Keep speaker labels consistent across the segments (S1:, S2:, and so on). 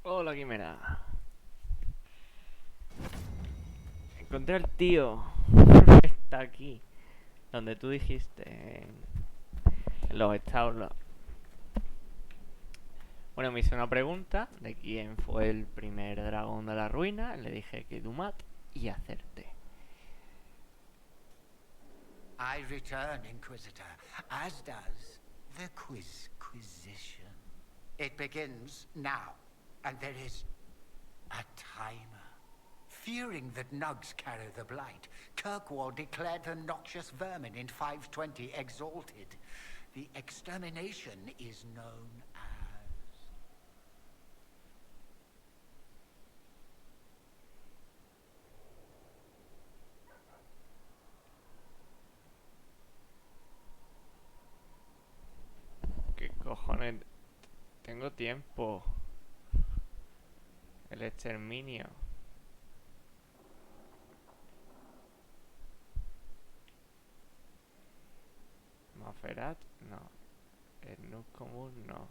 S1: Hola, Quimera. Encontré al tío. Está aquí. Donde tú dijiste. En los establos. Bueno, me hizo una pregunta de quién fue el primer dragón de la ruina. Le dije que Dumat y acerté.
S2: I return, Inquisitor, as does the Quizquisition. It begins now, and there is a timer. Fearing that nugs carry the blight, Kirkwall declared the noxious vermin in 520 exalted. The extermination is known as...
S1: ¿Qué cojones? Tengo tiempo. El exterminio. Maferat, no. El Nuk común, no.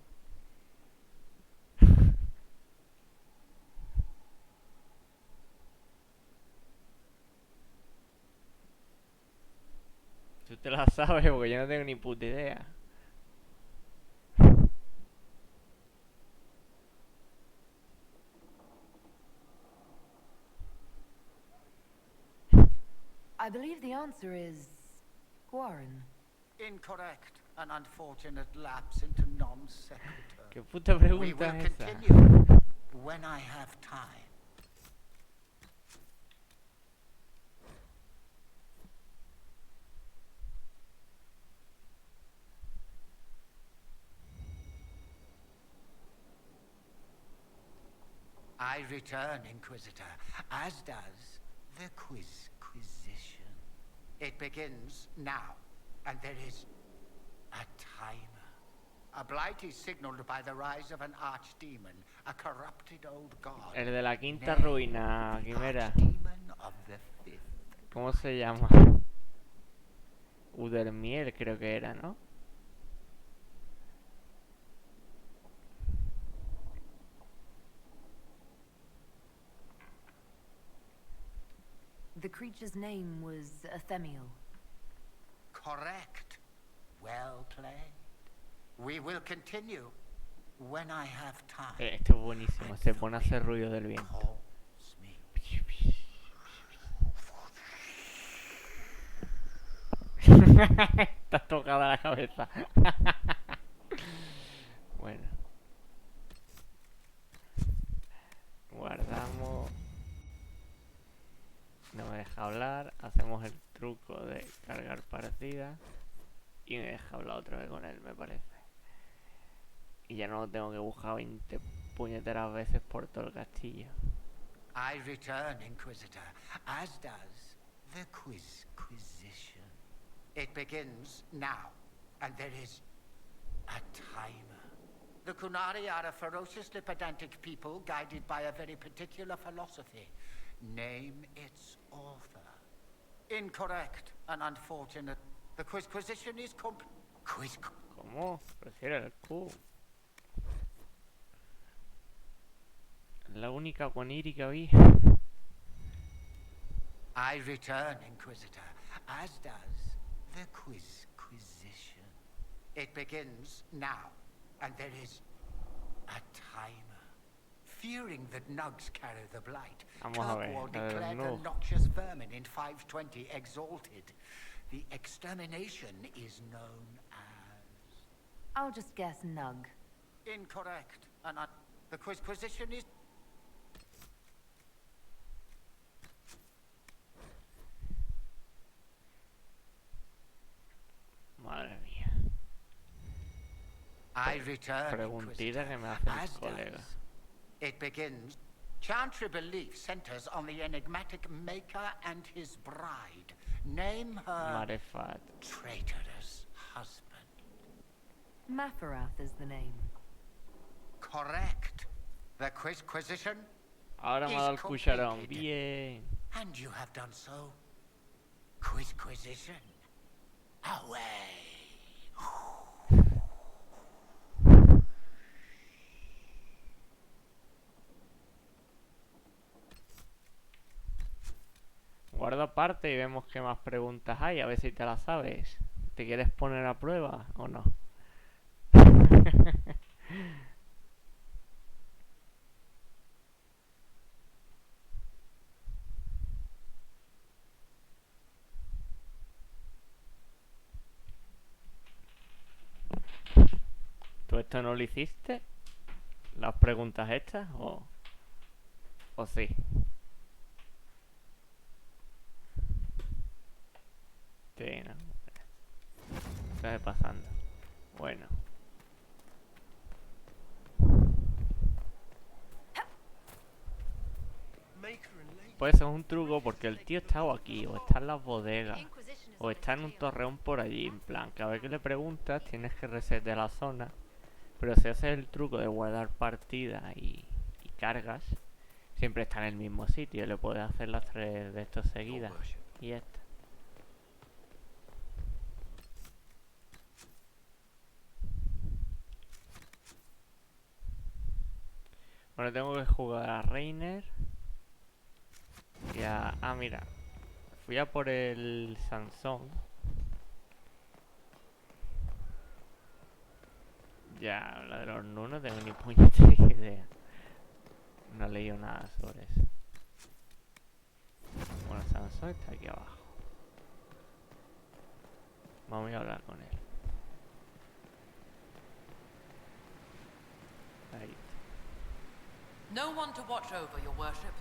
S1: Tú te la sabes porque yo no tengo ni puta idea.
S3: I believe the answer is Guarin.
S2: Incorrect. An unfortunate lapse into non-sequitur.
S1: ¿Qué puta
S2: We
S1: pregunta
S2: will
S1: es esa?
S2: continue when I have time. I return, Inquisitor, as does the Quizquisition. It begins now, and there is a timer. A blight is signaled by the rise of an archdemon, a corrupted old god.
S1: El de la quinta
S2: Nay,
S1: ruina,
S2: the
S1: Quimera.
S2: archdemon of the fifth.
S1: ¿Cómo se llama? Udermiel creo que era, ¿no?
S3: The creature's name was Athemiel.
S2: Correct. Well played. We will continue when I have time.
S1: Esto es buenísimo. Se pone a hacer ruido del viento.
S2: Calls me.
S1: Está tocada la cabeza. Bueno. Guardamos. No me deja hablar. Hacemos el truco de cargar partida. Y me deja hablar otra vez con él, me parece. Y ya no lo tengo que buscar 20 puñeteras veces por todo el castillo.
S2: I return, Inquisitor, as does the Quizquisition. It begins now, and there is a timer. The Kunari are a ferociously pedantic people guided by a very particular philosophy. Name its author. Incorrect and unfortunate. The Quizquisition is
S1: ¿Cómo? Prefiero el Q. La única Quaniri que vi.
S2: I return, Inquisitor, as does the Quizquisition. It begins now, and there is a timer. Fearing that nugs carry the blight,
S1: Vamos a ver,
S2: Kirkwall
S1: la del
S2: declared the
S1: Nug.
S2: noxious vermin in 520 exalted. The extermination is known as...
S3: I'll just guess Nug.
S2: Incorrect. And the Quizquisition is...
S1: Madre mía.
S2: I return,
S1: Preguntita
S2: Inquisitor,
S1: que me hace el
S2: as
S1: colega.
S2: does. It begins. Chantry belief centers on the enigmatic maker and his bride. Name her
S1: Marefat.
S2: traitorous husband.
S3: Mafarath is the name.
S2: Correct. The Quizquisition,
S1: Ahora me ha dado el cucharón. Bien.
S2: and you have done so. Quizquisition, away.
S1: Guardo aparte y vemos qué más preguntas hay, a ver si te las sabes. ¿Te quieres poner a prueba o no? ¿Tú esto no lo hiciste? ¿Las preguntas estas? ¿O sí? Sí, no. Está pasando. Bueno. Pues eso es un truco porque el tío está o aquí, o está en las bodegas, o está en un torreón por allí. En plan, cada vez que le preguntas tienes que resetear la zona. Pero si haces el truco de guardar partida y cargas, siempre está en el mismo sitio. Le puedes hacer las 3 de estos seguidas. Y ya está. Bueno, tengo que jugar a Reiner. Y a... Ah, mira. Fui a por el Sansón. Ya, la de los nunos no tengo ni puñetera idea. No he leído nada sobre eso. Bueno, Sansón está aquí abajo. Vamos a hablar con él. Ahí.
S4: No one to watch over, your worship.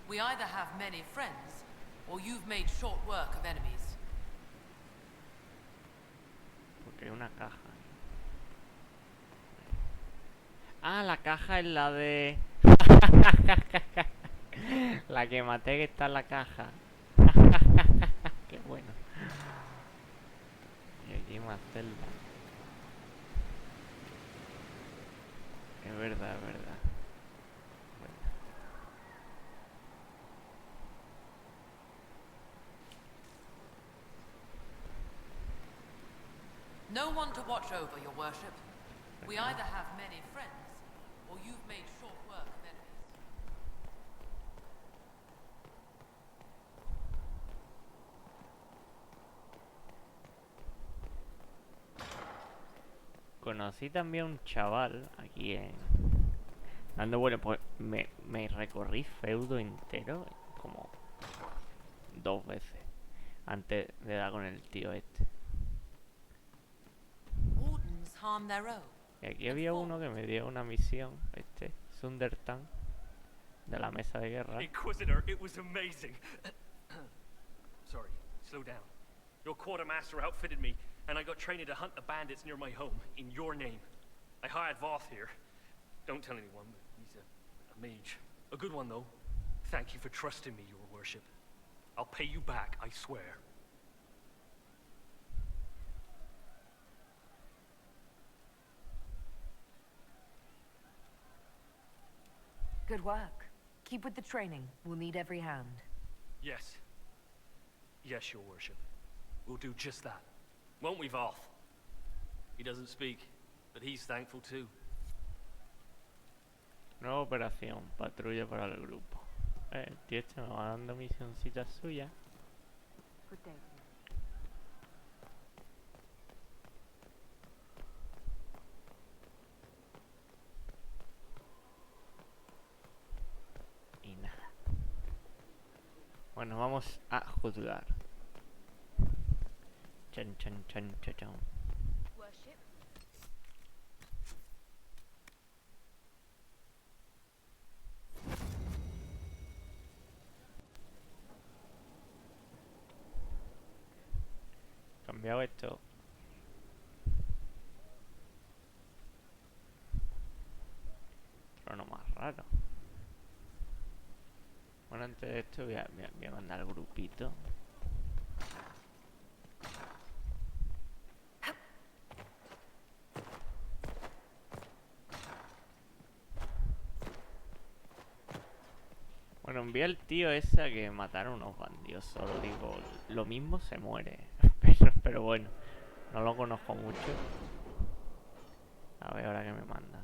S4: We either have many friends, or you've made short work of enemies.
S1: Porque hay una caja. Ah, la caja es la de... la que maté que está en la caja. Qué bueno. Y aquí más celda. Es verdad, es verdad. Bueno.
S4: No one to watch over, your worship. We either have many friends, or you've made short work of enemies.
S1: Conocí también a un chaval aquí en... Dando bueno, pues me recorrí feudo entero como 2 veces antes de dar con el tío este.
S4: Wardens harm their own.
S1: Y aquí había uno que me dio una misión, Sundertan, de la mesa de guerra.
S5: Inquisitor, it was amazing. Sorry, slow down. Your quartermaster outfitted me, and I got training to hunt the bandits near my home, in your name. I hired Voth here. Don't tell anyone, but he's a mage. A good one, though. Thank you for trusting me, your worship. I'll pay you back, I swear.
S3: Good work. Keep with the training. We'll need every hand.
S5: Yes. Yes, your worship. We'll do just that. Won't we, Voth? He doesn't speak, but he's thankful too.
S1: Nueva operación, patrulla para el grupo. El tío este me va dando misioncitas suyas.
S3: Good day.
S1: Y nada. Bueno, vamos a juzgar. Chan chan chan chan chan.
S3: Worship.
S1: Cambiado esto. Trono más raro. Bueno, antes de esto voy a mandar al grupito. Bueno, envié al tío ese a que mataron unos bandidos. Solo digo, lo mismo se muere. Pero bueno, no lo conozco mucho. A ver ahora que me mandan.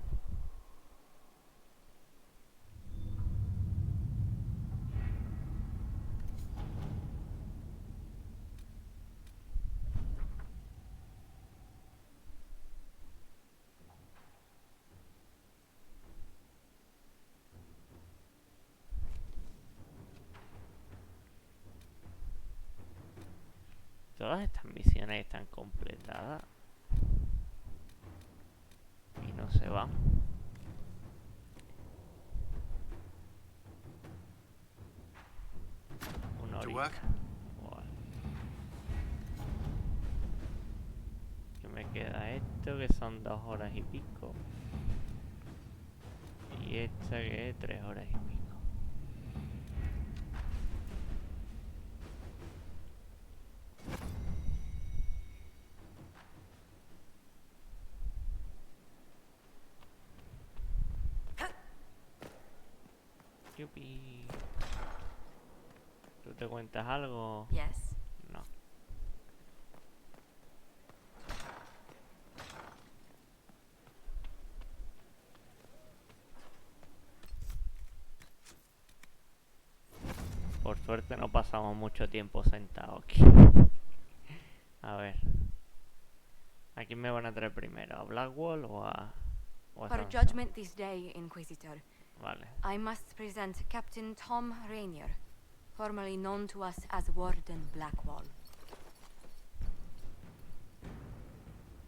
S1: Todas estas misiones están completadas. Y no se van. Una horita. Vale. ¿Qué me queda? Esto que son 2 horas y pico. Y esta que es 3 horas y pico. Yupi. ¿Tú te cuentas algo?
S3: Yes?
S1: No. Por suerte no pasamos mucho tiempo sentados aquí. A ver. ¿A quién me van a traer primero? ¿A Blackwall o a
S6: For
S1: Sansa?
S6: judgment this day, Inquisitor,
S1: Vale.
S6: I must present Captain Tom Rainier, formerly known to us as Warden Blackwall.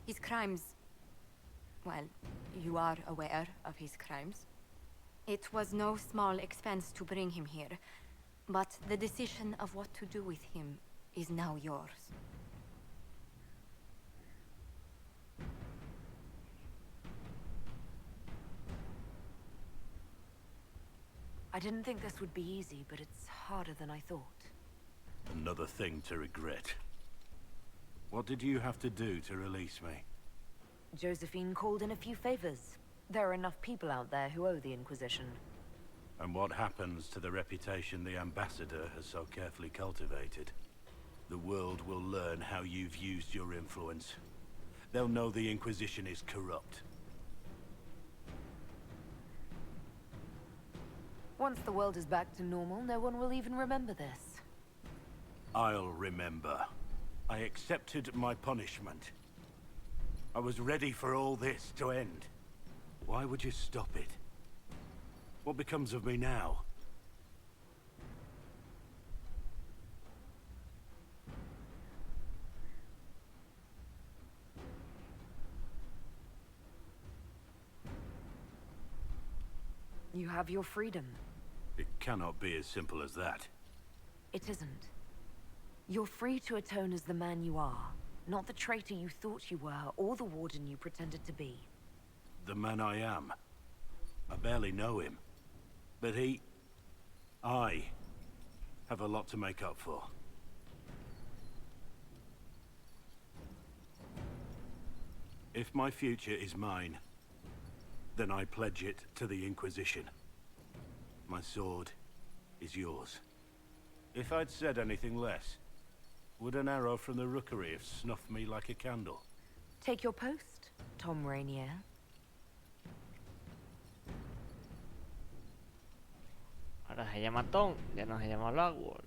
S6: His crimes... well, you are aware of his crimes. It was no small expense to bring him here, but the decision of what to do with him is now yours.
S3: I didn't think this would be easy, but it's harder than I thought.
S7: Another thing to regret. What did you have to do to release me?
S3: Josephine called in a few favors. There are enough people out there who owe the Inquisition.
S7: And what happens to the reputation the Ambassador has so carefully cultivated? The world will learn how you've used your influence. They'll know the Inquisition is corrupt.
S3: Once the world is back to normal, no one will even remember this.
S7: I'll remember. I accepted my punishment. I was ready for all this to end. Why would you stop it? What becomes of me now?
S3: You have your freedom.
S7: It cannot be as simple as that.
S3: It isn't. You're free to atone as the man you are, not the traitor you thought you were, or the warden you pretended to be.
S7: The man I am. I barely know him. But I have a lot to make up for. If my future is mine, then I pledge it to the Inquisition. My sword is yours. If I'd said anything less, would an arrow from the rookery have snuffed me like a candle?
S3: Take your post, Tom Rainier.
S1: Ahora se llama Tom, ya no se llama Blackwall.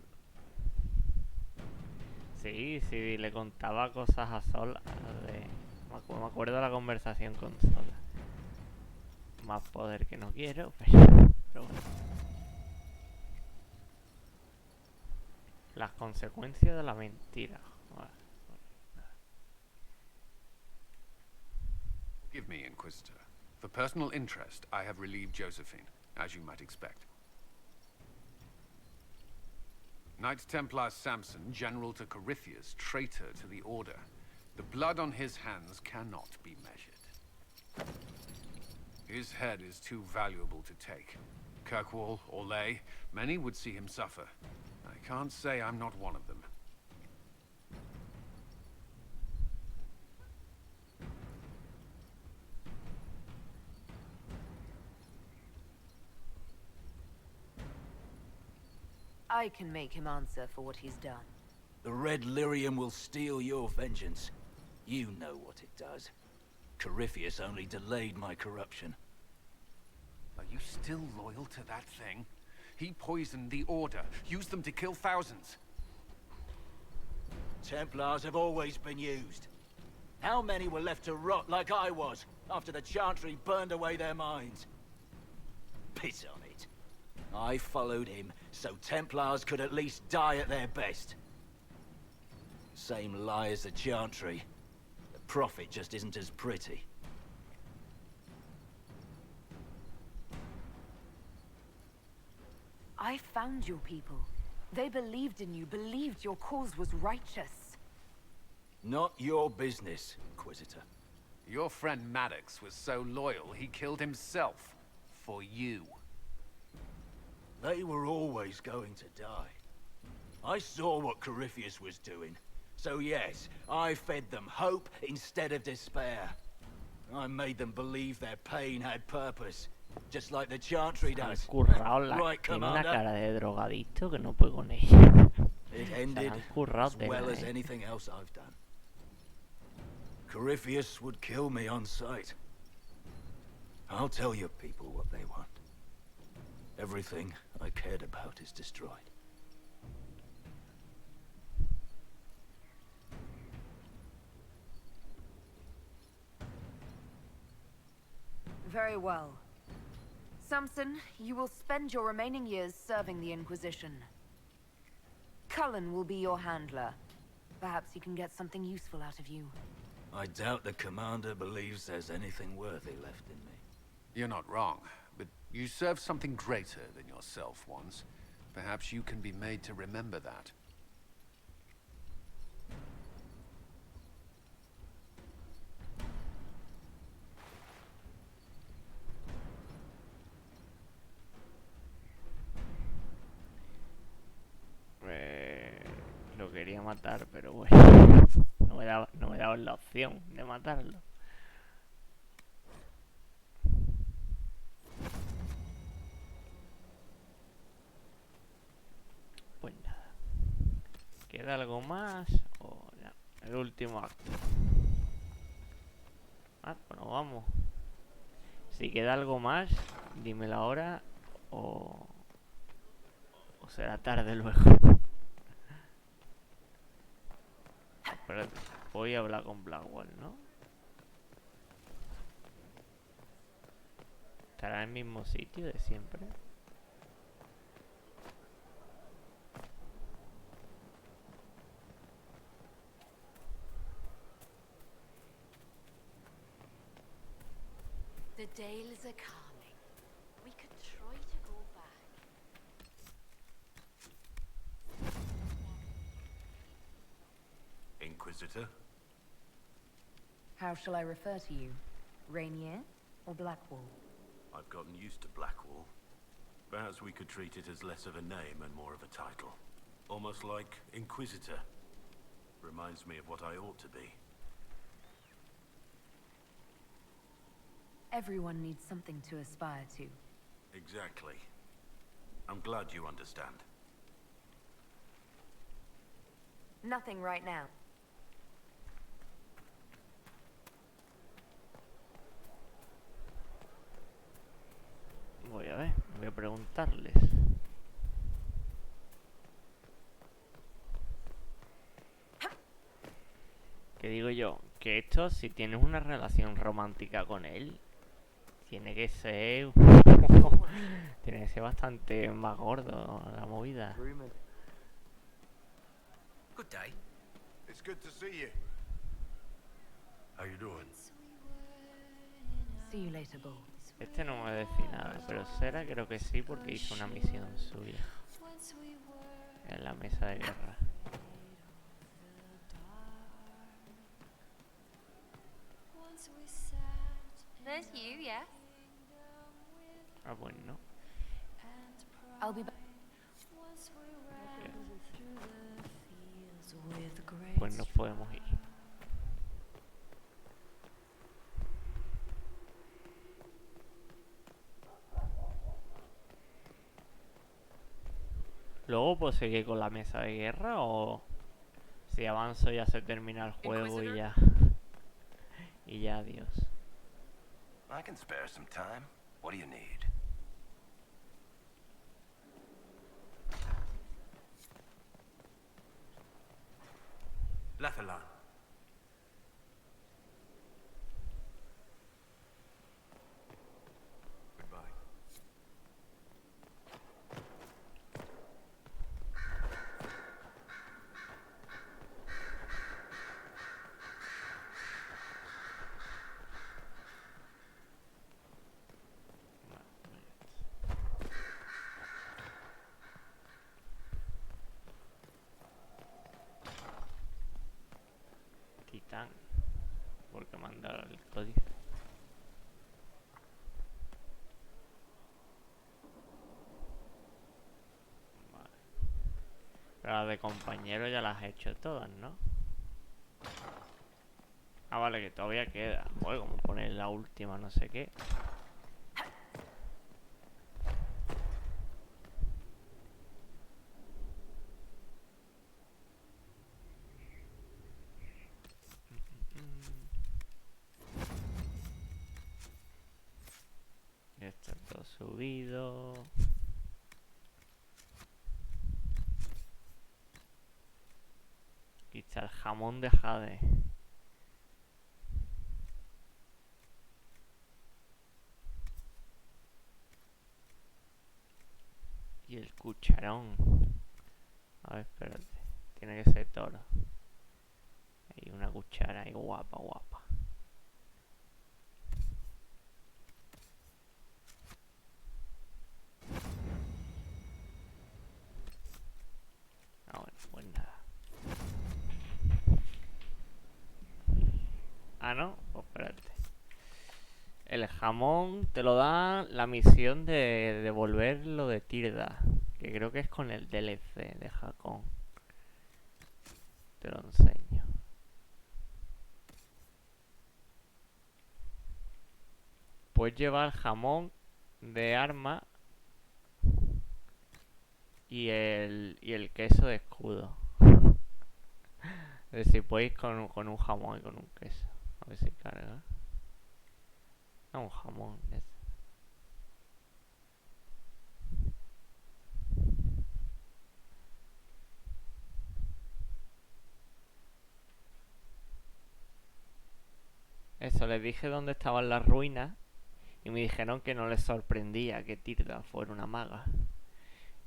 S1: Sí, sí, le contaba cosas a Sol. Me acuerdo de la conversación con Sol. Más poder que no quiero, pero bueno. Las consecuencias de la mentira.
S8: Forgive me, Inquisitor. For personal interest, I have relieved Josephine, as you might expect. Knight Templar Samson, General to Corypheus, traitor to the Order. The blood on his hands cannot be measured. His head is too valuable to take. Kirkwall, Orlais, many would see him suffer. I can't say I'm not one of them.
S3: I can make him answer for what he's done.
S9: The Red Lyrium will steal your vengeance. You know what it does. Corypheus only delayed my corruption.
S8: Are you still loyal to that thing? He poisoned the Order, used them to kill thousands.
S9: Templars have always been used. How many were left to rot like I was, after the Chantry burned away their minds? Piss on it. I followed him, so Templars could at least die at their best. Same lie as the Chantry. The profit just isn't as pretty.
S3: I found your people. They believed in you, believed your cause was righteous.
S9: Not your business, Inquisitor.
S8: Your friend Maddox was so loyal, he killed himself. For you.
S9: They were always going to die. I saw what Corypheus was doing. So yes, I fed them hope instead of despair. I made them believe their pain had purpose. Just like the Chantry
S1: Han
S9: does.
S1: currado la...
S9: Right,
S1: Tiene una
S9: Commander?
S1: cara de drogadicto que no puede con ella.
S9: It
S1: Se
S9: ended
S1: la han currado
S9: as
S1: tela,
S9: well as
S1: eh.
S9: anything else I've done. Corypheus would kill me on sight. I'll tell your people what they want. Everything I cared about is destroyed.
S3: Very well. Samson, you will spend your remaining years serving the Inquisition. Cullen will be your handler. Perhaps he can get something useful out of you.
S9: I doubt the Commander believes there's anything worthy left in me.
S8: You're not wrong, but you served something greater than yourself once. Perhaps you can be made to remember that.
S1: Lo quería matar, pero bueno. No me daban la opción de matarlo. Pues nada. ¿Queda algo más? O ya, el último acto. Ah, bueno, vamos. Si queda algo más, dímelo ahora o será tarde luego. Espérate, voy a hablar con Blackwell, ¿no? ¿Estará en el mismo sitio de siempre?
S6: The Dales are calming. We could try to go back.
S7: Inquisitor?
S3: How shall I refer to you? Rainier or Blackwall?
S7: I've gotten used to Blackwall. Perhaps we could treat it as less of a name and more of a title. Almost like Inquisitor. Reminds me of what I ought to be.
S3: Everyone needs something to aspire to.
S7: Exactly. I'm glad you understand.
S3: Nothing right now.
S1: Voy a ver, voy a preguntarles. ¿Qué digo yo? Que esto, si tienes una relación romántica con él, tiene que ser... tiene que ser bastante más gordo la movida.
S10: Good day.
S11: It's good to see you. How you doing?
S3: See you later, Bull.
S1: Este no me decía nada, pero Sera creo que sí porque hizo una misión suya en la mesa de guerra.
S6: There's you, yeah?
S1: Ah, pues no.
S3: I'll be back.
S1: Pues nos podemos ir. Luego pues seguir con la mesa de guerra o si avanzo ya se termina el juego y ya. Y ya adiós.
S10: I can spare some time. What do you need? Lathalan. Goodbye.
S1: capitán. Porque manda el códice. Vale. Pero las de compañero ya las he hecho todas, ¿no? Ah, vale, que todavía queda. Joder, como poner la última, no sé qué. Esto es todo subido. Aquí está el jamón de jade. Y el cucharón. A ver, espérate. Tiene que ser toro. Hay una cuchara ahí guapa, guapa. Ah, bueno, pues nada. Ah, no, pues espérate. El jamón te lo da la misión de devolver lo de Tirda. Que creo que es con el DLC de Hakon. Te lo enseño. Puedes llevar jamón de arma y el queso de escudo. Es decir, puedes ir con un jamón y con un queso. A ver si carga. Ah, un jamón. Eso, les dije dónde estaban las ruinas. Y me dijeron que no les sorprendía que Tirda fuera una maga.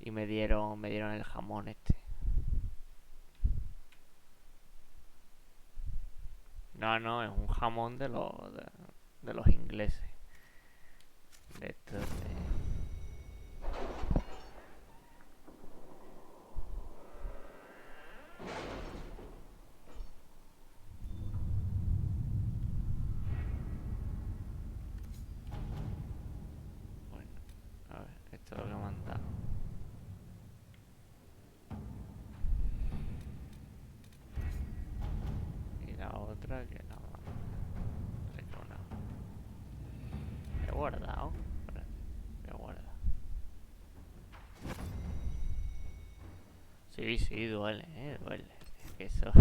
S1: Y me dieron el jamón este. No, no, es un jamón de los ingleses. De estos de... Bueno, a ver, esto es lo que me han dado. Y la otra que la he guardado. Espérate, he guardado. Sí, sí, duele, duele. Es que eso...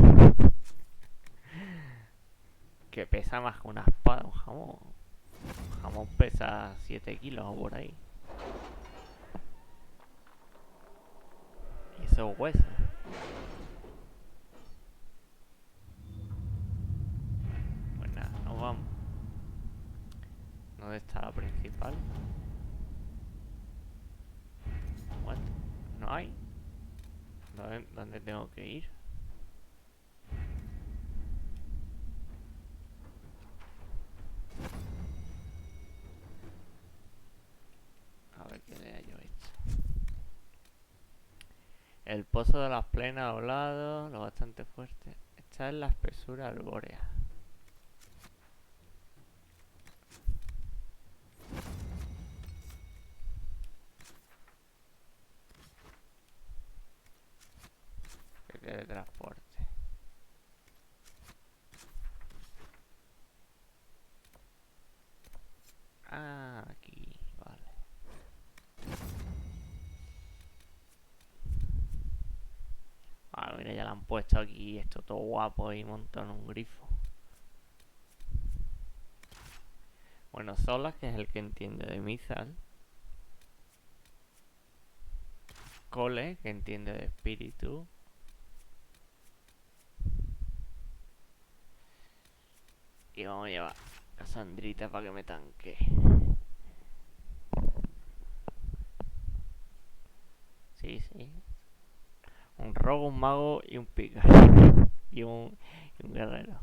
S1: que pesa más que una espada, un jamón. Un jamón pesa 7 kilos o por ahí. Y eso es hueso. Pues nada, nos vamos. ¿Dónde está la principal? What? ¿No hay? ¿Dónde tengo que ir? A ver qué le yo hecho. El pozo de las plenas hablado, lo bastante fuerte. Está en la espesura arbórea. Que quede transporte. Ah, aquí, vale. Ah, mira, ya le han puesto aquí esto todo guapo y montado en un grifo. Bueno, Solas, que es el que entiende de Mizal. Cole, que entiende de espíritu. Y vamos a llevar a Sandrita para que me tanque. Sí, sí. Un rogue, un mago y un pica. y un guerrero.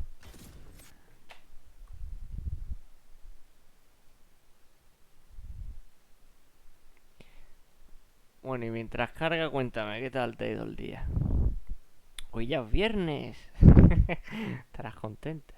S1: Bueno, y mientras carga, cuéntame, ¿qué tal te ha ido el día? Hoy ya es viernes. Estarás contenta.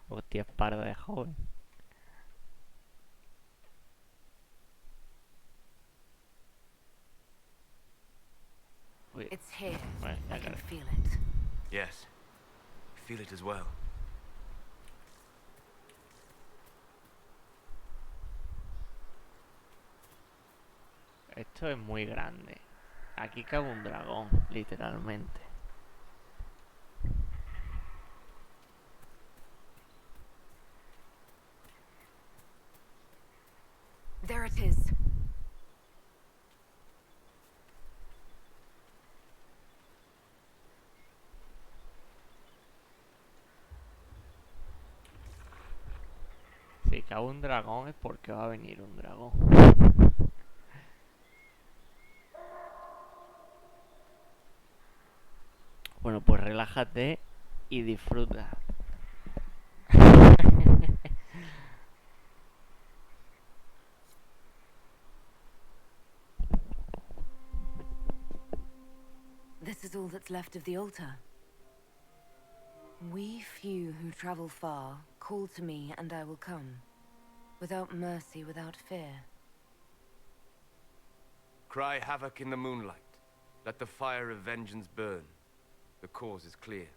S1: Hostia, parda de joven. Uy,
S3: It's here.
S1: bueno,
S3: I
S1: ya
S3: can
S1: creo.
S3: feel it.
S10: Yes. Feel it as well.
S1: Esto es muy grande. Aquí cabe un dragón, literalmente.
S3: There it is.
S1: Si cabe un dragón es porque va a venir un dragón. Bueno, pues relájate y disfruta.
S3: This is all that's left of the altar. We few who travel far, call to me and I will come. Without mercy, without fear.
S10: Cry havoc in the moonlight. Let the fire of vengeance burn. The cause is clear.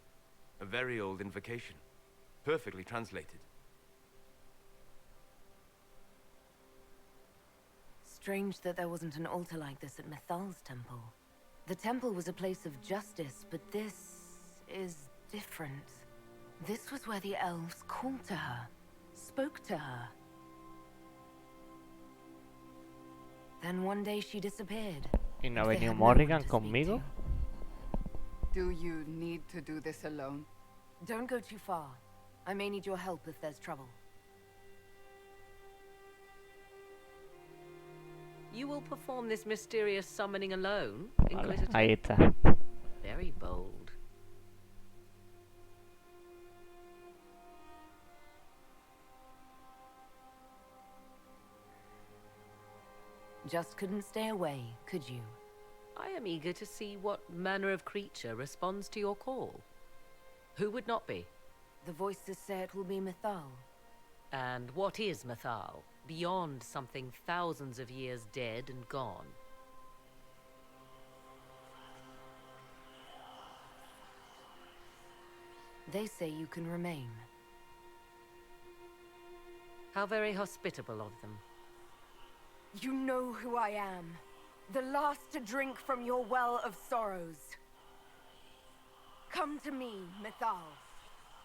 S10: A very old invocation. Perfectly translated.
S3: Strange that there wasn't an altar like this at Mythal's temple. The temple was a place of justice, but this is different. This was where the elves called to her, spoke to her. Then one day she disappeared.
S1: ¿Y no ha
S3: and they
S1: venido
S3: had no one
S1: Morrigan
S3: to speak
S1: conmigo?
S3: to.
S12: Do you need to do this alone?
S3: Don't go too far. I may need your help if there's trouble.
S13: You will perform this mysterious summoning alone,
S1: Vale,
S13: Inquisitor?
S1: ahí está.
S13: Very bold.
S3: Just couldn't stay away, could you?
S13: I am eager to see what manner of creature responds to your call. Who would not be?
S3: The voices say it will be Mythal.
S13: And what is Mythal, beyond something thousands of years dead and gone?
S3: They say you can remain.
S13: How very hospitable of them.
S3: You know who I am. The last to drink from your well of sorrows. Come to me, Mythal.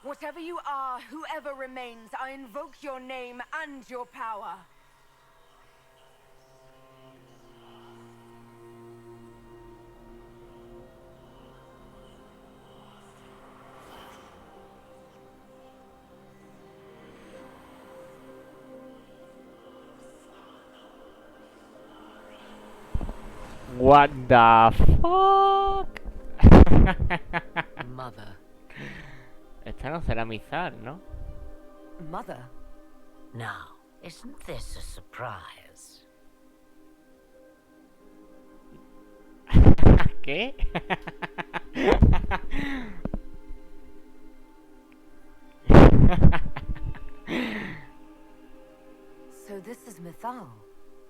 S3: Whatever you are, whoever remains, I invoke your name and your power.
S1: What the fuck?
S13: Mother.
S1: Esta no será Mythal, ¿no?
S3: Mother?
S14: Now, isn't this a surprise?
S1: ¿Qué?
S3: So this is Mythal.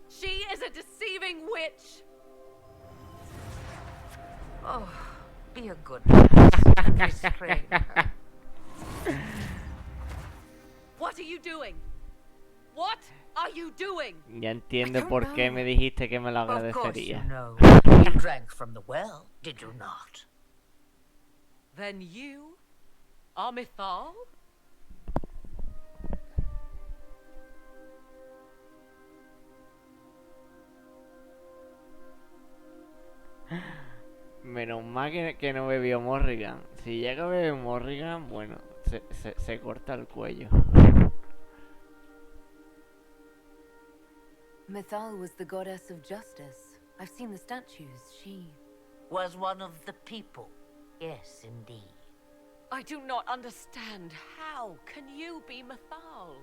S13: She is a deceiving witch!
S14: Oh, be a good nurse and restrain her.
S13: What are you doing? What are you doing?
S1: Ya entiendo por qué me dijiste que me lo
S14: Of course you
S1: agradecería.
S14: know. You drank from the well, did you not?
S13: Then you are Mythal?
S1: Menos mal que no bebió Morrigan. Si llega a beber Morrigan, bueno, se corta el cuello.
S3: Mythal was the goddess of justice. I've seen the statues. She
S14: Was one of the people. Yes, indeed.
S13: I do not understand. How can you be Mythal?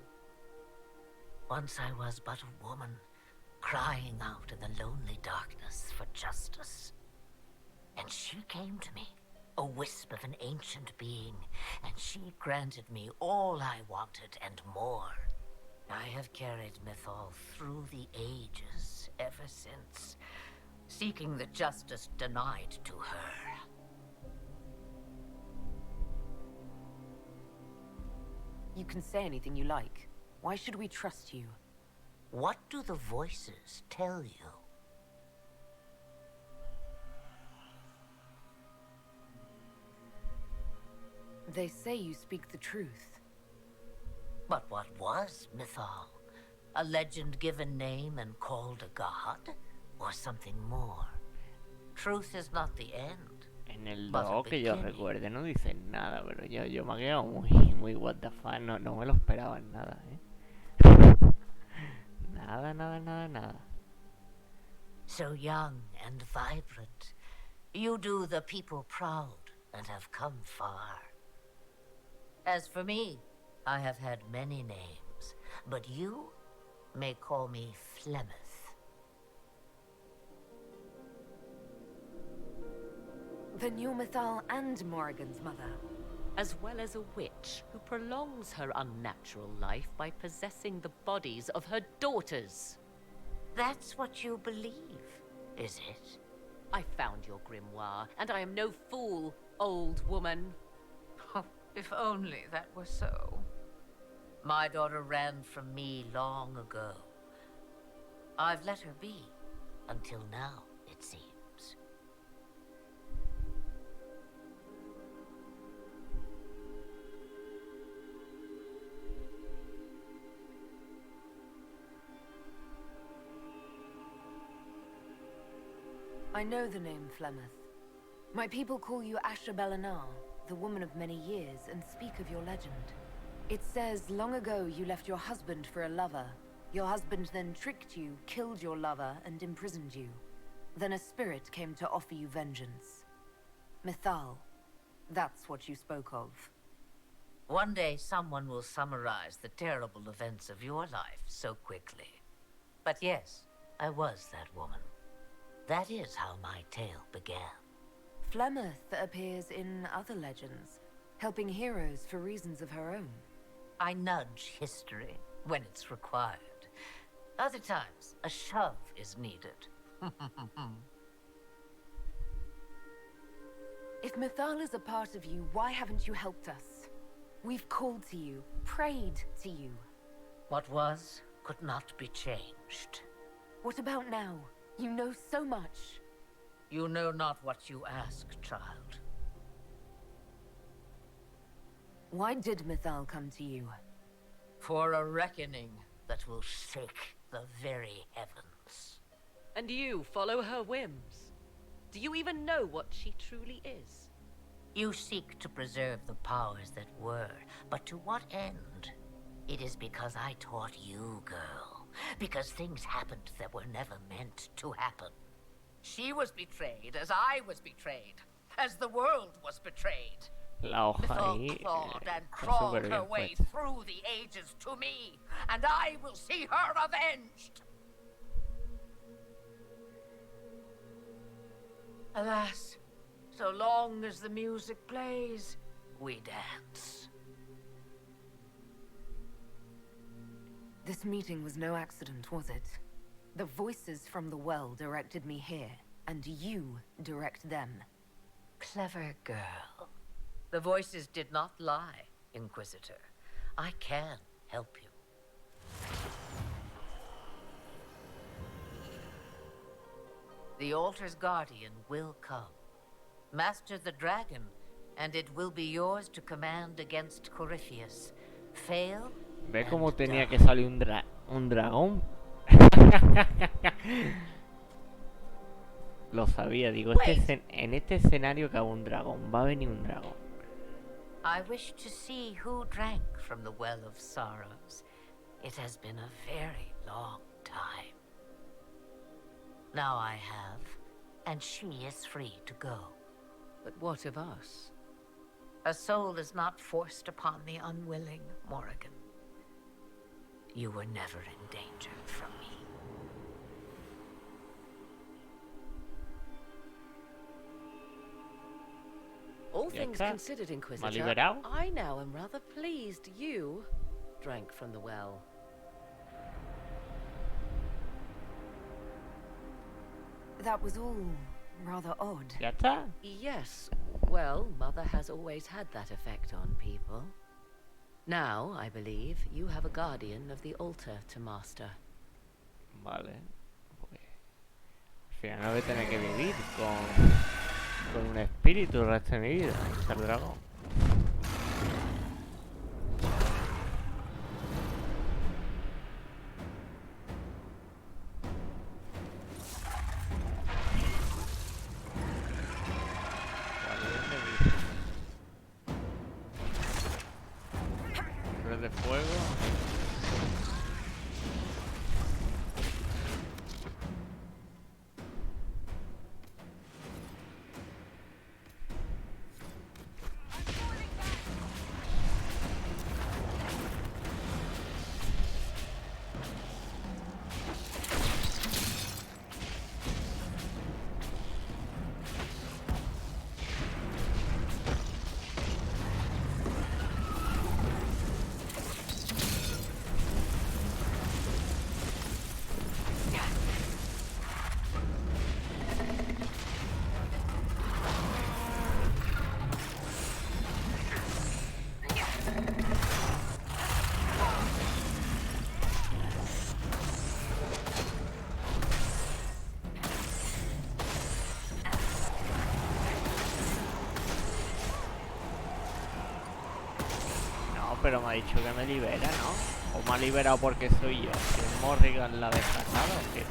S14: Once I was but a woman, crying out in the lonely darkness for justice. And she came to me, a wisp of an ancient being, and she granted me all I wanted and more. I have carried Mythal through the ages ever since, seeking the justice denied to her.
S3: You can say anything you like. Why should we trust you?
S14: What do the voices tell you?
S3: They say you speak the truth.
S14: But what was Mythal? A legend given name and called a god? Or something more? Truth is not the end.
S1: En el
S14: but a
S1: 2 que yo
S14: beginning.
S1: recuerde no dicen nada, pero yo me he quedado muy what the fuck, no me lo esperaba en nada, Nada.
S14: So young and vibrant, you do the people proud and have come far. As for me, I have had many names, but you may call me Flemeth.
S3: Then you're Mythal and Morrigan's mother.
S13: As well as a witch who prolongs her unnatural life by possessing the bodies of her daughters.
S14: That's what you believe, is it?
S13: I found your grimoire, and I am no fool, old woman.
S14: If only that were so. My daughter ran from me long ago. I've let her be, until now, it seems.
S3: I know the name Flemeth. My people call you Asher Belenar, the woman of many years, and speak of your legend. It says long ago you left your husband for a lover. Your husband then tricked you, killed your lover, and imprisoned you. Then a spirit came to offer you vengeance. Mythal, that's what you spoke of.
S14: One day someone will summarize the terrible events of your life so quickly. But yes, I was that woman. That is how my tale began.
S3: Flemeth appears in other legends, helping heroes for reasons of her own.
S14: I nudge history when it's required. Other times, a shove is needed.
S3: If Mythal is a part of you, why haven't you helped us? We've called to you, prayed to you.
S14: What was could not be changed.
S3: What about now? You know so much.
S14: You know not what you ask, child.
S3: Why did Mythal come to you?
S14: For a reckoning that will shake the very heavens.
S13: And you follow her whims. Do you even know what she truly is?
S14: You seek to preserve the powers that were, but to what end? It is because I taught you, girl. Because things happened that were never meant to happen. She was betrayed as I was betrayed, as the world was betrayed.
S1: La hoja
S14: Mythal
S1: ahí
S14: clawed and
S1: está
S14: crawled
S1: súper
S14: her
S1: bien
S14: way
S1: puesta.
S14: through the ages to me, and I will see her avenged. Alas, so long as the music plays, we dance.
S3: This meeting was no accident, was it? The voices from the well directed me here, and you direct them.
S14: Clever girl. The voices did not lie, Inquisitor. I can help you. The altar's guardian will come. Master the dragon, and it will be yours to command against Corypheus. Fail?
S1: Ve cómo tenía que salir un dragón. Lo sabía, digo, en este escenario cabe un dragón, va a venir un dragón.
S14: I wish to see who drank from the well of sorrows. It has been a very long time. Now I have and she is free to go.
S13: But what of us?
S14: A soul is not forced upon the unwilling, Morrigan. You were never in danger from me.
S13: All things
S1: está.
S13: considered,
S1: Me ha
S13: Inquisitor,
S1: liberado.
S13: I now am rather pleased you drank from the well.
S3: That was all rather odd.
S1: Ya está.
S13: Yes, well, Mother has always had that effect on people. Now, I believe, you have a guardian of the altar to master.
S1: Vale. Pues, al final no voy a tener que vivir con un espíritu el resto de mi vida. El dragón. Flores de fuego. Pero me ha dicho que me libera, ¿no? ¿O me ha liberado porque soy yo? ¿Que Morrigan la ha descartado o qué?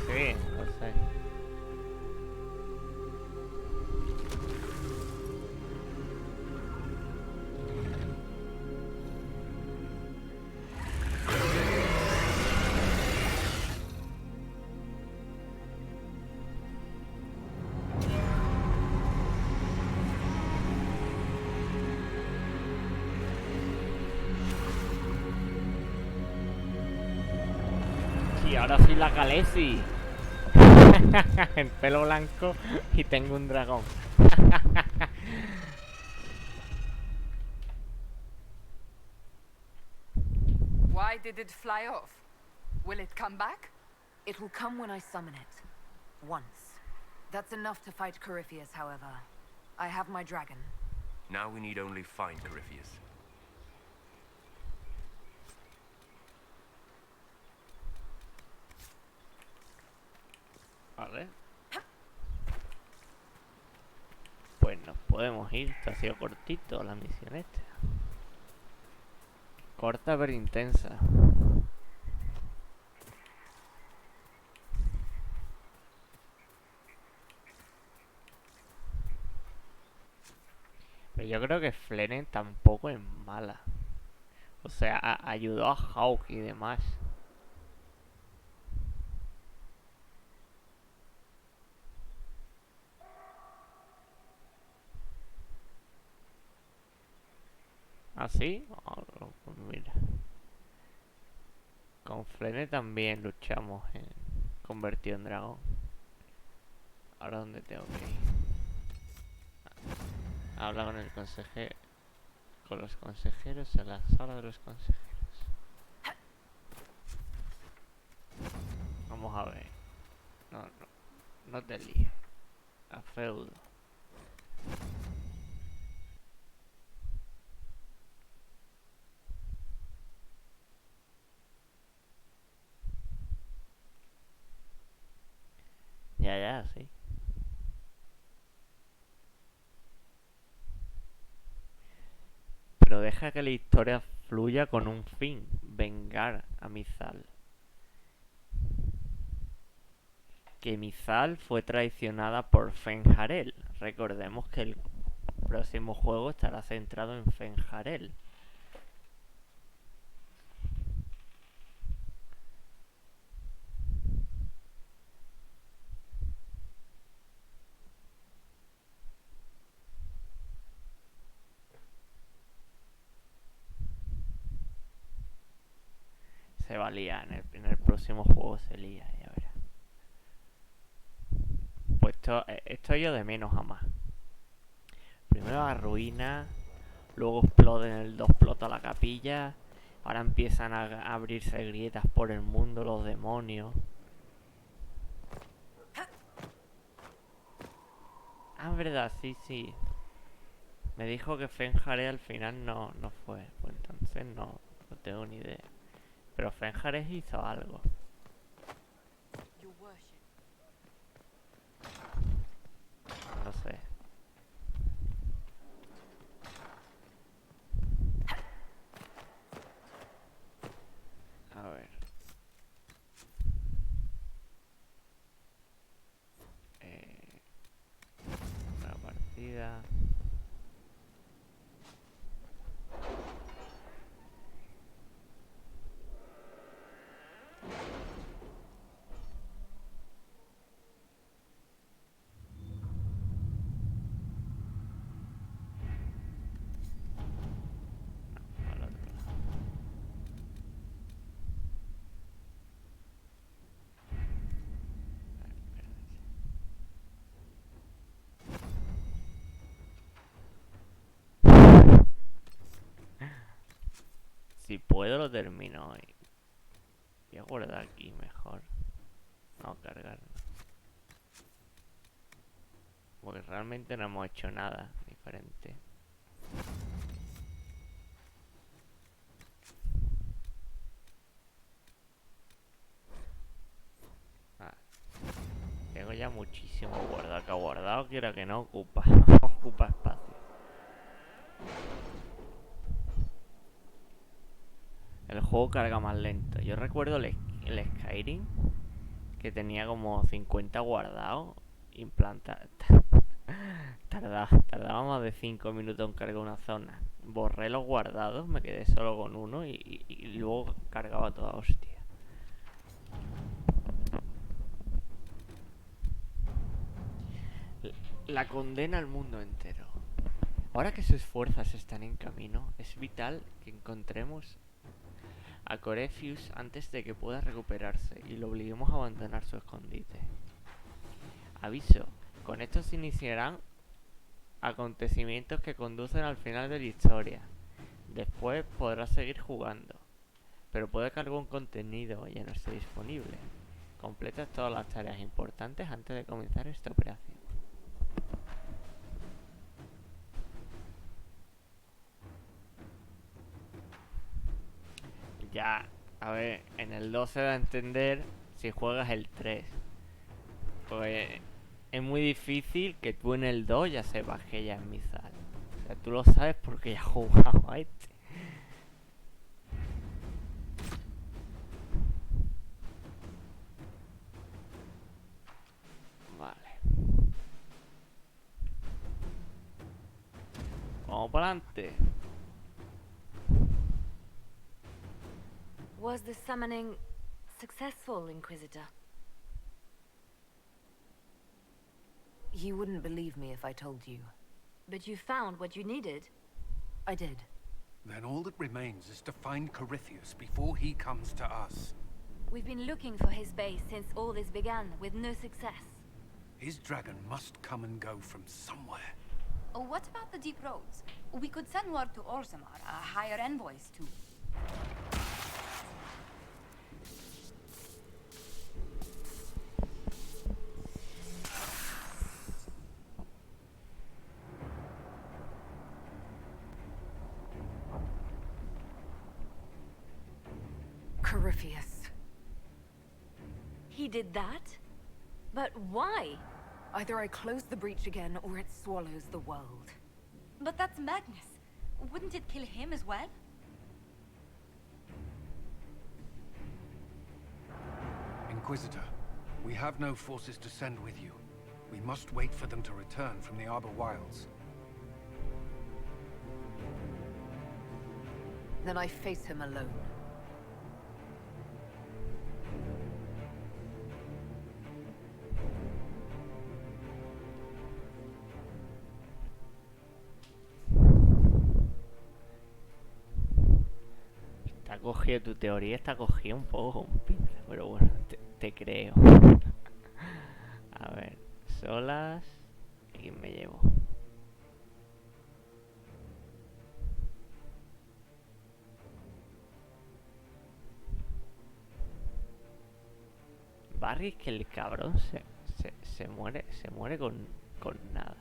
S1: Sí, lo sé. Y ahora soy la Khaleesi. El pelo blanco y tengo un dragón.
S12: Why did it fly off? Will it come back?
S3: It will come when I summon it. Once. That's enough to fight Corypheus, however. I have my dragon.
S10: Now we need only find Corypheus.
S1: Vale. Pues nos podemos ir. Esto ha sido cortito la misión esta. Corta pero intensa. Pero yo creo que Flenen tampoco es mala. O sea, ayudó a Hawk y demás. ¿Ah, sí? Oh, pues mira. Con Flene también luchamos en convertido en dragón. Ahora dónde tengo que ir. Habla con el consejero. Con los consejeros en la sala de los consejeros. Vamos a ver. No te líes. A feudo. Ya, sí. Pero deja que la historia fluya con un fin. Vengar a Mizal. Que Mizal fue traicionada por Fenjarel. Recordemos que el próximo juego estará centrado en Fenjarel. Se va a liar, en el próximo juego se lía, ya verás. Pues esto yo de menos a más. Primero la ruina, luego explota la capilla, ahora empiezan a abrirse grietas por el mundo, los demonios. Ah, es verdad, sí. Me dijo que Fenjare al final no fue, pues entonces no tengo ni idea. Pero Fenjares hizo algo. No sé. A ver. Una partida. Si puedo lo termino hoy. Voy a guardar aquí mejor. No cargar. Porque realmente no hemos hecho nada diferente. Tengo ya muchísimo guardado. Que ha guardado, quiera que no, ocupa. Ocupa espacio. El juego carga más lento. Yo recuerdo el Skyrim, que tenía como 50 guardados. Tardaba más de 5 minutos en cargar una zona. Borré los guardados, me quedé solo con uno y luego cargaba toda hostia. La condena al mundo entero. Ahora que sus fuerzas están en camino, es vital que encontremos a Corypheus antes de que pueda recuperarse y lo obliguemos a abandonar su escondite. Aviso, con esto se iniciarán acontecimientos que conducen al final de la historia. Después podrás seguir jugando, pero puede que algún contenido ya no esté disponible. Completa todas las tareas importantes antes de comenzar esta operación. Ya, a ver, en el 2 se da a entender si juegas el 3. Pues es muy difícil que tú en el 2 ya sepas que ella es Mizal. O sea, tú lo sabes porque ya has jugado a este. Vale. Vamos para adelante.
S3: Was the summoning successful, Inquisitor? You wouldn't believe me if I told you.
S6: But you found what you needed.
S3: I did.
S8: Then all that remains is to find Corypheus before he comes to us.
S6: We've been looking for his base since all this began, with no success.
S8: His dragon must come and go from somewhere.
S15: Oh, what about the deep roads? We could send word to Orzammar, hire envoys too.
S3: Corypheus.
S6: He did that? But why?
S3: Either I close the breach again, or it swallows the world.
S15: But that's Magnus. Wouldn't it kill him as well?
S8: Inquisitor, we have no forces to send with you. We must wait for them to return from the Arbor Wilds.
S3: Then I face him alone.
S1: Tu teoría está cogida un poco con pinza, pero bueno, te creo. A ver, solas. ¿Y quién me llevo? Barry, es que el cabrón se muere con nada.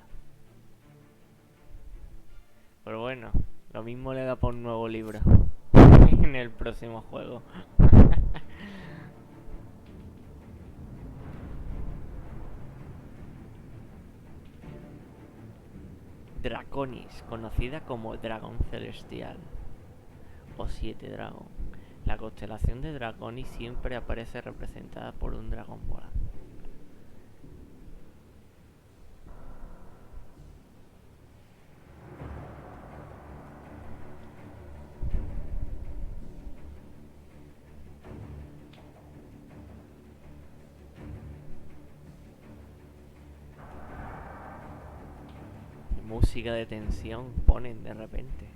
S1: Pero bueno, lo mismo le da por un nuevo libro en el próximo juego. Draconis, conocida como dragón celestial o 7 dragón. La constelación de Draconis siempre aparece representada por un dragón volante. Música de tensión ponen de repente.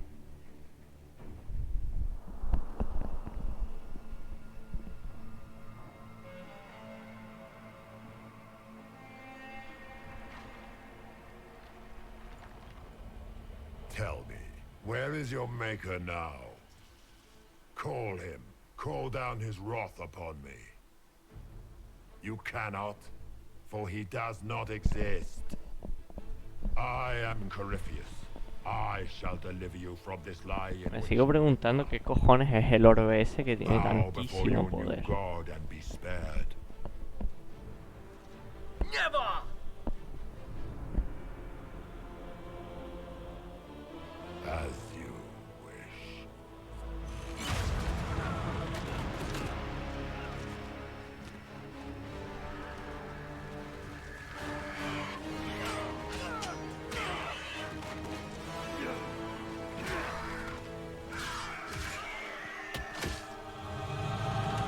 S11: Tell me, where is your maker now? Call him. Call down his wrath upon me. You cannot, for he does not exist. I am Corypheus. I shall deliver you from this lie.
S1: Me sigo preguntando qué cojones es el orbe ese que tiene tantísimo poder.
S9: Never!
S11: As you wish.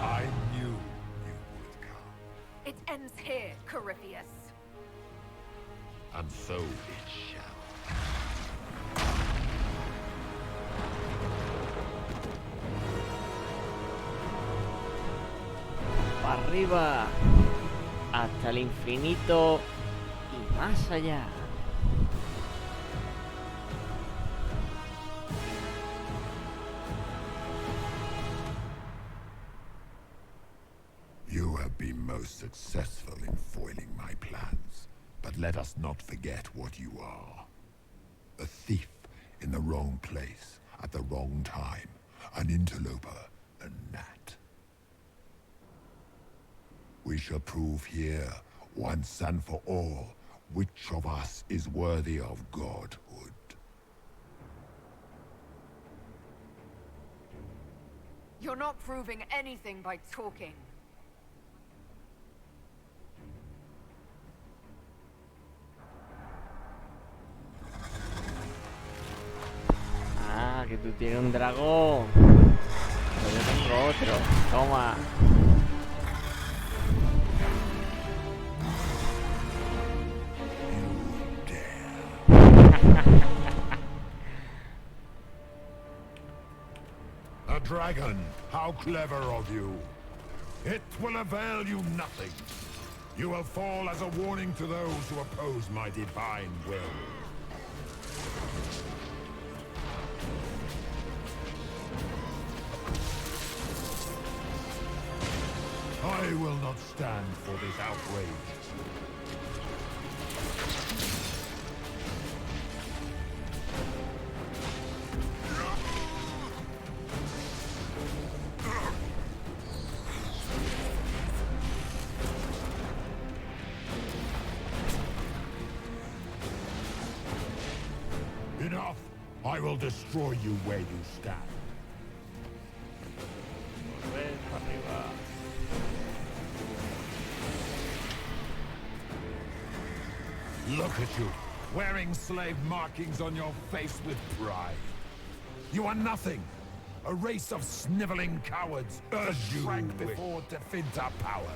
S11: I knew you would come.
S3: It ends here, Corypheus.
S11: And so it shall.
S1: Para arriba, hasta el infinito y más allá.
S11: You You have been most successful in foiling my plans, but let us not forget what you are. A thief in the wrong place at the wrong time, an interloper, a gnat. We shall prove here, once and for all, which of us is worthy of godhood.
S12: You're not proving anything by talking.
S1: Ah, que tú tienes un dragón. Pero yo tengo otro. Toma.
S11: A dragon! How clever of you! It will avail you nothing. You will fall as a warning to those who oppose my divine will. I will not stand for this outrage. Enough! I will destroy you where you stand. Look at you, wearing slave markings on your face with pride. You are nothing. A race of sniveling cowards that shrank before Definta power.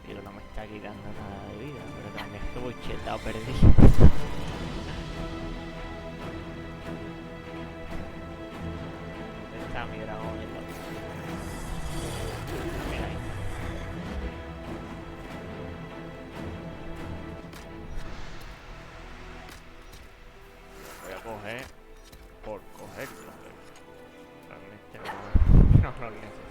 S1: Pero no me está quitando nada de vida, pero también es que voy chetado perdido. ¿Dónde está mi dragón? Mira ahí. Voy a coger por cogerlo, pero realmente no lo necesito.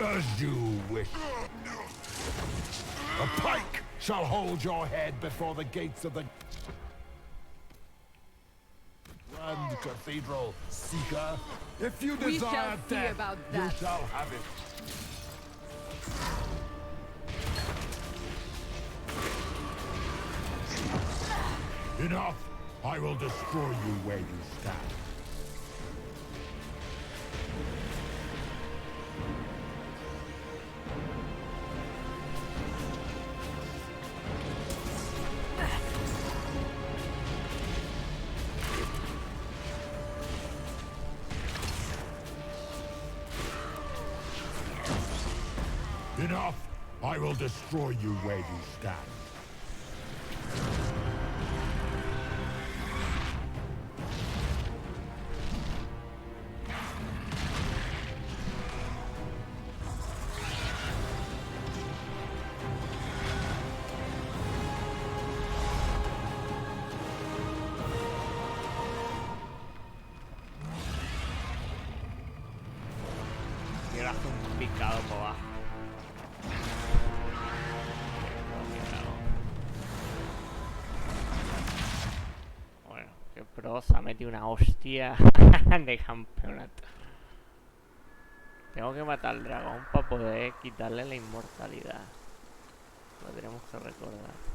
S11: As you wish. A pike shall hold your head before the gates of the Grand Cathedral, Seeker. If you desire death, you shall have it. Enough! I will destroy you where you stand. Enough! I will destroy you where you stand.
S1: quiero hacer un picado por abajo. Bueno, que pro se ha metido una hostia de campeonato. Tengo que matar al dragón para poder quitarle la inmortalidad. Lo tenemos que recordar.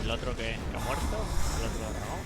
S1: El otro que ha muerto, el otro dragón.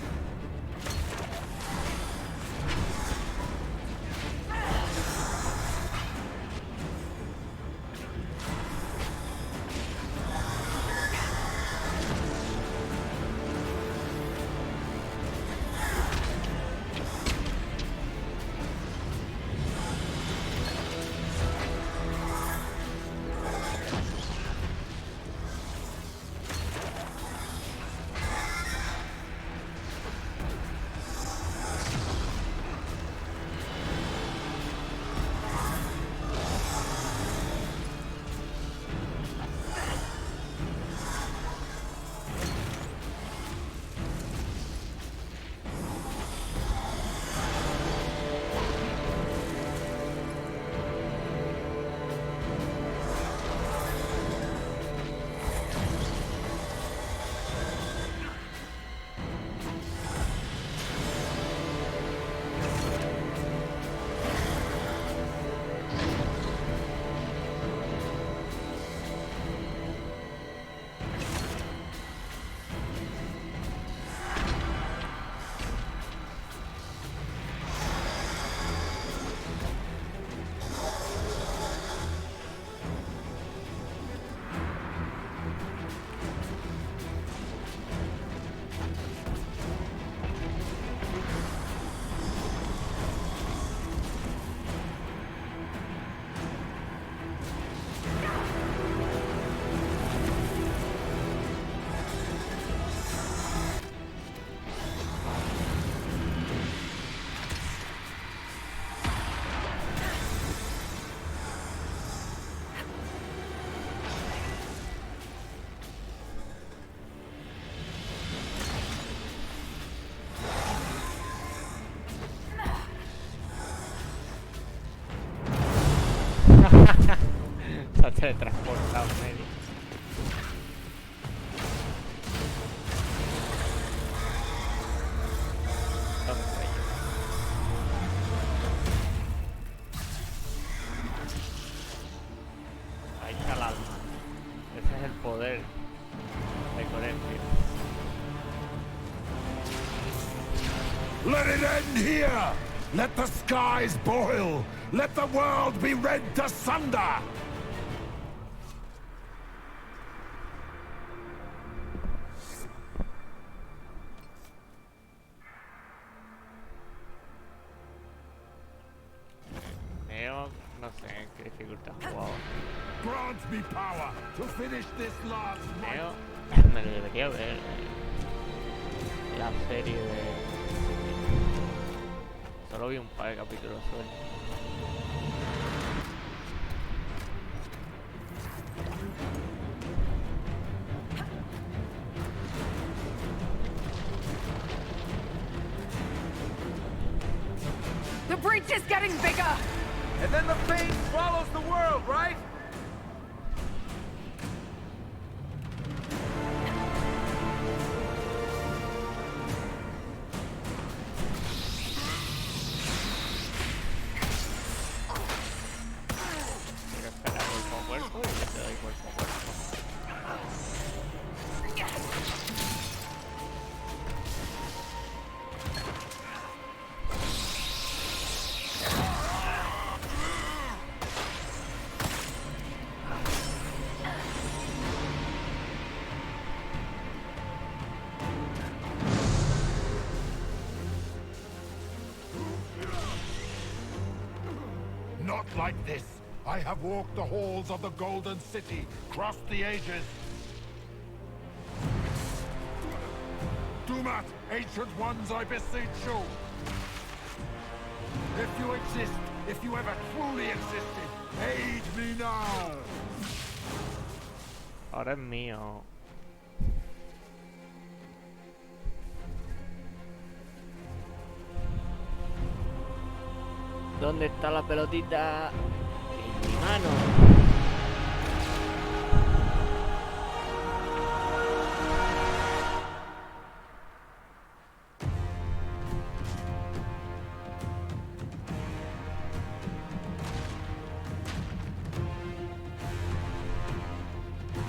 S1: Se ha teletransportado en medio. ¿Dónde está ella? Ahí está el alma. Ese es el poder de Corinthia.
S11: Let it end here! Let the skies boil! Let the world be rent asunder!
S1: Neo, no sé en qué dificultad jugaba.
S11: Grant me power to finish this last
S1: Neo, me lo debería ver la serie de Solo vi un par de capítulos sueltos.
S12: The breach is getting bigger!
S9: And then the fate swallows the world, right?
S1: Quiero esperar cuerpo a cuerpo y ya te doy cuerpo a cuerpo.
S11: Not like this. I have walked the halls of the Golden City, crossed the ages. Do not, ancient ones, I beseech you. If you exist, if you ever truly existed, aid me now.
S1: Ahora es mío. ¿Dónde está la pelotita? En mi mano.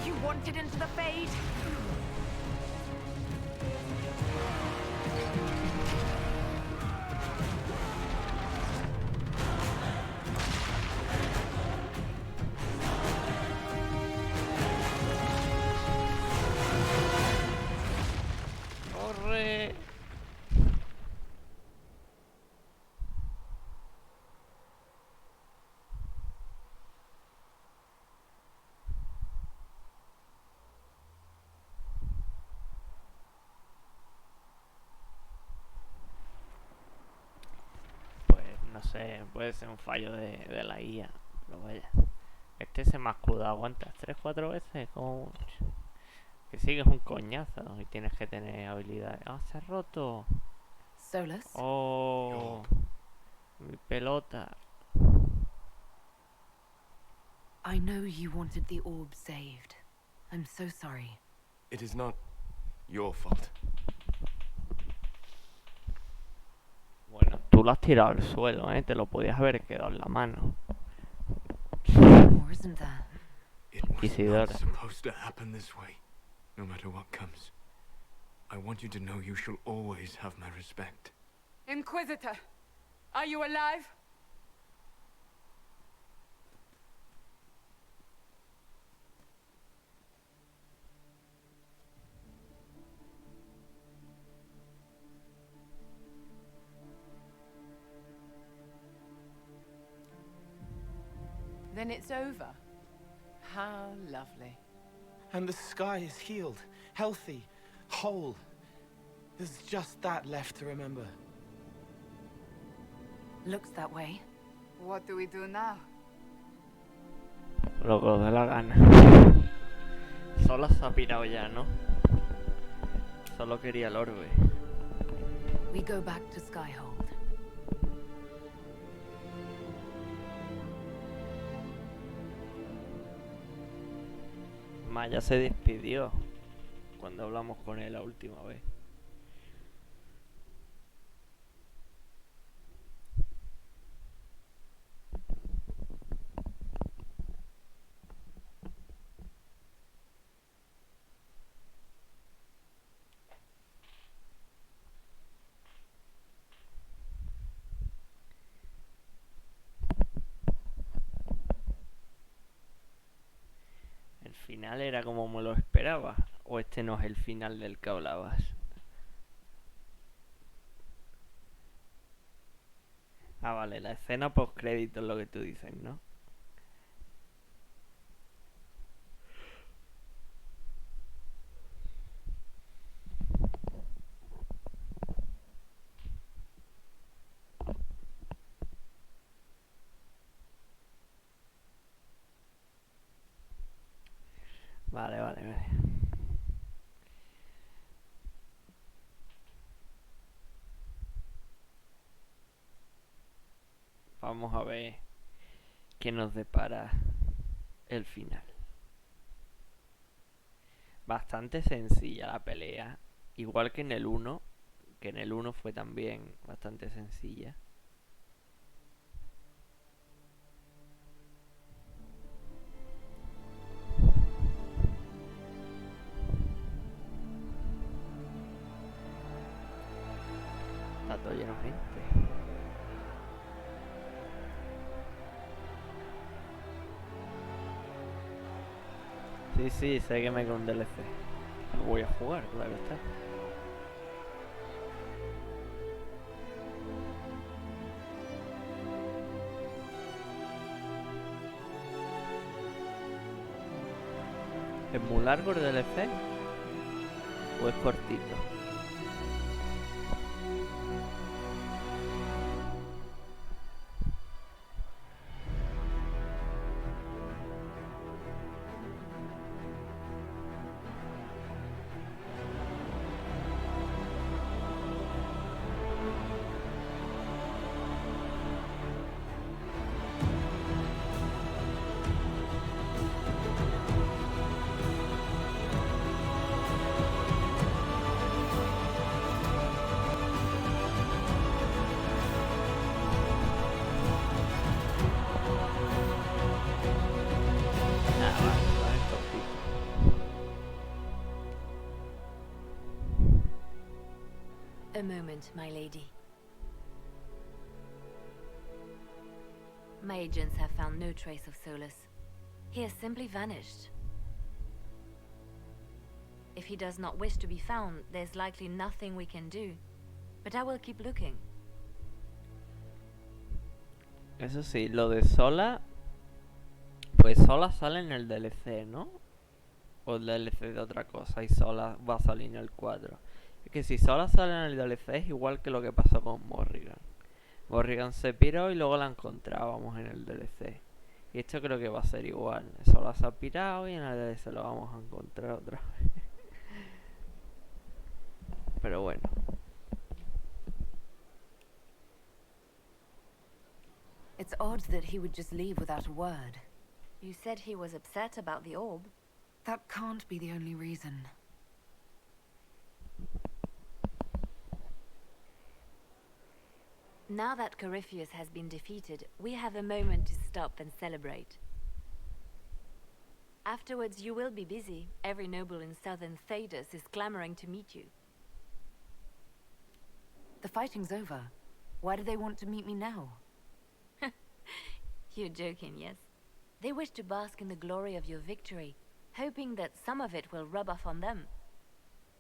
S12: You wanted into the Fade?
S1: ¡Corre! Pues no sé, puede ser un fallo de la IA. Pero vaya. Este se me ha escudado, ¿aguantas? 3-4 veces, como mucho. Que sigues un coñazo y tienes que tener habilidades. ¡Ah, se ha roto!
S3: Solus?
S1: ¡Oh! Mi pelota.
S3: I know you wanted the orb saved. I'm so sorry.
S10: It is not your fault.
S1: Bueno, tú lo has tirado al suelo, ¿eh? Te lo podías haber quedado en la mano.
S3: Or isn't there?
S16: It was
S1: Inquisidora.
S16: not supposed to happen this way, no matter what comes. I want you to know you shall always have my respect.
S12: Inquisitor, are you alive? Then it's over. How lovely.
S17: And the sky is healed, healthy, whole. There's just that left to remember.
S3: Looks that way.
S12: What do we do now?
S1: Lo que os dé la gana. Sola se ha pirado ya, ¿no? Solo quería el orbe.
S3: We go back to Skyhold.
S1: Maya se despidió cuando hablamos con él la última vez. ¿El final era como me lo esperaba? ¿O este no es el final del que hablabas? Ah, vale, la escena post crédito es lo que tú dices, ¿no? Vale, vale, vale. Vamos a ver qué nos depara el final. Bastante sencilla la pelea. Igual que en el 1. Que en el 1 fue también bastante sencilla. Está todo lleno de gente. Sí, sí, sé que me con un DLC. Lo voy a jugar, claro está. ¿Es muy largo el DLC? ¿O es cortito?
S3: A moment, my lady. My agents have found no trace of Solus. He has simply vanished. If he does not wish to be found, there's likely nothing we can do. But I will keep looking.
S1: Eso sí, lo de Sola... Pues Sola sale en el DLC, ¿no? O el DLC de otra cosa y Sola va a salir en el 4. Es que si Sola sale en el DLC es igual que lo que pasó con Morrigan. Morrigan se piró y luego la encontrábamos en el DLC. Y esto creo que va a ser igual. Sola se ha pirado y en el DLC lo vamos a encontrar otra vez. Pero bueno.
S3: It's odd that he would just leave without a word. You said he was upset about the orb. That can't be the only reason. Now that Corypheus has been defeated, we have a moment to stop and celebrate. Afterwards, you will be busy. Every noble in southern Thedas is clamoring to meet you. The fighting's over. Why do they want to meet me now? You're joking, yes? They wish to bask in the glory of your victory, hoping that some of it will rub off on them.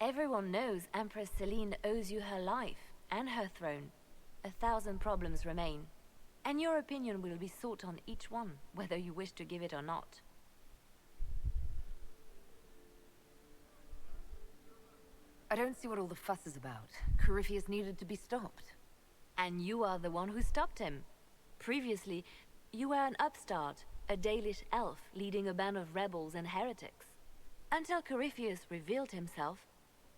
S3: Everyone knows Empress Celine owes you her life and her throne. 1,000 problems remain, and your opinion will be sought on each one, whether you wish to give it or not. I don't see what all the fuss is about. Corypheus needed to be stopped. And you are the one who stopped him. Previously, you were an upstart, a Dalish elf leading a band of rebels and heretics. Until Corypheus revealed himself,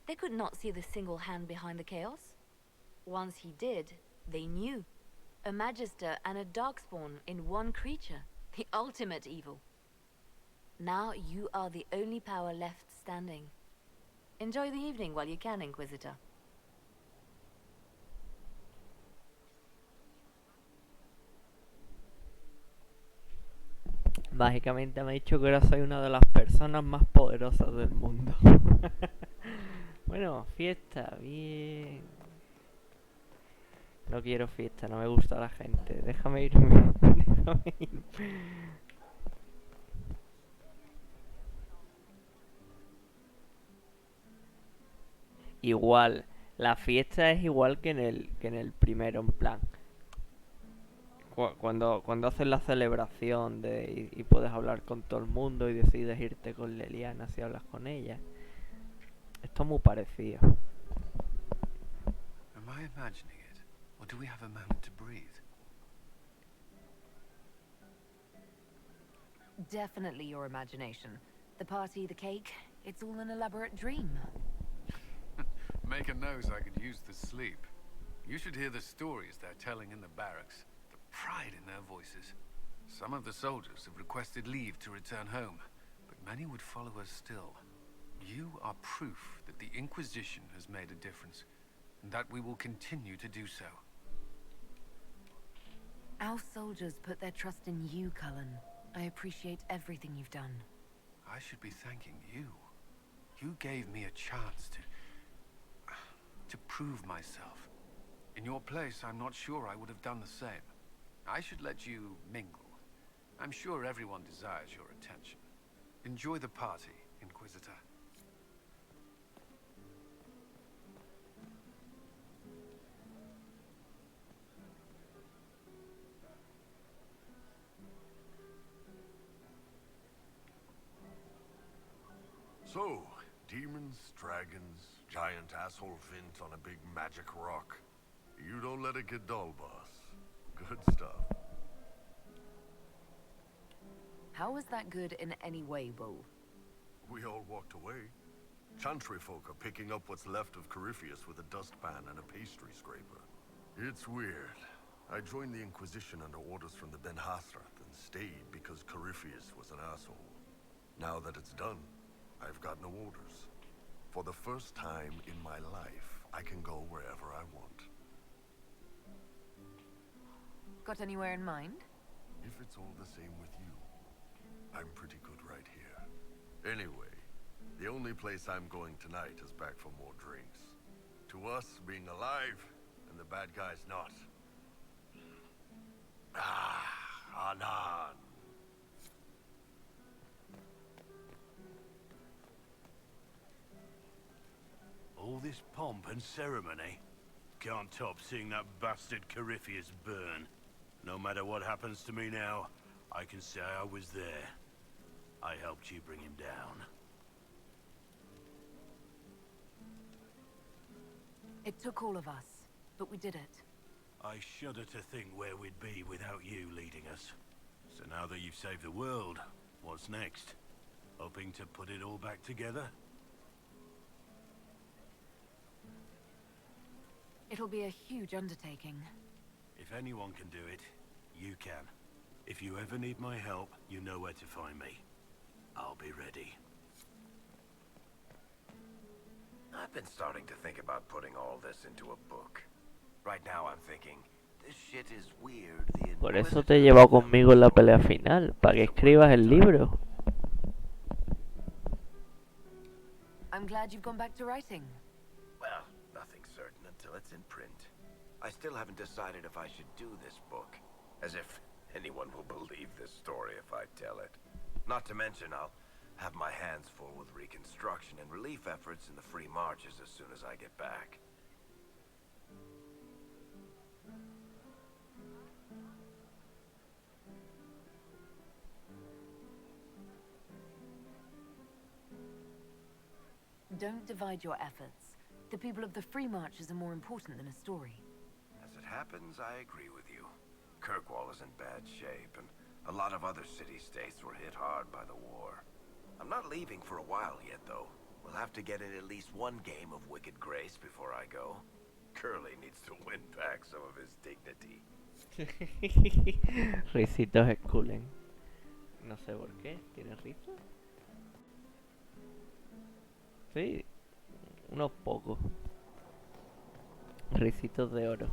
S3: they could not see the single hand behind the chaos. Once he did, they knew. A magister and a darkspawn in one creature. The ultimate evil. Now you are the only power left standing. Enjoy the evening while you can, Inquisitor.
S1: Básicamente me ha dicho que ahora soy una de las personas más poderosas del mundo. Bueno, fiesta, bien. No quiero fiesta, no me gusta la gente. Déjame irme. Déjame irme. Igual, la fiesta es igual que en el primero, en plan. Cuando haces la celebración y puedes hablar con todo el mundo y decides irte con Leliana si hablas con ella. Esto es muy parecido.
S8: Am I imagining it? Or do we have a moment to breathe?
S3: Definitely your imagination. The party, the cake, it's all an elaborate dream.
S8: Maker knows I could use the sleep. You should hear the stories they're telling in the barracks. The pride in their voices. Some of the soldiers have requested leave to return home, but many would follow us still. You are proof that the Inquisition has made a difference, and that we will continue to do so.
S3: Our soldiers put their trust in you, Cullen. I appreciate everything you've done.
S8: I should be thanking you. You gave me a chance to prove myself. In your place, I'm not sure I would have done the same. I should let you mingle. I'm sure everyone desires your attention. Enjoy the party, Inquisitor.
S11: So, demons, dragons, giant asshole Vint on a big magic rock. You don't let it get dull, boss. Good stuff.
S3: How was that good in any way, Bull?
S11: We all walked away. Chantry folk are picking up what's left of Corypheus with a dustpan and a pastry scraper. It's weird. I joined the Inquisition under orders from the Ben Hathrath and stayed because Corypheus was an asshole. Now that it's done, I've got no orders. For the first time in my life, I can go wherever I want.
S3: Got anywhere in mind?
S11: If it's all the same with you, I'm pretty good right here. Anyway, the only place I'm going tonight is back for more drinks. To us, being alive, and the bad guys not. Anan.
S7: All this pomp and ceremony? Can't top seeing that bastard Corypheus burn. No matter what happens to me now, I can say I was there. I helped you bring him down.
S3: It took all of us, but we did it.
S7: I shudder to think where we'd be without you leading us. So now that you've saved the world, what's next? Hoping to put it all back together?
S3: It'll be a huge undertaking.
S7: If anyone can do it, you can. If you ever need my help, you know where to find me. I'll be ready.
S10: I've been starting to think about putting all this into a book. Right now I'm thinking, this shit is weird.
S1: Por eso te he llevado conmigo en la pelea final, para que escribas el libro.
S3: I'm glad you've gone back to writing.
S10: Well, nothing's certain until it's in print. I still haven't decided if I should do this book. As if anyone will believe this story if I tell it. Not to mention I'll have my hands full with reconstruction and relief efforts in the free marches as soon as I get back.
S3: Don't divide your efforts. The people of the Free Marches are more important than a story.
S10: As it happens, I agree with you. Kirkwall is in bad shape, and a lot of other city-states were hit hard by the war. I'm not leaving for a while yet, though. We'll have to get in at least one game of Wicked Grace before I go. Curly needs to win back some of his dignity.
S1: Risitos Skulen. No sé por qué. ¿Tiene risa? Sí, unos pocos. Risitos de oro.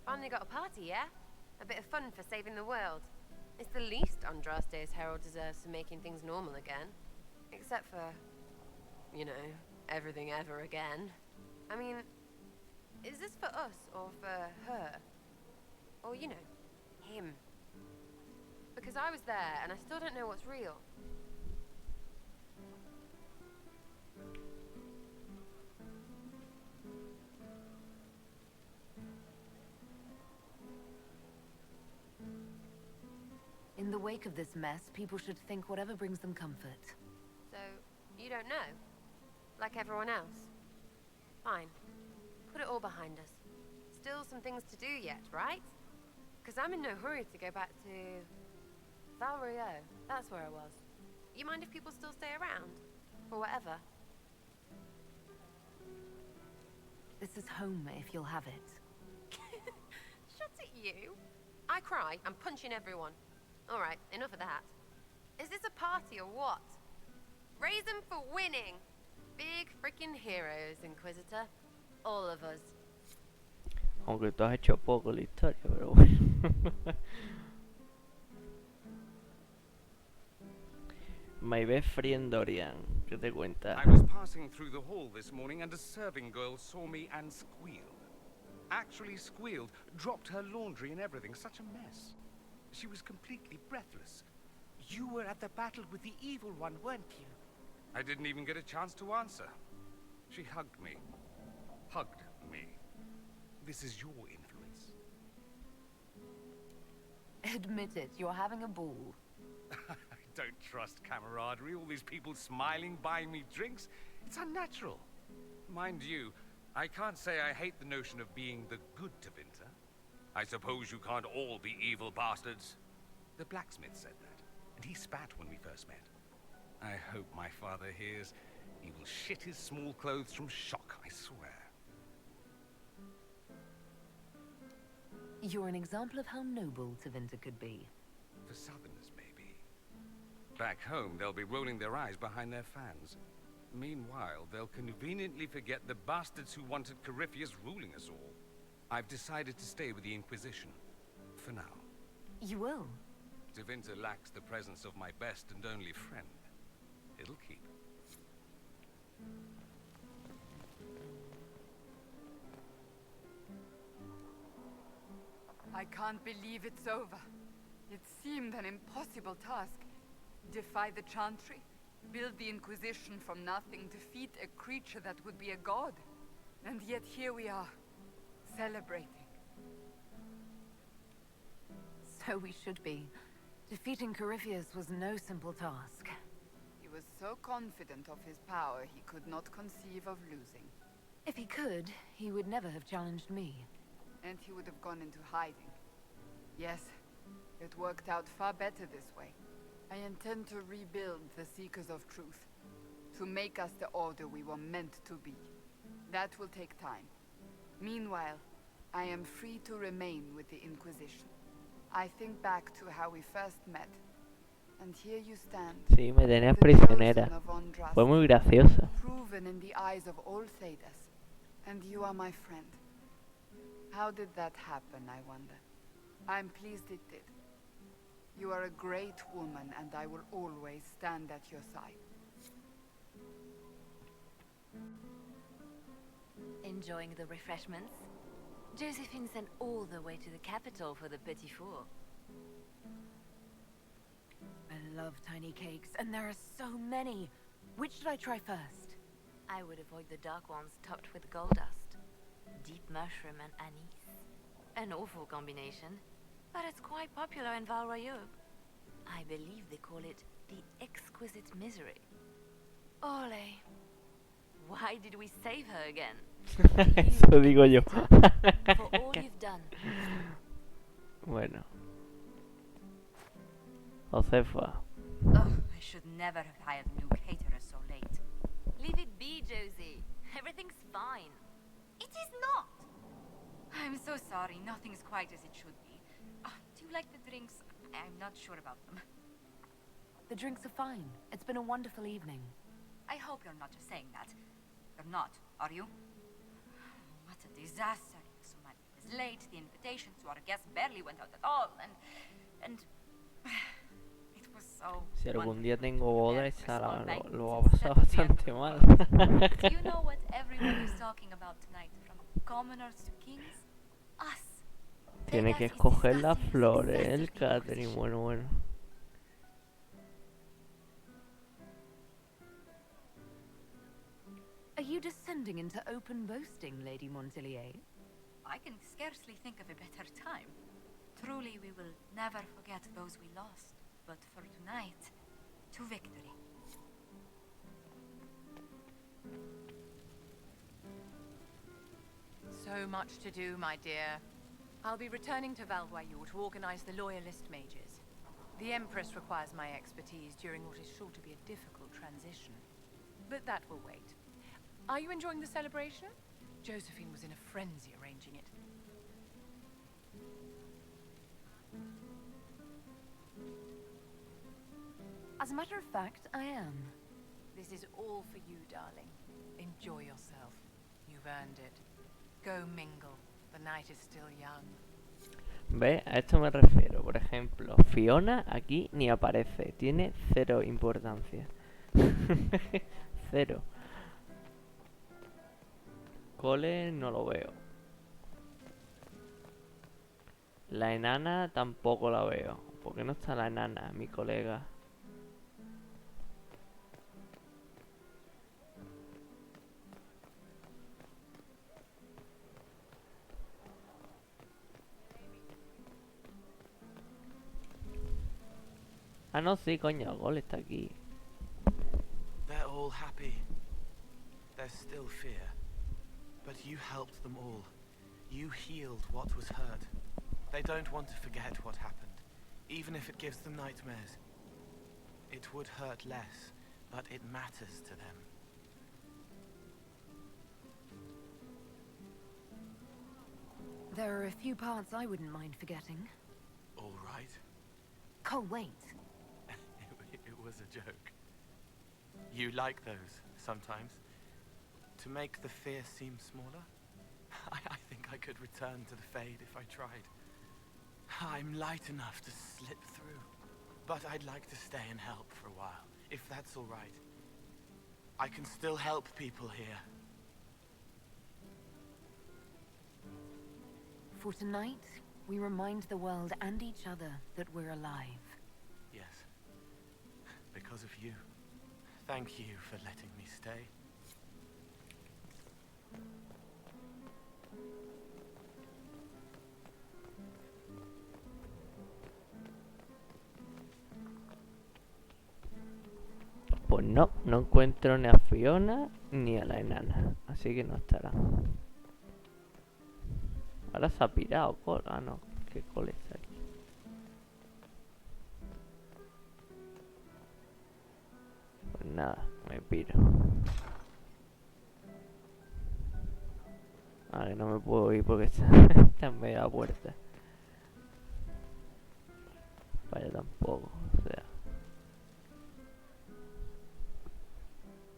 S18: Finally got a party, yeah? A bit of fun for saving the world. It's the least Andraste's herald deserves for making things normal again. Except for, you know, everything ever again. I mean, is this for us or for her? Or, you know, him? Because I was there and I still don't know what's real.
S3: In the wake of this mess, people should think whatever brings them comfort.
S18: So, you don't know? Like everyone else? Fine. Put it all behind us. Still some things to do yet, right? Because I'm in no hurry to go back to Valrio. That's where I was. You mind if people still stay around? Or whatever?
S3: This is home if you'll have it.
S18: Shut it, you. I cry, I'm punching everyone. Alright, enough of that. Is this a party or what? Raise them for winning! Big freaking heroes, Inquisitor. All of us.
S1: Aunque tú has hecho poco la historia, pero bueno. My best friend Dorian, ¿qué te cuenta?
S8: I was passing through the hall this morning and a serving girl saw me and squealed. Actually squealed, dropped her laundry and everything, such a mess. She was completely breathless.
S2: You were at the battle with the evil one, weren't you?
S8: I didn't even get a chance to answer. She hugged me. Hugged me. This is your influence.
S3: Admit it, you're having a ball.
S8: I don't trust camaraderie, all these people smiling, buying me drinks. It's unnatural. Mind you, I can't say I hate the notion of being the good Tevinter. I suppose you can't all be evil bastards. The blacksmith said that, and he spat when we first met. I hope my father hears. He will shit his small clothes from shock, I swear.
S3: You're an example of how noble Tevinter could be.
S8: For Southerners, maybe. Back home, they'll be rolling their eyes behind their fans. Meanwhile, they'll conveniently forget the bastards who wanted Corypheus ruling us all. I've decided to stay with the Inquisition. For now.
S3: You will?
S8: Tevinter lacks the presence of my best and only friend. It'll keep.
S12: I can't believe it's over. It seemed an impossible task. Defy the Chantry, build the Inquisition from nothing, defeat a creature that would be a god. And yet here we are, celebrating.
S3: So we should be. Defeating Corypheus was no simple task.
S12: He was so confident of his power, he could not conceive of losing.
S3: If he could, he would never have challenged me.
S12: And he would have gone into hiding. Yes, it worked out far better this way. I intend to rebuild the Seekers of Truth, to make us the order we were meant to be. That will take time. Meanwhile, I am free to remain with the Inquisition. I think back to how we first met, and here you stand.
S1: Sí, me tenías prisionera. Fue muy graciosa.
S12: Proven in the eyes of all Thedas, and you are my friend. How did that happen, I wonder? I'm pleased it did. You are a great woman, and I will always stand at your side.
S3: Enjoying the refreshments? Josephine sent all the way to the capital for the petit four. I love tiny cakes, and there are so many. Which should I try first? I would avoid the dark ones topped with gold dust. Deep mushroom and anise. An awful combination, but it's quite popular in Val Royeaux. I believe they call it the exquisite misery. Ole. Why did we save her again?
S1: Eso digo yo.
S3: For all you've done.
S1: Bueno. Josefa.
S15: Ugh, I should never have hired new caterers so late.
S3: Leave it be, Josie. Everything's fine.
S15: It is not! I'm so sorry, nothing's quite as it should be. Do you like the drinks? I'm not sure about them.
S3: The drinks are fine. It's been a wonderful evening.
S15: I hope you're not just saying that. You're not, are you? What a disaster. So much was late, the invitations to our guests barely went out at all, and it was so
S1: Si algún día tengo boda, esa lo va a
S15: wonderful.
S1: pasar bastante mal.
S15: Do you know what everyone is talking about tonight, from commoners to kings? Us.
S1: Tiene que escoger las flores, el catering, bueno.
S3: Are you descending into open boasting, Lady Montelier?
S15: I can scarcely think of a better time. Truly, we will never forget those we lost. But for tonight, to victory.
S4: So much to do, my dear.
S19: I'll be returning to Valdoyou to organize the Loyalist mages. The Empress requires my expertise during what is sure to be a difficult transition. But that will wait. Are you enjoying the celebration? Josephine was in a frenzy arranging it.
S3: As a matter of fact, I am.
S19: This is all for you, darling. Enjoy yourself. You've earned it. Go mingle. The night is still young.
S1: ¿Ve? A esto me refiero. Por ejemplo, Fiona aquí ni aparece. Tiene cero importancia. Cero. Cole no lo veo. La enana tampoco la veo. ¿Por qué no está la enana, mi colega? Ah, no, sí, coño, Gol está aquí.
S17: They're all happy. There's still fear. But you helped them all. You healed what was hurt. They don't want to forget what happened, even if it gives them nightmares. It would hurt less, but it matters to them.
S3: There are a few parts I wouldn't mind forgetting.
S17: All right.
S3: Cole, wait.
S17: It was a joke. You like those, sometimes? To make the fear seem smaller? I think I could return to the Fade if I tried. I'm light enough to slip through. But I'd like to stay and help for a while, if that's all right. I can still help people here.
S3: For tonight, we remind the world and each other that we're alive.
S17: Yes. Because of you. Thank you for letting me stay.
S1: Pues no, no encuentro ni a Fiona ni a la enana. Así que no estará. Ahora se ha pirado Cole. Ah, no, que Cole está aquí. Pues nada, me piro. Ah, que no me puedo ir porque está, está en medio de la puerta. Vaya tampoco, o sea.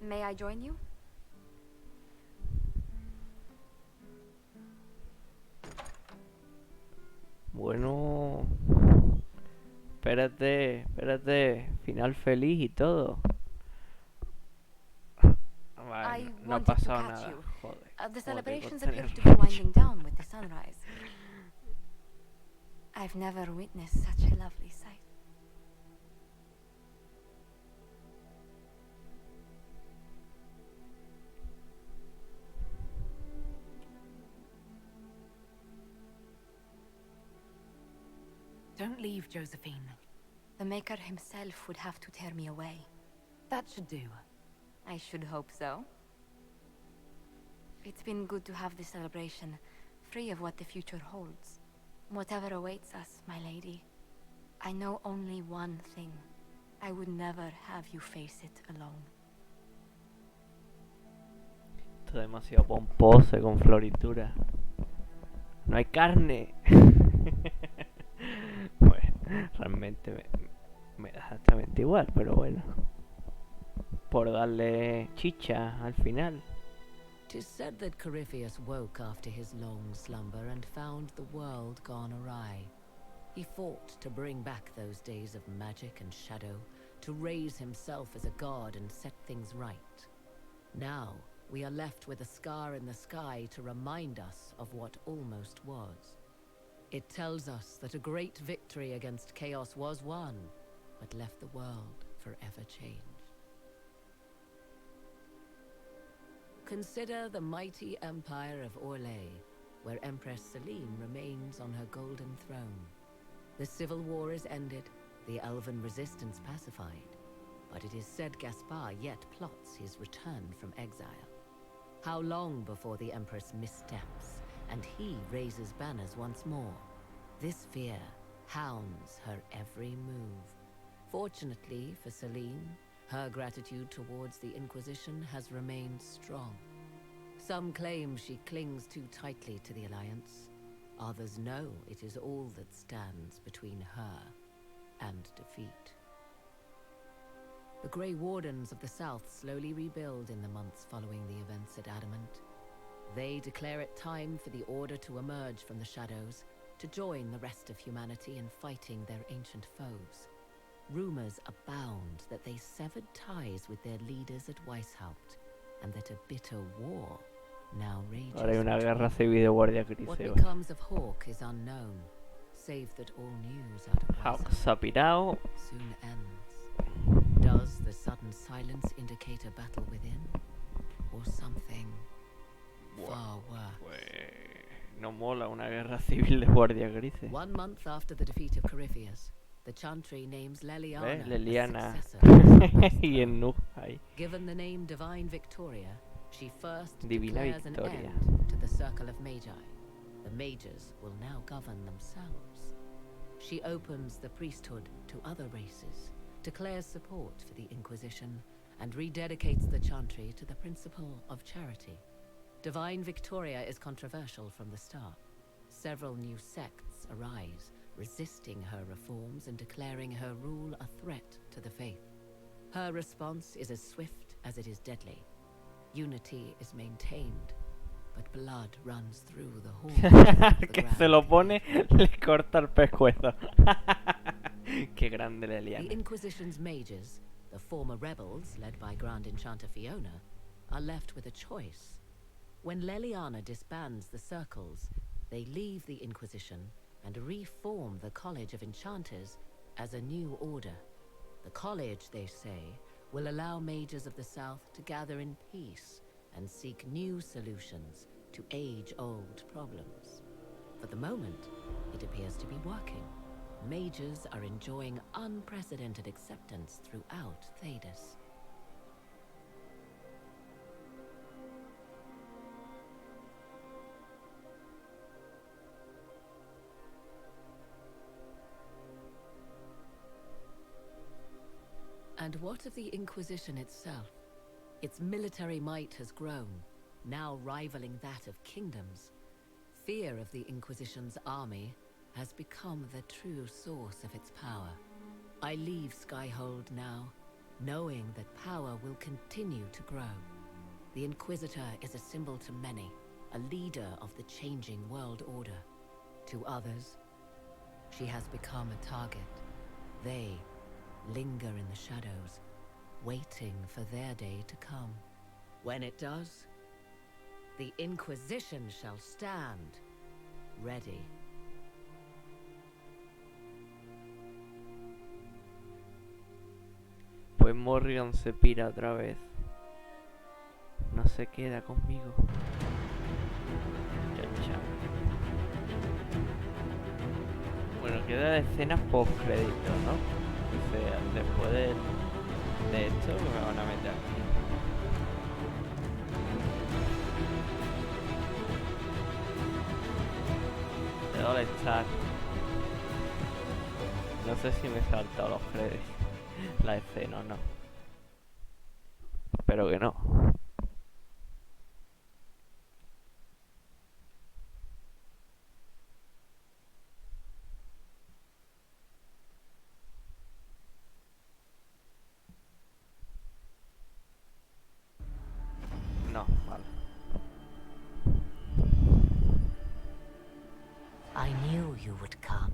S6: May I join you?
S1: Bueno. Espérate, espérate. Final feliz y todo. Vale, no ha pasado nada. Joder.
S6: The
S1: joder,
S6: celebrations
S1: con
S6: appear to be
S1: tener
S6: winding down with the sunrise. I've never witnessed such a lovely sight.
S3: Don't leave, Josephine.
S6: The Maker himself would have to tear me away.
S3: That should do.
S6: I should hope so. It's been good to have this celebration, free of what the future holds. Whatever awaits us, my lady, I know only one thing. I would never have you face it alone.
S1: Esto es demasiado pomposo con floritura. No hay carne. Bueno, realmente me da exactamente igual, pero bueno. Por darle chicha al final.
S13: 'Tis said that Corypheus woke after his long slumber and found the world gone awry. He fought to bring back those days of magic and shadow, to raise himself as a god and set things right. Now, we are left with a scar in the sky to remind us of what almost was. It tells us that a great victory against chaos was won, but left the world forever changed. Consider the mighty empire of Orlais, where Empress Celine remains on her golden throne. The civil war is ended, the elven resistance pacified, but it is said Gaspard yet plots his return from exile. How long before the Empress missteps and he raises banners once more. This fear hounds her every move. Fortunately for Celine, her gratitude towards the Inquisition has remained strong. Some claim she clings too tightly to the Alliance. Others know it is all that stands between her and defeat. The Grey Wardens of the South slowly rebuild in the months following the events at Adamant. They declare it time for the Order to emerge from the shadows, to join the rest of humanity in fighting their ancient foes. Rumors abound that they severed ties with their leaders at Weishaupt, and that a bitter war now rages.
S1: Ahora hay una guerra civil de Guardia
S13: What
S1: Grises.
S13: becomes of Hawke is unknown, save that all news out of
S1: Hawke se ha pirado.
S13: soon ends. Does the sudden silence indicate a battle within, or something far worse?
S1: No mola una guerra civil de Guardia Grises.
S13: 1 month after the defeat of Corypheus, the Chantry names Leliana as
S1: Leliana.
S13: successor to the
S1: Y en Nu ahí.
S13: Given the name Divine Victoria, she first
S1: Divina
S13: declares
S1: Victoria.
S13: an end to the Circle of Magi. The mages will now govern themselves. She opens the priesthood to other races, declares support for the Inquisition, and rededicates the Chantry to the principle of charity. Divine Victoria is controversial from the start. Several new sects arise, resisting her reforms and declaring her rule a threat to the faith. Her response is as swift as it is deadly. Unity is maintained, but blood runs through the halls.
S1: Que se lo pone, le corta el pescuezo. Qué grande
S13: The
S1: Leliana.
S13: Inquisition's mages, the former rebels led by Grand Enchanter Fiona, are left with a choice. When Leliana disbands the circles, they leave the Inquisition and reform the College of Enchanters as a new order. The college, they say, will allow mages of the South to gather in peace and seek new solutions to age-old problems. For the moment, it appears to be working. Mages are enjoying unprecedented acceptance throughout Thedas. And what of the Inquisition itself? Its military might has grown, now rivaling that of kingdoms. Fear of the Inquisition's army has become the true source of its power. I leave Skyhold now, knowing that power will continue to grow. The Inquisitor is a symbol to many, a leader of the changing world order. To others, she has become a target. They linger in the shadows, waiting for their day to come. When it does, the Inquisition shall stand, ready.
S1: Pues Morrigan se pira otra vez. No se queda conmigo. Cha, cha. Bueno, queda escenas post crédito, ¿no? O sea, después de esto me van a meter aquí. Le doy al start. No sé si me he saltado los créditos. La escena o no. Espero que no. No, vale.
S14: I knew you would come.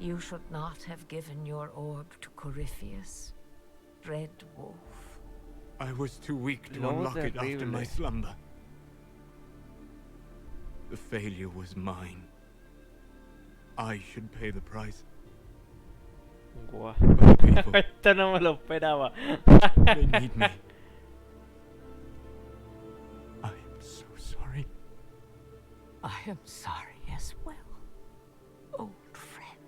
S14: You should not have given your orb to Corypheus, Red Wolf.
S16: I was too weak to
S1: No,
S16: unlock it after
S1: terrible.
S16: my slumber. The failure was mine. I should pay the price.
S1: Guau.
S16: People.
S1: Esto no me lo esperaba.
S16: They need me. I am so sorry.
S14: I am sorry as well, old friend.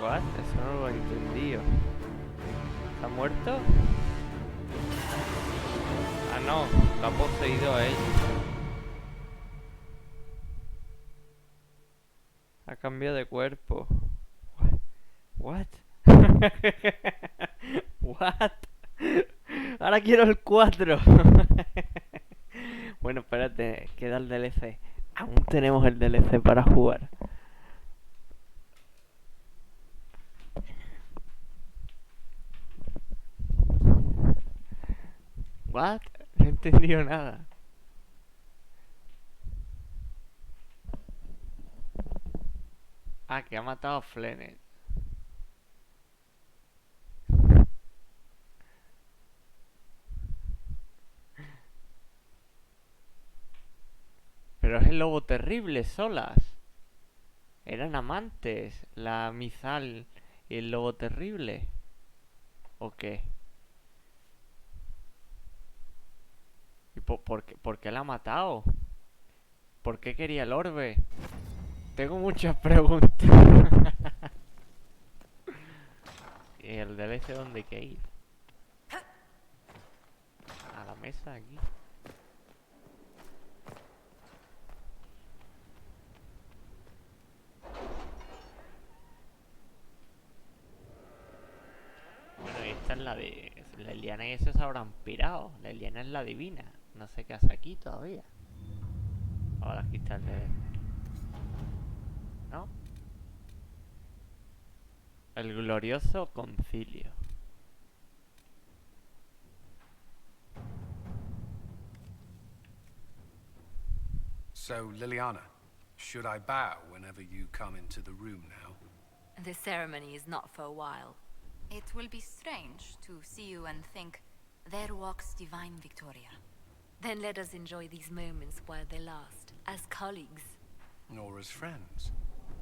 S1: What? Eso no lo he entendido. ¿Está muerto? Ah, no. Lo ha poseído a él. Ha cambiado de cuerpo. What? What? Ahora quiero el 4. Bueno, espérate, queda el DLC. Aún tenemos el DLC para jugar. What? No he entendido nada. Ah, que ha matado a Flenet. Pero es el lobo terrible solas. Eran amantes, la Mizal y el lobo terrible. ¿O qué? ¿Y por qué la ha matado? ¿Por qué quería el orbe? Tengo muchas preguntas. ¿Y el DLC dónde hay que ir? A la mesa aquí. Bueno, y esta es la de... La Eliana y esos se habrán pirado. La Eliana es la divina. No sé qué hace aquí todavía. Ahora aquí está el DLC. ¿No? El glorioso concilio.
S8: So, Liliana, should I bow whenever you come into the room now?
S6: The ceremony is not for a while.
S15: It will be strange to see you and think, there walks divine Victoria.
S6: Then let us enjoy these moments while they last, as colleagues.
S8: Or as friends?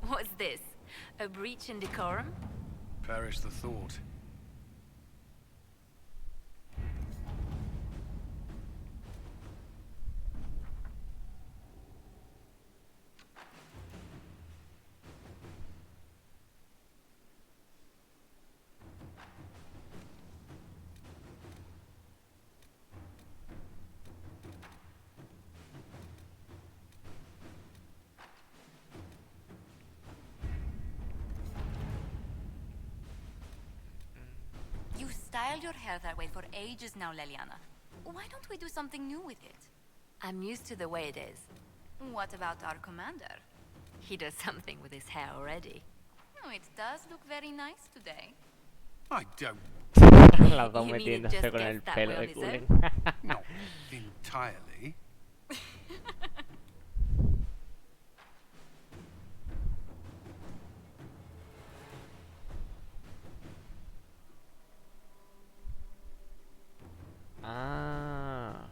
S6: What's this? A breach in decorum?
S8: Perish the thought.
S15: You styled your hair that way for ages now, Leliana. Why don't we do something new with it?
S6: I'm used to the way it is.
S15: What about our commander?
S6: He does something with his hair already.
S15: Oh, it does look very nice today.
S8: I don't...
S1: Las dos metiéndose con el pelo de Cullen.
S8: Not entirely.
S1: Ah.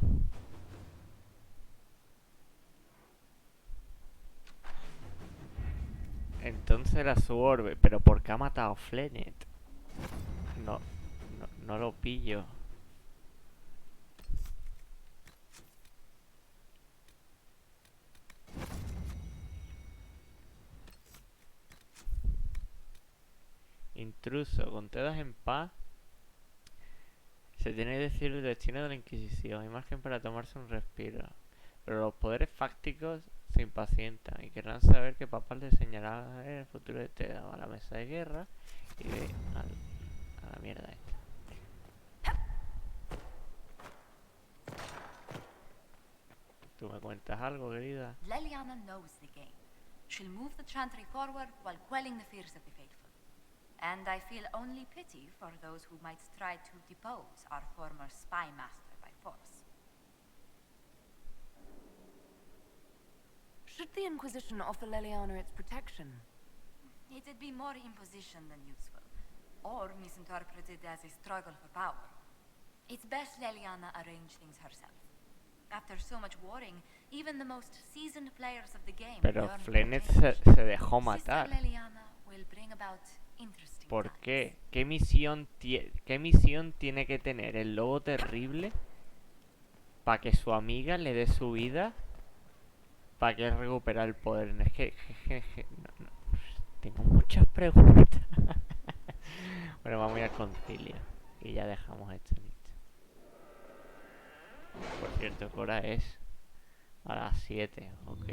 S1: Entonces era su orbe, pero ¿por qué ha matado a Flenet? No lo pillo. Intruso, con todas en paz. Se tiene que decir el destino de la Inquisición. Hay margen para tomarse un respiro. Pero los poderes fácticos se impacientan y querrán saber que papá les señalará el futuro de Teda a la mesa de guerra y a la mierda esta. ¿Tú me cuentas algo, querida?
S15: Leliana knows the game. She'll move the Chantry forward while quelling the fears of the faithful. And I feel only pity for those who might try to depose our former spy master by force.
S3: Should the Inquisition offer Leliana its protection?
S15: It'd be more imposition than useful, or misinterpreted as a struggle for power. It's best Leliana arrange things herself. After so much warring, even the most seasoned players of the game
S1: Pero
S15: learn
S1: Flenet
S15: from change.
S1: se dejó matar.
S15: Sister Leliana will bring about interesting
S1: ¿Por
S15: times.
S1: qué? ¿Qué misión tiene que tener el lobo terrible para que su amiga le dé su vida para que recupere el poder? Es que no. Tengo muchas preguntas. Bueno, vamos a ir al concilio. Y ya dejamos esto listo. Por cierto, ¿qué hora es? A las 7, ok.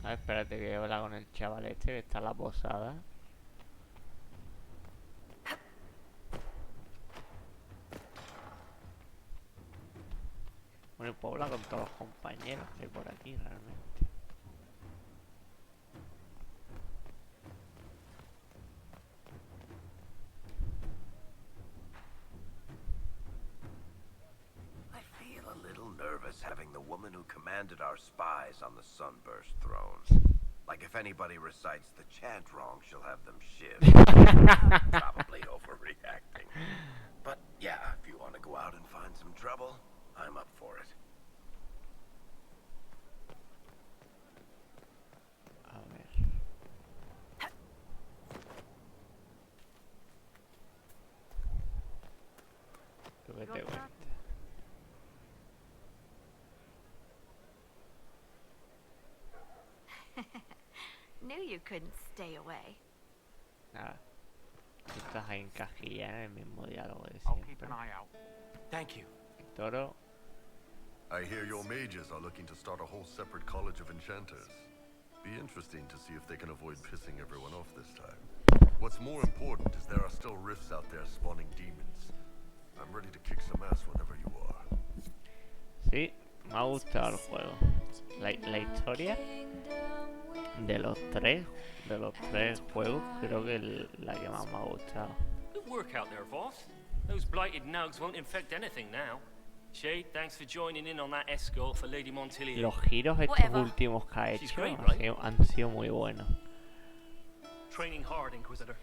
S1: A ver, espérate que habla con el chaval este que está en la posada. Bueno, puedo hablar con todos los compañeros que hay por aquí realmente.
S10: I feel a little nervous having the woman who commanded our spies on the Sunburst throne. Like if anybody recites the chant wrong, she'll have them shivved. Probably overreacting. But yeah, if you want to go out and find some trouble, I'm up for it.
S1: A ver. ¿Tú qué te cuentas?
S6: Knew you couldn't stay away.
S1: Nada. Tú estás ahí encajillada en el mismo diálogo de
S20: I'll keep
S1: siempre.
S20: an eye out. Thank you.
S1: Toro.
S21: I hear your mages are looking to start a whole separate college of enchanters. Be interesting to see if they can avoid pissing everyone off this time. What's more important is there are still rifts out there spawning demons. I'm ready to kick some ass whenever you are.
S1: Sí, me ha gustado el juego. La historia de los tres juegos creo que es la que más me ha gustado.
S5: Good work out there, Voth. Those blighted nugs won't infect anything now. Shade, thanks for joining in on that escort for Lady Montilier.
S1: Los giros estos últimos que ha hecho han sido muy buenos.
S5: Training hard, Inquisitor.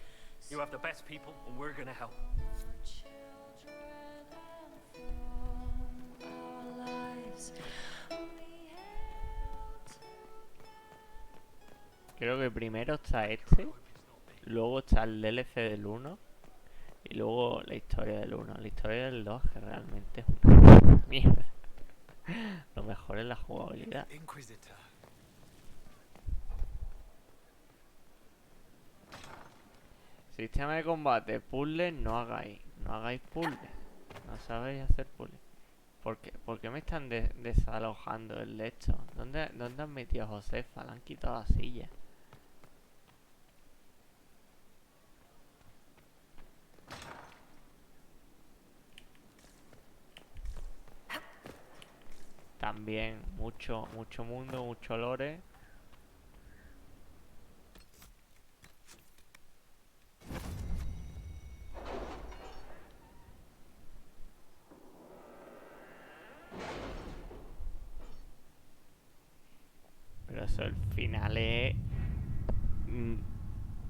S5: You have the best people, and we're gonna help.
S1: Creo que primero está este, luego está el DLC del 1 y luego la historia del 1. La historia del 2 que realmente es una mierda. Lo mejor es la jugabilidad. Sistema de combate, puzzles, no hagáis puzzles. No sabéis hacer puzzles. ¿Por qué me están desalojando el de esto? ¿Dónde han metido a Josefa? Le han quitado la silla. También mucho mundo, mucho lore. Pero eso, el final es...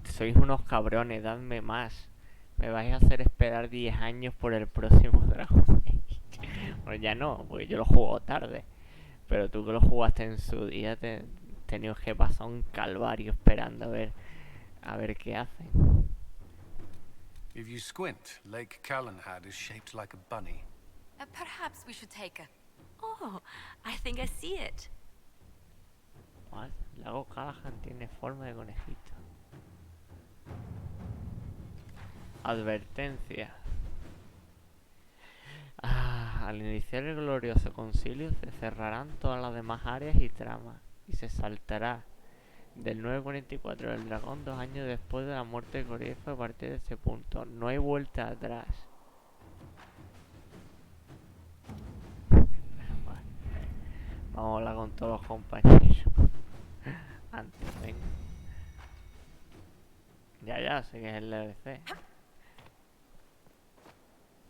S1: sois unos cabrones, dadme más. Me vais a hacer esperar 10 años por el próximo Dragon Age. Bueno, ya no, porque yo lo juego tarde. Pero tú que lo jugaste en su día, te tenías que pasar un calvario esperando a ver qué hacen.
S8: If you squint, Lake Callanhad is shaped like a bunny.
S6: Perhaps we should take a... Oh, I think I see it.
S1: What? Lago Callahan tiene forma de conejito. Advertencia. Al iniciar el glorioso concilio se cerrarán todas las demás áreas y tramas y se saltará del 944 del dragón 2 años después de la muerte de Coriezo a partir de ese punto. No hay vuelta atrás. Vamos a hablar con todos los compañeros. Antes, venga. Ya, sé que es el DLC.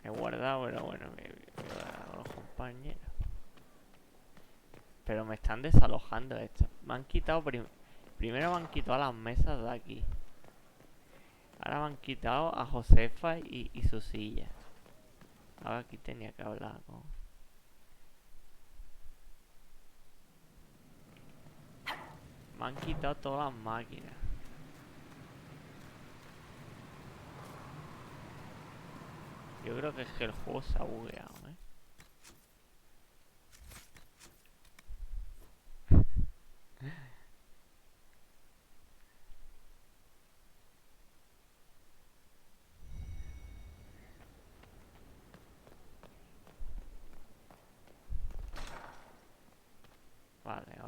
S1: He guardado, pero bueno, me voy a hablar con los compañeros. Pero me están desalojando esto. Me han quitado primero me han quitado las mesas de aquí. Ahora me han quitado a Josefa y su silla. Ahora aquí tenía que hablar con... Me han quitado todas las máquinas. Yo creo que es que el juego se ha bugueado,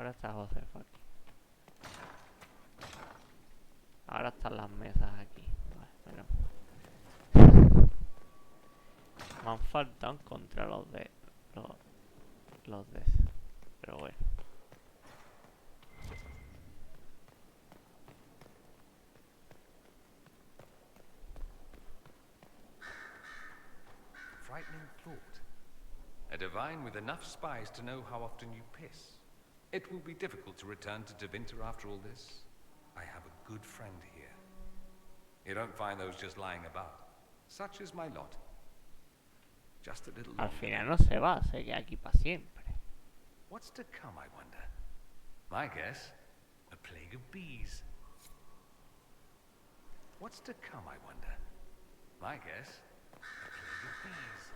S1: ahora está Josefa aquí. Ahora están las mesas aquí. Vale, menos. Me han faltado encontrar los de... Los de eso. Pero bueno.
S9: Frightening thought. A divine with enough spies to know how often you piss. It will be difficult to return to Devinter after all this. I have a good friend here. You don't find those just lying about. Such is my lot. Just a little
S1: Al
S9: longer.
S1: final no se va, se queda aquí para siempre.
S9: What's to come, I wonder? My guess, a plague of bees. What's to come, I wonder? My guess, a plague of bees.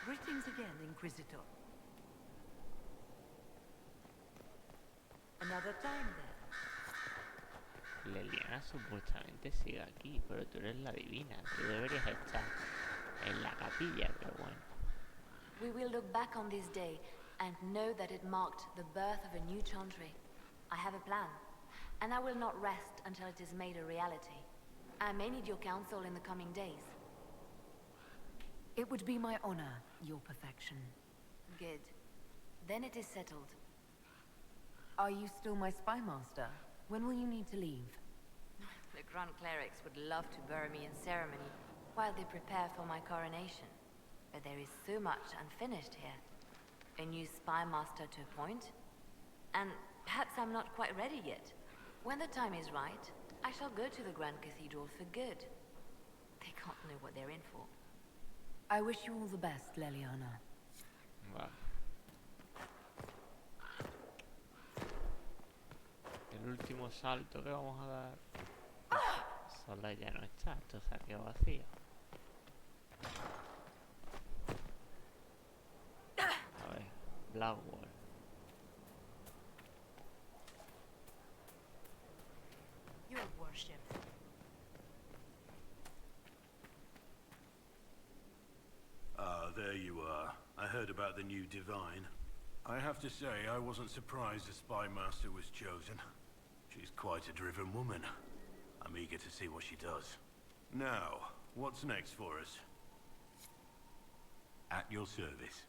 S22: Greetings again, Inquisitor. Another time then.
S1: Leliana supuestamente sigue aquí, pero tú eres la divina. Tú deberías estar en la capilla, pero bueno.
S3: We will look back on this day and know that it marked the birth of a new Chantry. I have a plan, and I will not rest until it is made a reality. I may need your counsel in the coming days.
S22: It would be my honor, your perfection.
S3: Good. Then it is settled.
S22: Are you still my spy master? When will you need to leave?
S3: The Grand Clerics would love to bury me in ceremony while they prepare for my coronation. But there is so much unfinished here. A new spy master to appoint. And perhaps I'm not quite ready yet. When the time is right, I shall go to the Grand Cathedral for good. They can't know what they're in for.
S22: I wish you all the best, Leliana.
S1: Vale. El último salto que vamos a dar. Sola ya no está, esto se ha quedado vacío. A ver, Blackwall.
S15: Your worship.
S7: Ah, there you are. I heard about the new divine. I have to say, I wasn't surprised the spy master was chosen. She's quite a driven woman. I'm eager to see what she does. Now, what's next for us? At your service.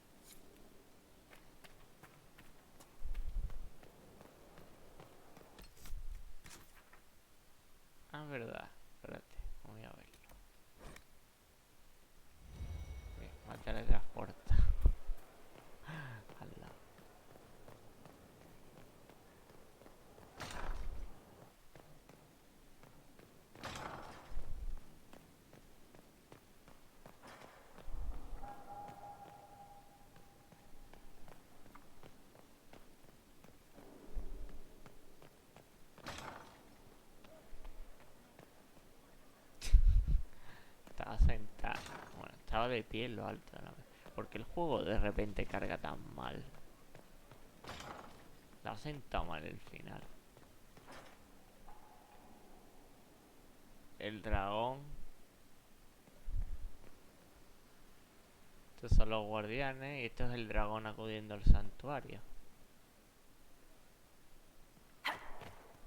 S1: Ah, verdad. Espérate, voy a verlo. Me teletransporta. Al lado. Estaba sentado. Bueno, estaba de pie en lo alto de la mesa. ¿Por qué el juego de repente carga tan mal? La ha sentado mal el final. El dragón. Estos son los guardianes y esto es el dragón acudiendo al santuario.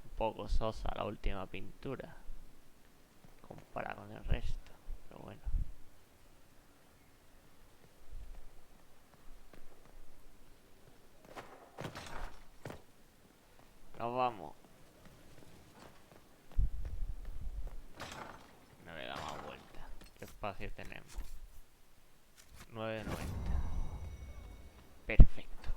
S1: Un poco sosa la última pintura comparada con el resto, pero bueno. Nos vamos. No le da más vuelta. ¿Qué espacio tenemos? 9,90. Perfecto.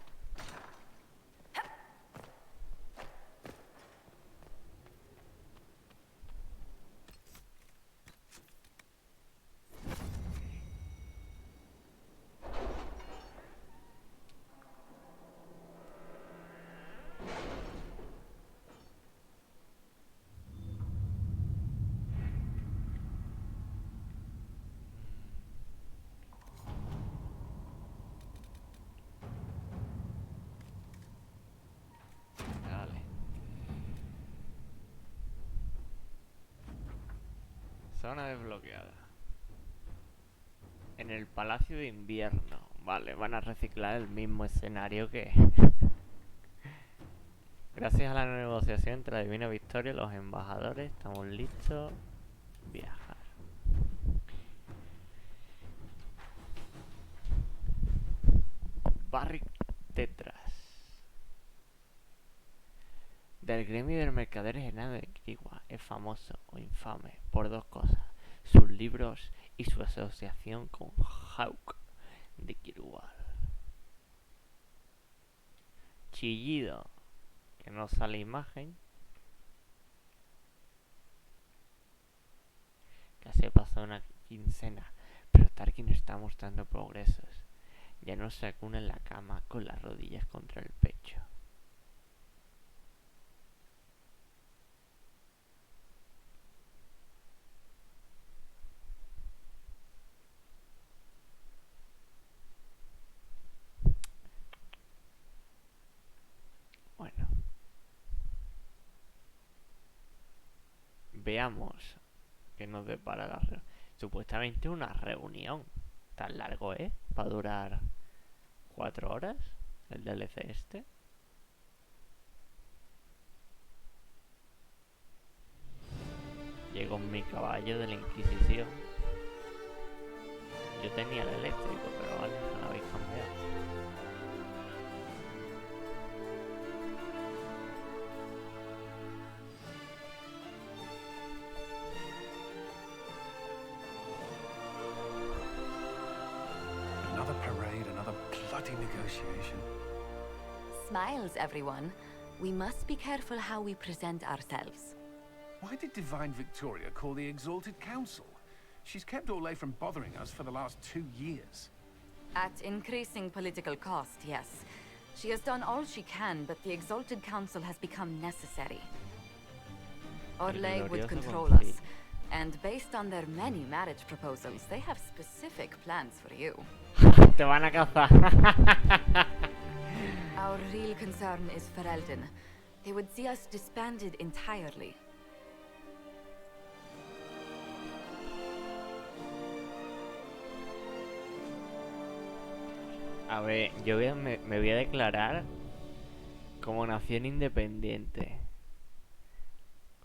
S1: Vale. Zona desbloqueada. En el Palacio de Invierno. Vale, van a reciclar el mismo escenario que Gracias a la negociación entre la Divina Victoria y los embajadores, estamos listos. Viajar. Barrick Tetras. Del gremio de mercaderes enano de Kirigua es famoso o infame por dos cosas: sus libros y su asociación con Hawk de Kirigua. Chillido, que no sale imagen. Casi ha pasado una quincena, pero Tarkin está mostrando progresos. Ya no se acuna en la cama con las rodillas contra el pecho. Bueno. Veamos qué nos depara la reunión. Supuestamente una reunión. Tan largo, ¿eh? Va a durar 4 horas el DLC este. Llegó mi caballo de la Inquisición. Yo tenía el eléctrico, pero vale, no lo habéis cambiado.
S8: Another parade, another bloody negotiation.
S6: Smiles, everyone. We must be careful how we present ourselves.
S8: Why did Divine Victoria call the Exalted Council? She's kept Orlais from bothering us for the last 2 years.
S6: At increasing political cost, yes. She has done all she can, but the Exalted Council has become necessary. Orlais would control us, and based on their many marriage proposals, they have specific plans for you.
S1: Te van a cazar.
S6: Our real concern is Ferelden. They would see us disbanded entirely.
S1: A ver, yo me voy a declarar como nación independiente.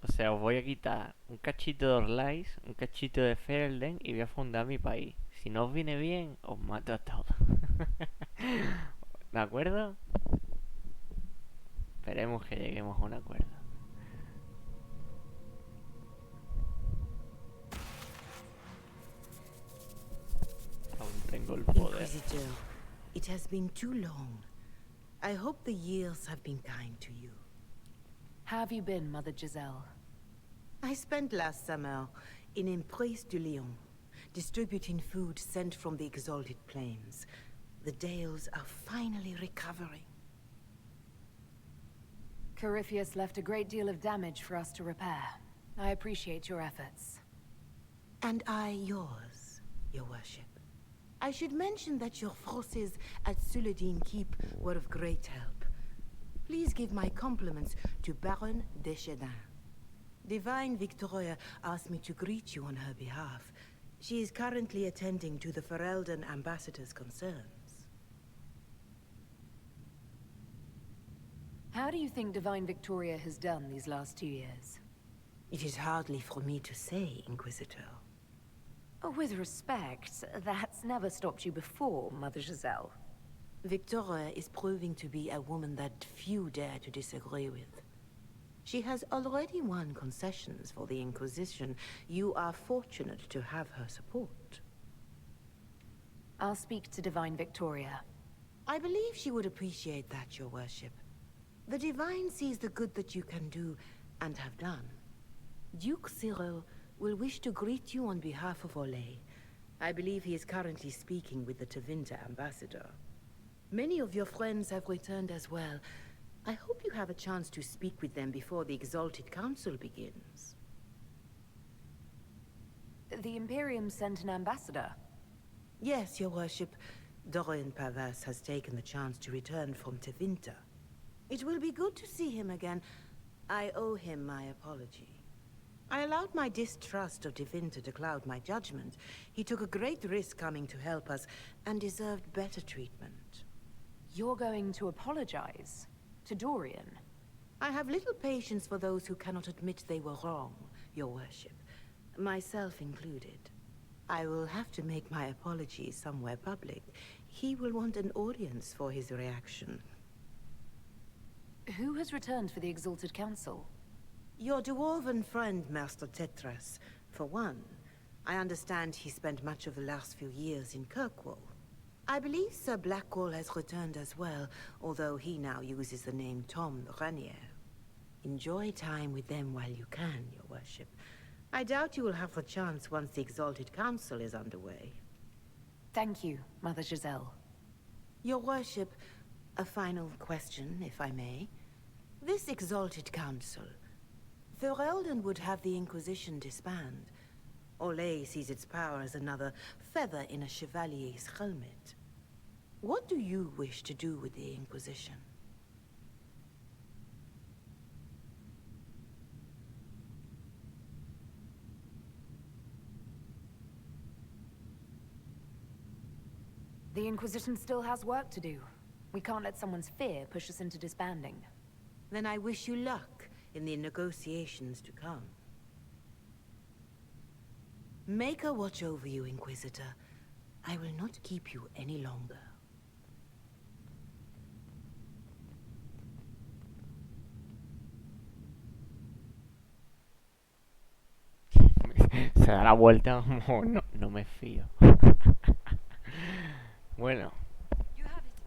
S1: O sea, os voy a quitar un cachito de Orlais, un cachito de Ferelden y voy a fundar mi país. Si no os viene bien, os mato a todos. ¿De acuerdo? Esperemos que lleguemos a un acuerdo. Aún tengo el poder.
S11: Inquisitor, it has been too long. I hope the years have been kind to you.
S22: How have you been, Mother Giselle?
S11: I spent last summer in Emprise de Lyon, distributing food sent from the Exalted Plains. The Dales are finally recovering.
S22: Corypheus left a great deal of damage for us to repair. I appreciate your efforts.
S11: And I yours, your worship. I should mention that your forces at Suladin Keep were of great help. Please give my compliments to Baron Deschedin. Divine Victoria asked me to greet you on her behalf. She is currently attending to the Ferelden ambassador's concerns.
S22: How do you think Divine Victoria has done these last 2 years?
S11: It is hardly for me to say, Inquisitor.
S22: With respect, that's never stopped you before, Mother Giselle.
S11: Victoria is proving to be a woman that few dare to disagree with. She has already won concessions for the Inquisition. You are fortunate to have her support.
S22: I'll speak to Divine Victoria.
S11: I believe she would appreciate that, your worship. The Divine sees the good that you can do, and have done. Duke Cyril will wish to greet you on behalf of Orlais. I believe he is currently speaking with the Tevinter ambassador. Many of your friends have returned as well. I hope you have a chance to speak with them before the Exalted Council begins.
S22: The Imperium sent an ambassador?
S11: Yes, your worship. Dorian Pavas has taken the chance to return from Tevinter. It will be good to see him again. I owe him my apology. I allowed my distrust of Tevinter to cloud my judgment. He took a great risk coming to help us, and deserved better treatment.
S22: You're going to apologize? To Dorian?
S11: I have little patience for those who cannot admit they were wrong, your worship. Myself included. I will have to make my apologies somewhere public. He will want an audience for his reaction.
S22: Who has returned for the Exalted Council?
S11: Your dwarven friend, Master Tetras. For one, I understand he spent much of the last few years in Kirkwall. I believe Sir Blackwall has returned as well, although he now uses the name Tom Ranier. Enjoy time with them while you can, your worship. I doubt you will have the chance once the Exalted Council is underway.
S22: Thank you, Mother Giselle.
S11: Your worship, a final question, if I may. This Exalted Council, Ferelden would have the Inquisition disband. Olay sees its power as another feather in a chevalier's helmet. What do you wish to do with the Inquisition?
S22: The Inquisition still has work to do. We can't let someone's fear push us into disbanding.
S11: Then I wish you luck in the negotiations to come. Maker watch over you, Inquisitor. I will not keep you any longer.
S1: Se da la vuelta como no me fío. Bueno,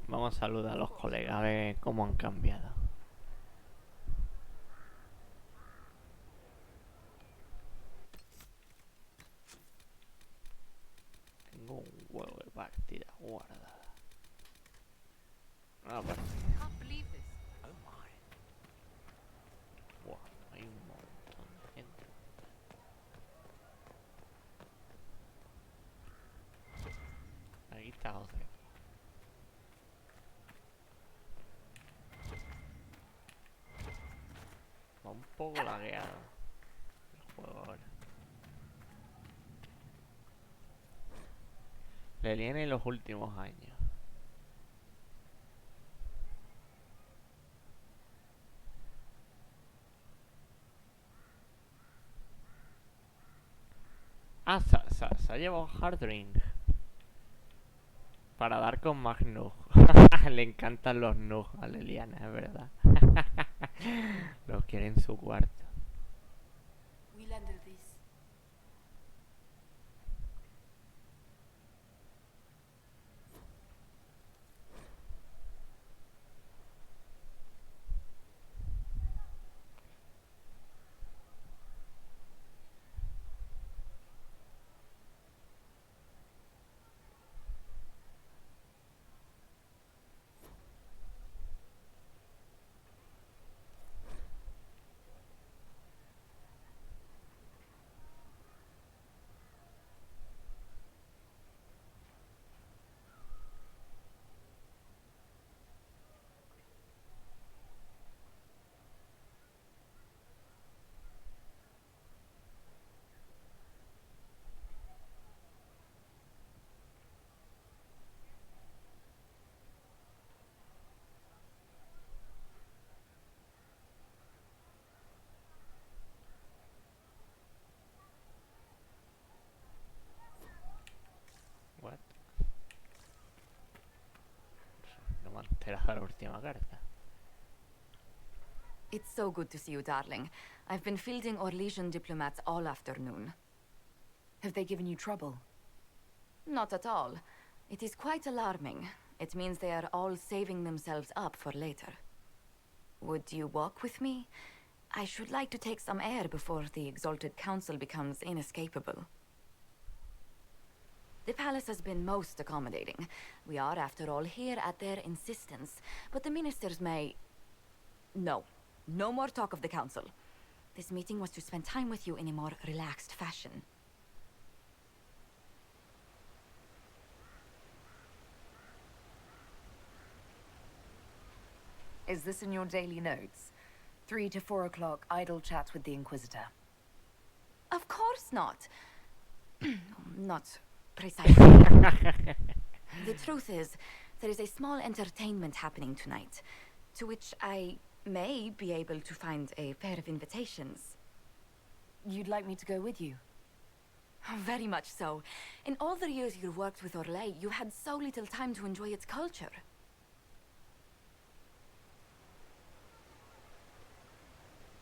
S1: vamos a saludar a los colegas a ver cómo han cambiado. Tengo un huevo de partida guardada. Una partida. Wow, hay un montón de gente. Ahí está otra. Va un poco lagueado el juego ahora. Le viene en los últimos años. Ah, se ha llevado Hardring para dar con más Nug. Le encantan los Nug a Leliana, es verdad. Los quiere en su cuarto.
S19: We'll handle this.
S1: What? No me han enterado la última carta.
S6: It's so good to see you, darling. I've been fielding Orlesian diplomats all afternoon.
S22: Have they given you trouble?
S6: Not at all. It is quite alarming. It means they are all saving themselves up for later. Would you walk with me? I should like to take some air before the Exalted Council becomes inescapable. The palace has been most accommodating. We are, after all, here at their insistence. But the ministers may... No. No more talk of the council. This meeting was to spend time with you in a more relaxed fashion.
S22: Is this in your daily notes? 3 to 4 o'clock, idle chats with the Inquisitor.
S6: Of course not. Not precisely. The truth is, there is a small entertainment happening tonight, to which I may be able to find a pair of invitations.
S22: You'd like me to go with you?
S6: Very much so. In all the years you worked with Orlais, you had so little time to enjoy its culture.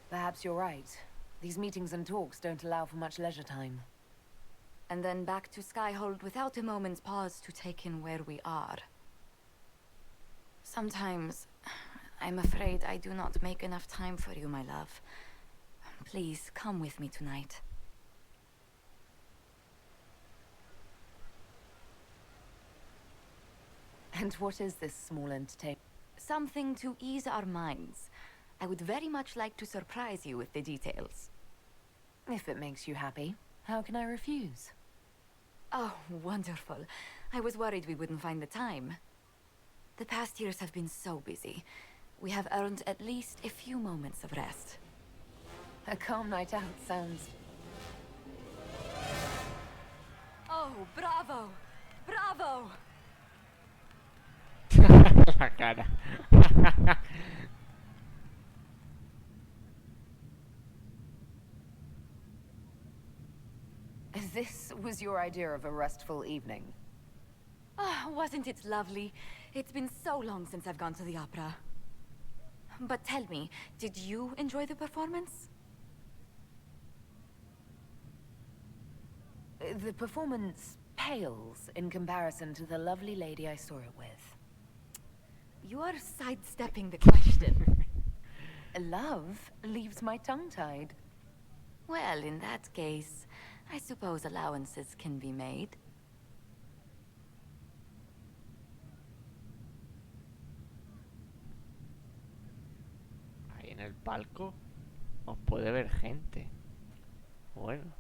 S22: Perhaps you're right. These meetings and talks don't allow for much leisure time.
S6: And then back to Skyhold without a moment's pause to take in where we are. Sometimes, I'm afraid I do not make enough time for you, my love. Please, come with me tonight.
S22: And what is this small entertainment?
S6: Something to ease our minds. I would very much like to surprise you with the details.
S22: If it makes you happy, how can I refuse?
S6: Oh, wonderful. I was worried we wouldn't find the time. The past years have been so busy. We have earned at least a few moments of rest.
S22: A calm night out sounds...
S6: Oh, bravo! Bravo!
S1: La cara.
S22: This was your idea of a restful evening?
S6: Ah, wasn't it lovely? It's been so long since I've gone to the opera. But tell me, did you enjoy the performance?
S22: The performance pales in comparison to the lovely lady I saw it with.
S6: You are sidestepping the question.
S22: Love leaves my tongue tied.
S6: Well, in that case, I suppose allowances can be made.
S1: Ahí en el palco os puede ver gente. Bueno.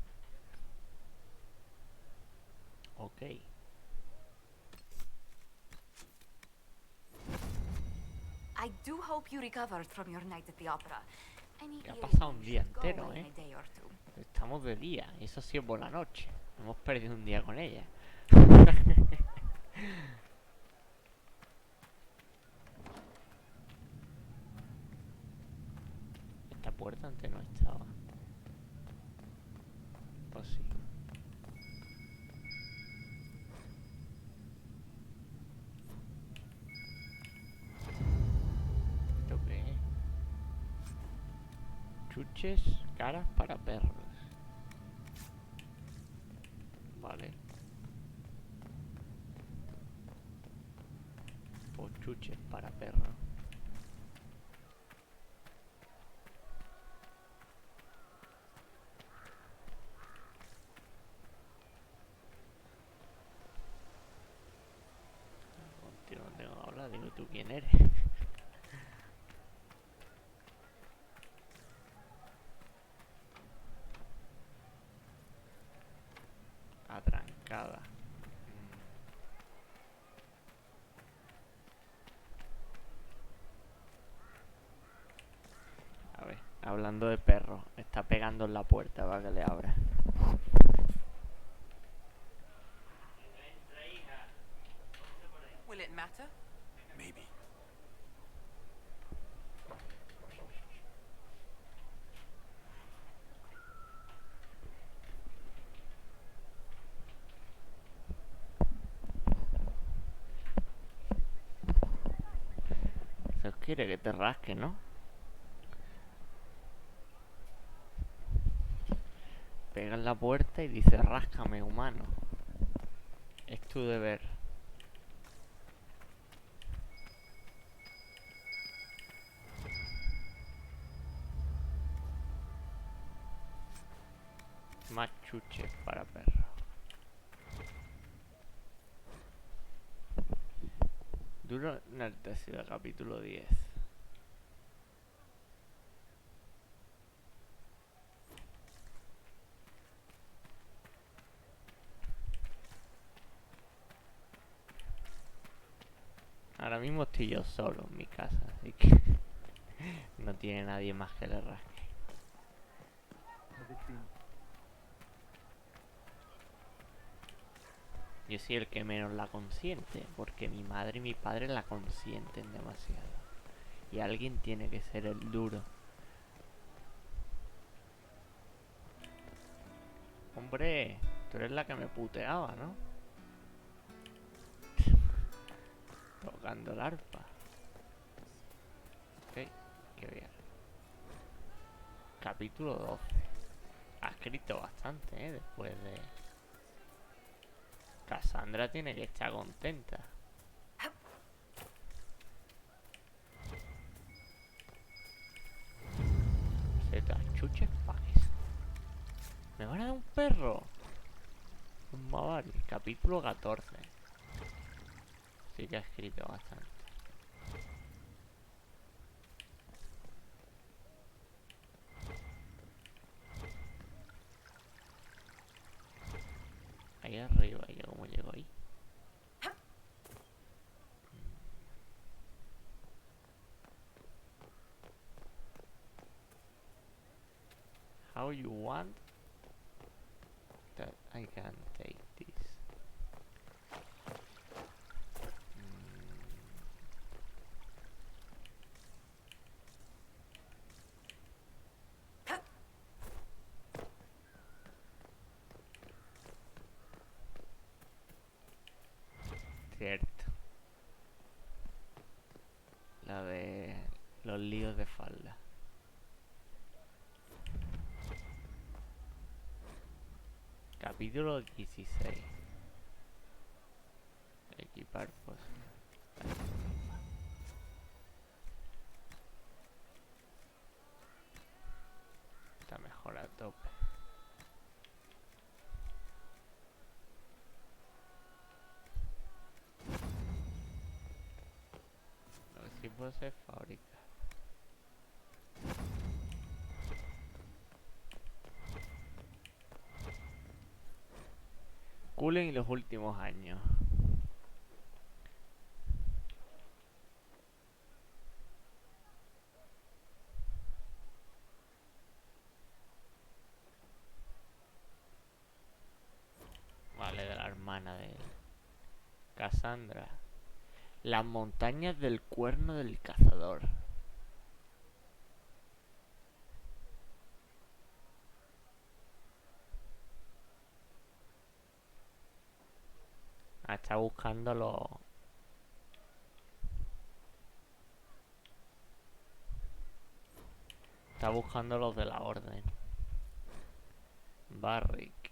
S1: Ok.
S6: I do hope you recovered from your night at the opera. Any
S1: Que ha pasado un día
S6: should go
S1: entero,
S6: away in a day or two.
S1: Estamos de día, y eso sí es por la noche. Hemos perdido un día con ella. Esta puerta antes no estaba. Pues sí. ¿Esto qué es? Chuches, caras para perros. Vale. Pues chuches para perros. Contigo no tengo que hablar, dime tú quién eres. Atrancada. A ver, hablando de perros, está pegando en la puerta para que le abra.
S4: Will it matter?
S20: Maybe.
S1: Eso quiere que te rasque, ¿no? Pega en la puerta y dice, ráscame, humano. Es tu deber. Más chuches para perros. Duro enaltecido, capítulo 10. Ahora mismo estoy yo solo en mi casa, así que no tiene nadie más que le rasque. Yo soy el que menos la consiente, porque mi madre y mi padre la consienten demasiado. Y alguien tiene que ser el duro. Hombre, tú eres la que me puteaba, ¿no? Tocando el arpa. Ok, qué bien. Capítulo 12. Ha escrito bastante, ¿eh? Después de... Cassandra tiene que estar contenta. Setas, chuches, paques. ¿Me van a dar un perro? Un Mavari. Capítulo 14. Sí que ha escrito bastante. Ahí arriba, ¿yo cómo llego ahí? How you want that I can take this? Cierto. La de los líos de falda. Capítulo 16. Equipar, pues. Está mejor a tope. Lo que sí puedo hacer es fabricar. Cullen y los últimos años. Vale, de la hermana de Cassandra. Las montañas del cuerno del cazador. Ah, está buscando los... Está buscando los de la orden. Barrick.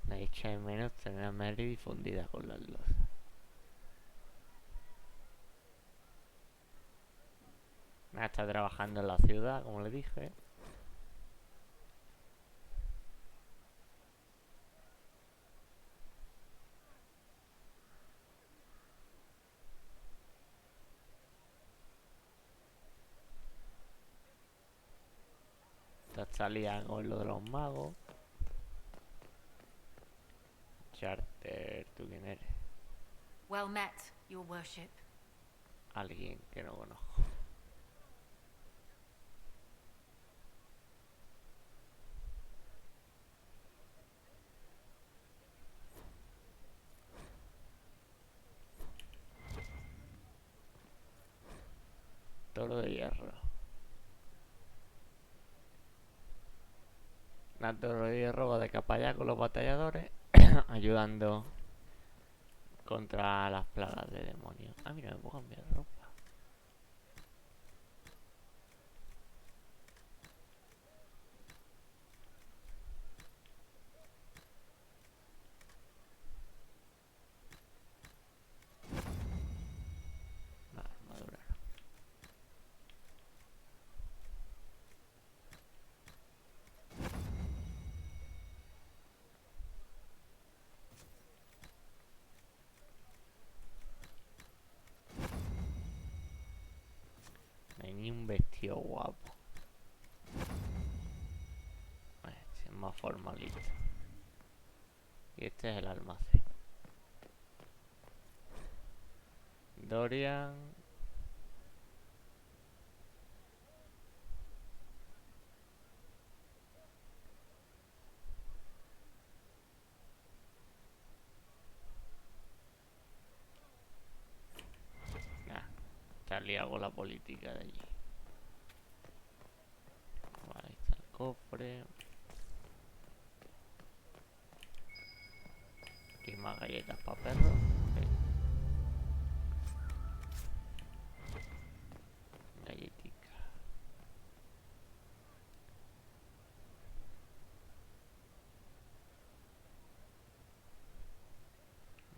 S1: Me echa de menos tener a Mary difundida con las losas. Nada, está trabajando en la ciudad, como le dije. Está liada con lo de los magos. Charter, ¿tú quién eres?
S2: Well met, your worship.
S1: Alguien que no conozco. Toro de hierro. La toro de hierro va de capa allá con los batalladores, ayudando contra las plagas de demonios. Ah, mira, me puedo cambiar de ropa. La armadura. No hay ni un vestido guapo. Este es más formalito. Y este es el almacén. Dorian. Nah, está liado con la política de allí. Vale, ahí está el cofre. Aquí más galletas para perros. Ok. Galletica.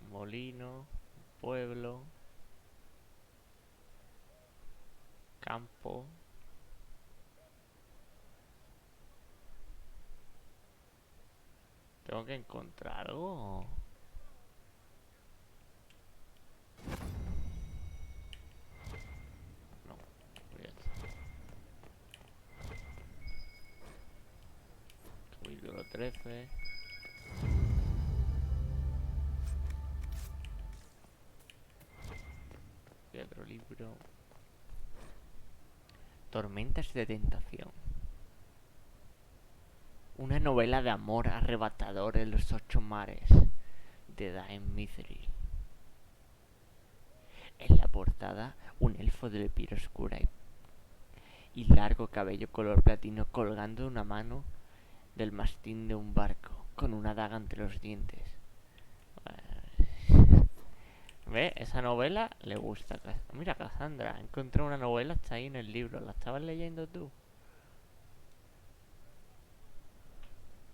S1: Molino. Pueblo. Campo. ¿Tengo que encontrar algo? No, pues ya está. Capítulo 13. Y otro libro. Tormentas de tentación. Una novela de amor arrebatador en los 8 mares de Daem Mithril. En la portada, un elfo de piel oscura y largo cabello color platino colgando de una mano del mastín de un barco, con una daga entre los dientes. ¿Ve? Esa novela le gusta. Mira, Cassandra, encontré una novela, está ahí en el libro. ¿La estabas leyendo tú?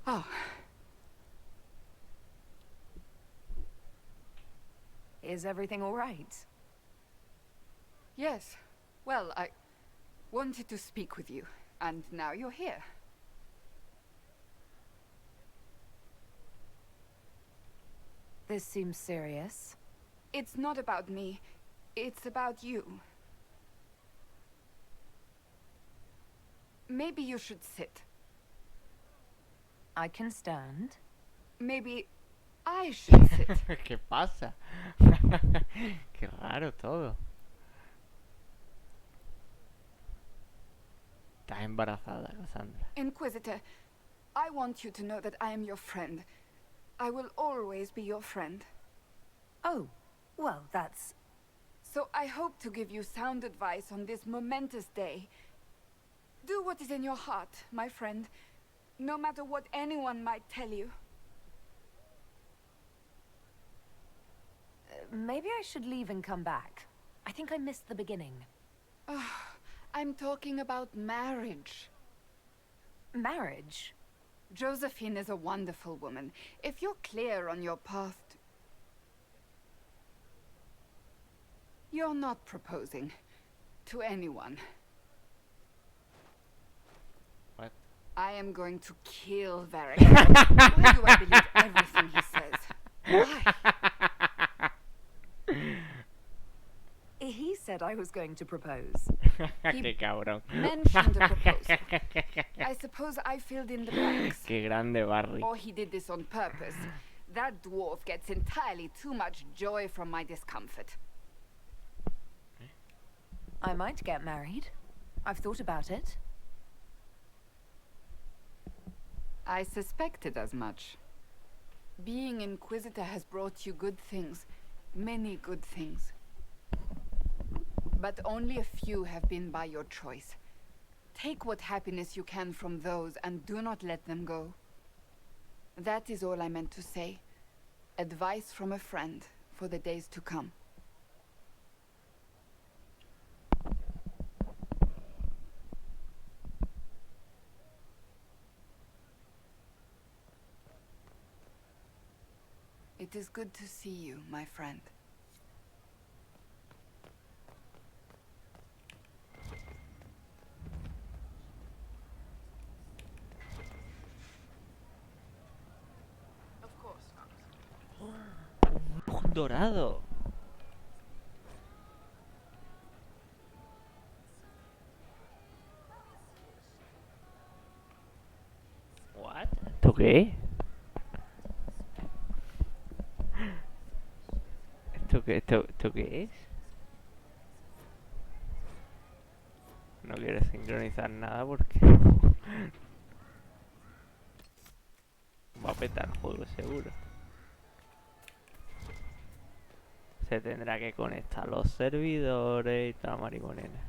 S12: Oh.
S22: Is everything all right?
S12: Yes. Well, I wanted to speak with you, and now you're here.
S22: This seems serious.
S12: It's not about me. It's about you. Maybe you should sit.
S22: I can stand.
S12: Maybe I should sit.
S1: ¿Qué pasa? Qué raro todo. Estás embarazada, Cassandra.
S12: Inquisitor, I want you to know that I am your friend. I will always be your friend.
S22: Oh, well, that's...
S12: So I hope to give you sound advice on this momentous day. Do what is in your heart, my friend, no matter what anyone might tell you.
S22: Maybe I should leave and come back. I think I missed the beginning.
S12: I'm talking about marriage.
S22: Marriage?
S12: Josephine is a wonderful woman. If you're clear on your path to... You're not proposing to anyone.
S1: What?
S12: I am going to kill Varric. Why do I believe everything he says? Why?
S22: He said I was going to propose.
S1: Qué cabrón.
S12: Mentioned a proposal. I suppose I filled in the blanks.
S1: Qué grande, Barry.
S12: Or he did this on purpose. That dwarf gets entirely too much joy from my discomfort.
S22: I might get married. I've thought about it.
S12: I suspected as much. Being Inquisitor has brought you good things. Many good things. But only a few have been by your choice. Take what happiness you can from those and do not let them go. That is all I meant to say. Advice from a friend for the days to come. It is good to see you, my friend. Of course not.
S1: Un dorado. What? ¿Esto qué? ¿Esto qué es? quiere sincronizar nada porque va a petar el juego seguro. Se tendrá que conectar los servidores y toda la mariconera.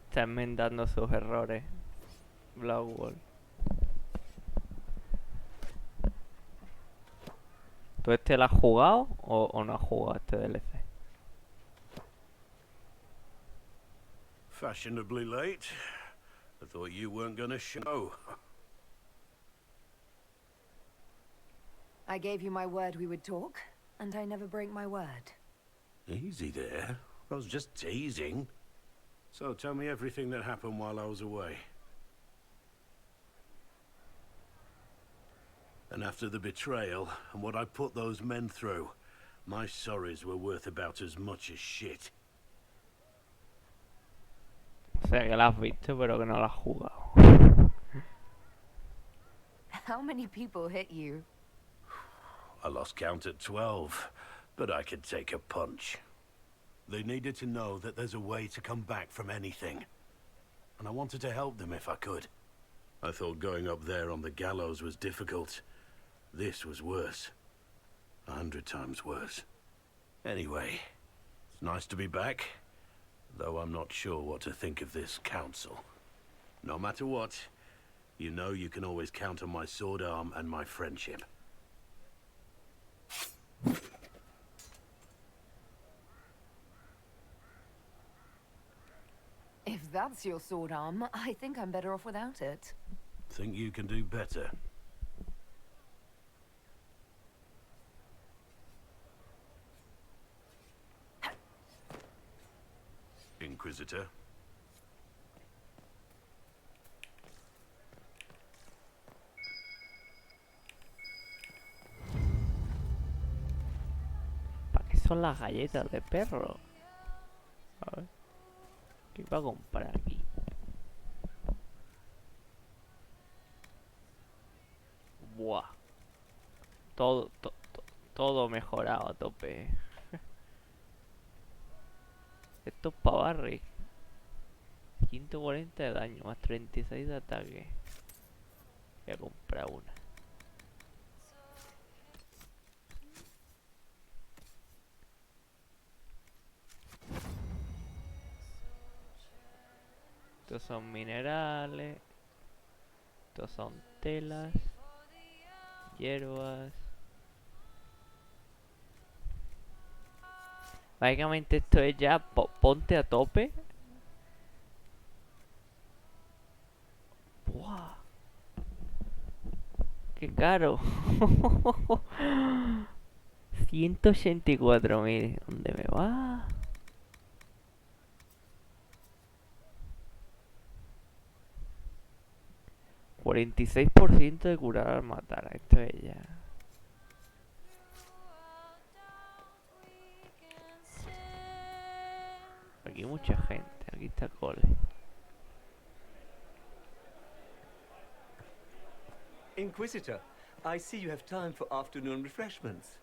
S1: Está enmendando sus errores. Blackwall. ¿Tú este lo has jugado o no has jugado este DLC?
S7: Fashionably late. I thought you weren't gonna show.
S22: I gave you my word we would talk, and I never break my word.
S7: Easy there. I was just teasing. So tell me everything that happened while I was away. And after the betrayal and what I put those men through, my sorries were worth about as much as shit.
S1: O sea que la has visto pero que no la has jugado.
S22: How many people hit you?
S7: I lost count at 12, but I could take a punch. They needed to know that there's a way to come back from anything. And I wanted to help them if I could. I thought going up there on the gallows was difficult. This was worse. 100 times worse. Anyway, it's nice to be back, though I'm not sure what to think of this council. No matter what, you know you can always count on my sword arm and my friendship.
S22: If that's your sword arm, I think I'm better off without it.
S7: Think you can do better? Inquisitor.
S1: ¿Para qué son las galletas de perro? A ver. ¿Qué iba a comprar aquí? Buah. Todo mejorado a tope. Esto es para Barry. 140 de daño, más 36 de ataque. Voy a comprar una. Estos son minerales. Estos son telas. Hierbas. Básicamente esto es ya ponte a tope. ¡Buah! ¡Qué caro! 184.000. ¿Dónde me va? $46% de curar al matar. Esto es ya. Aquí hay mucha gente. Aquí está Cole.
S17: Inquisitor, I see you have time for afternoon refreshments.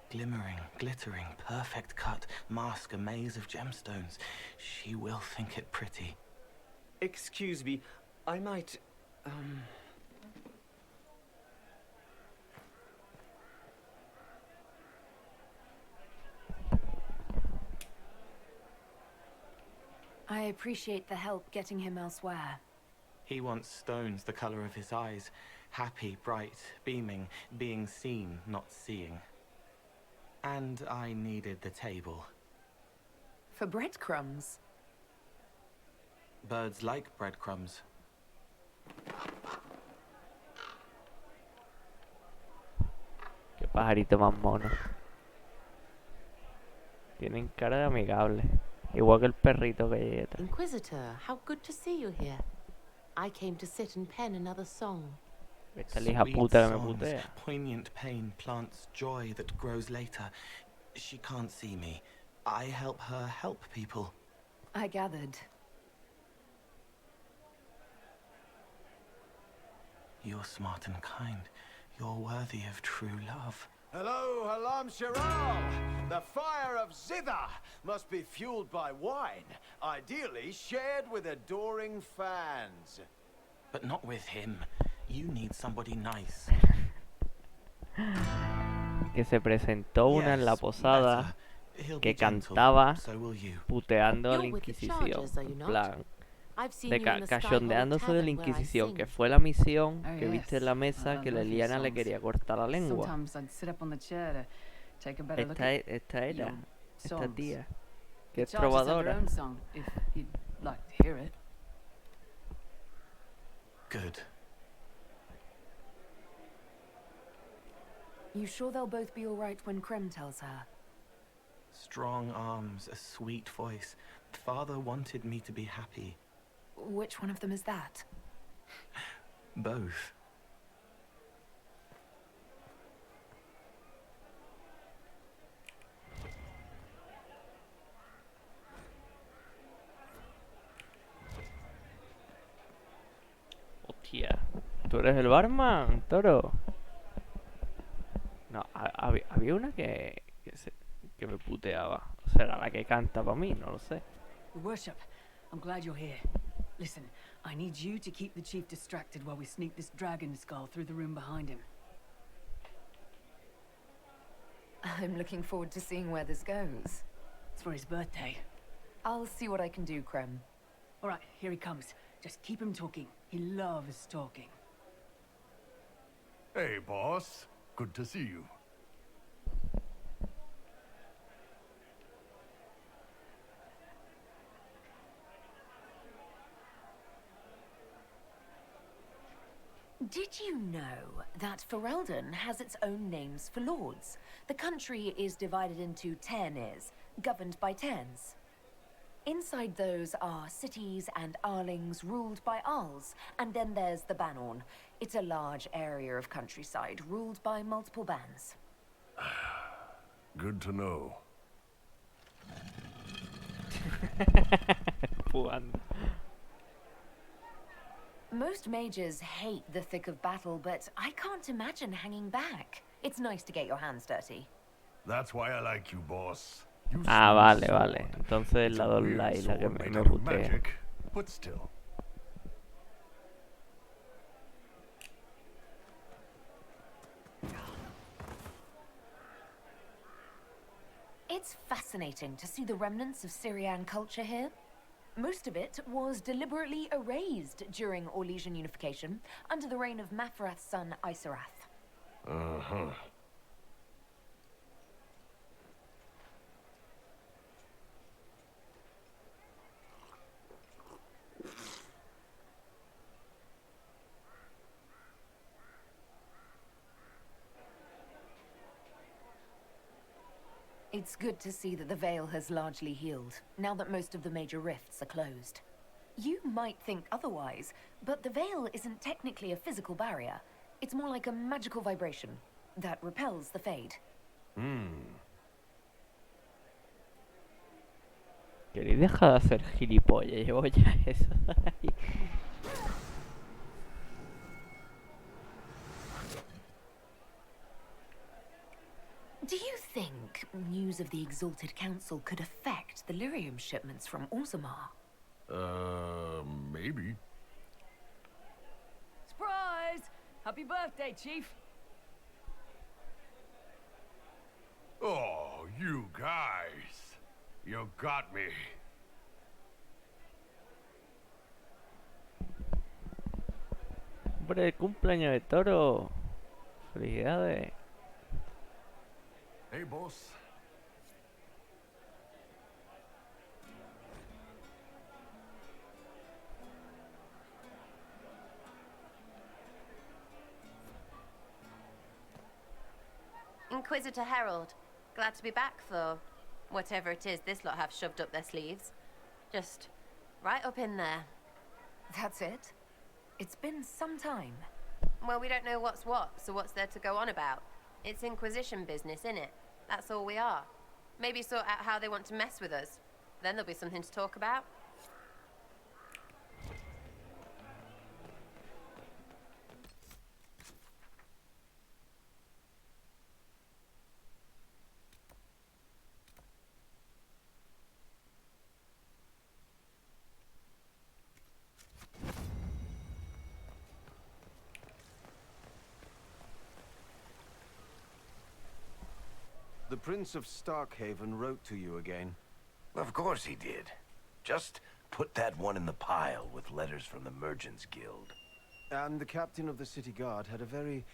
S18: Glimmering, glittering, perfect cut, mask a maze of gemstones. She will think it pretty.
S17: Excuse me, I might,
S22: I appreciate the help getting him elsewhere.
S18: He wants stones the color of his eyes. Happy, bright, beaming, being seen, not seeing. And I needed the table.
S22: For breadcrumbs?
S18: Birds like breadcrumbs.
S1: Qué pajarito más mono. Tienen cara de amigable. Igual que el perrito que llegué detrás.
S11: Inquisitor, how good to see you here. I came to sit and pen another song.
S1: Esta es la hija
S18: Sweet
S1: puta que me
S18: songs,
S1: putea.
S18: poignant pain plants joy that grows later. She can't see me. I help her help people.
S22: I gathered.
S18: You're smart and kind. You're worthy of true love.
S13: Hello, Halam Shiral! The fire of Zither must be fueled by wine, ideally shared with adoring fans.
S18: But not with him. You need somebody nice.
S1: Que se presentó una en la posada que cantaba puteando a la Inquisición. En plan, cachondeándose de la Inquisición, que fue la misión que viste en la mesa que la Liliana le quería cortar la lengua. Esta era, esta tía, que es trovadora.
S18: Good.
S22: You sure they'll both be all right when Krem tells her?
S18: Strong arms, a sweet voice. Father wanted me to be happy.
S22: Which one of them is that?
S18: Both.
S1: Hostia, ¿tú eres el barman, Toro? No, había una que me puteaba. O sea, era la que canta para mí, no lo sé.
S16: Your Worship, I'm glad you're here. Listen, I need you to keep the chief distracted while we sneak this dragon skull through the room behind him.
S22: I'm looking forward to seeing where this goes.
S16: It's for his birthday.
S22: I'll see what I can do, Krem.
S16: All right, here he comes. Just keep him talking. He loves talking.
S21: Hey, boss. Good to see you.
S22: Did you know that Ferelden has its own names for lords? The country is divided into Ternes, governed by Terns. Inside those are cities and Arlings ruled by Arls, and then there's the Banorn. It's a large area of countryside ruled by multiple bands.
S21: Good to know.
S22: Most mages hate the thick of battle, but I can't imagine hanging back. It's nice to get your hands dirty.
S21: That's why I like you, boss.
S1: Vale, vale. Entonces la Dolla y la que me putea.
S21: But still.
S22: It's fascinating to see the remnants of Syrian culture here. Most of it was deliberately erased during Orlesian unification under the reign of Mafrath's son Isarath.
S21: Uh-huh.
S22: It's good to see that the Veil has largely healed, now that most of the major rifts are closed. You might think otherwise, but the Veil isn't technically a physical barrier. It's more like a magical vibration that repels the Fade.
S1: ¿Queréis dejar de hacer gilipollas? Llevo ya eso ahí.
S22: Do you think news of the Exalted Council could affect the lyrium shipments from Orzammar?
S21: Maybe.
S16: Surprise! Happy birthday, Chief!
S21: Oh, you guys. You got me.
S1: Hombre, el cumpleaños de Toro. Felicidades.
S21: Hey, boss.
S23: Inquisitor Herald. Glad to be back, though.
S10: Whatever it is this lot have shoved up their sleeves. Just right up in there.
S3: That's it? It's been some time.
S10: Well, we don't know what's what, so what's there to go on about? It's Inquisition business, innit? That's all we are. Maybe sort out how they want to mess with us. Then there'll be something to talk about.
S13: The Prince of Starkhaven wrote to you again.
S14: Of course he did. Just put that one in the pile with letters from the Merchants Guild.
S13: And the captain of the city guard had a very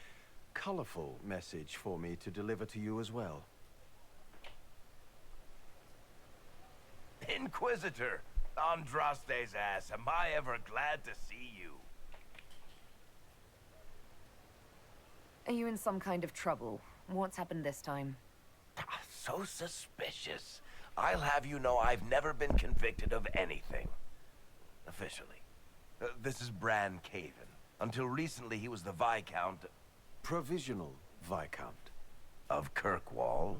S13: colorful message for me to deliver to you as well.
S14: Inquisitor! Andraste's ass, am I ever glad to see you.
S3: Are you in some kind of trouble? What's happened this time?
S14: So suspicious. I'll have you know I've never been convicted of anything. Officially. This is Bran Caven. Until recently he was the Viscount...
S13: Provisional Viscount.
S14: Of Kirkwall.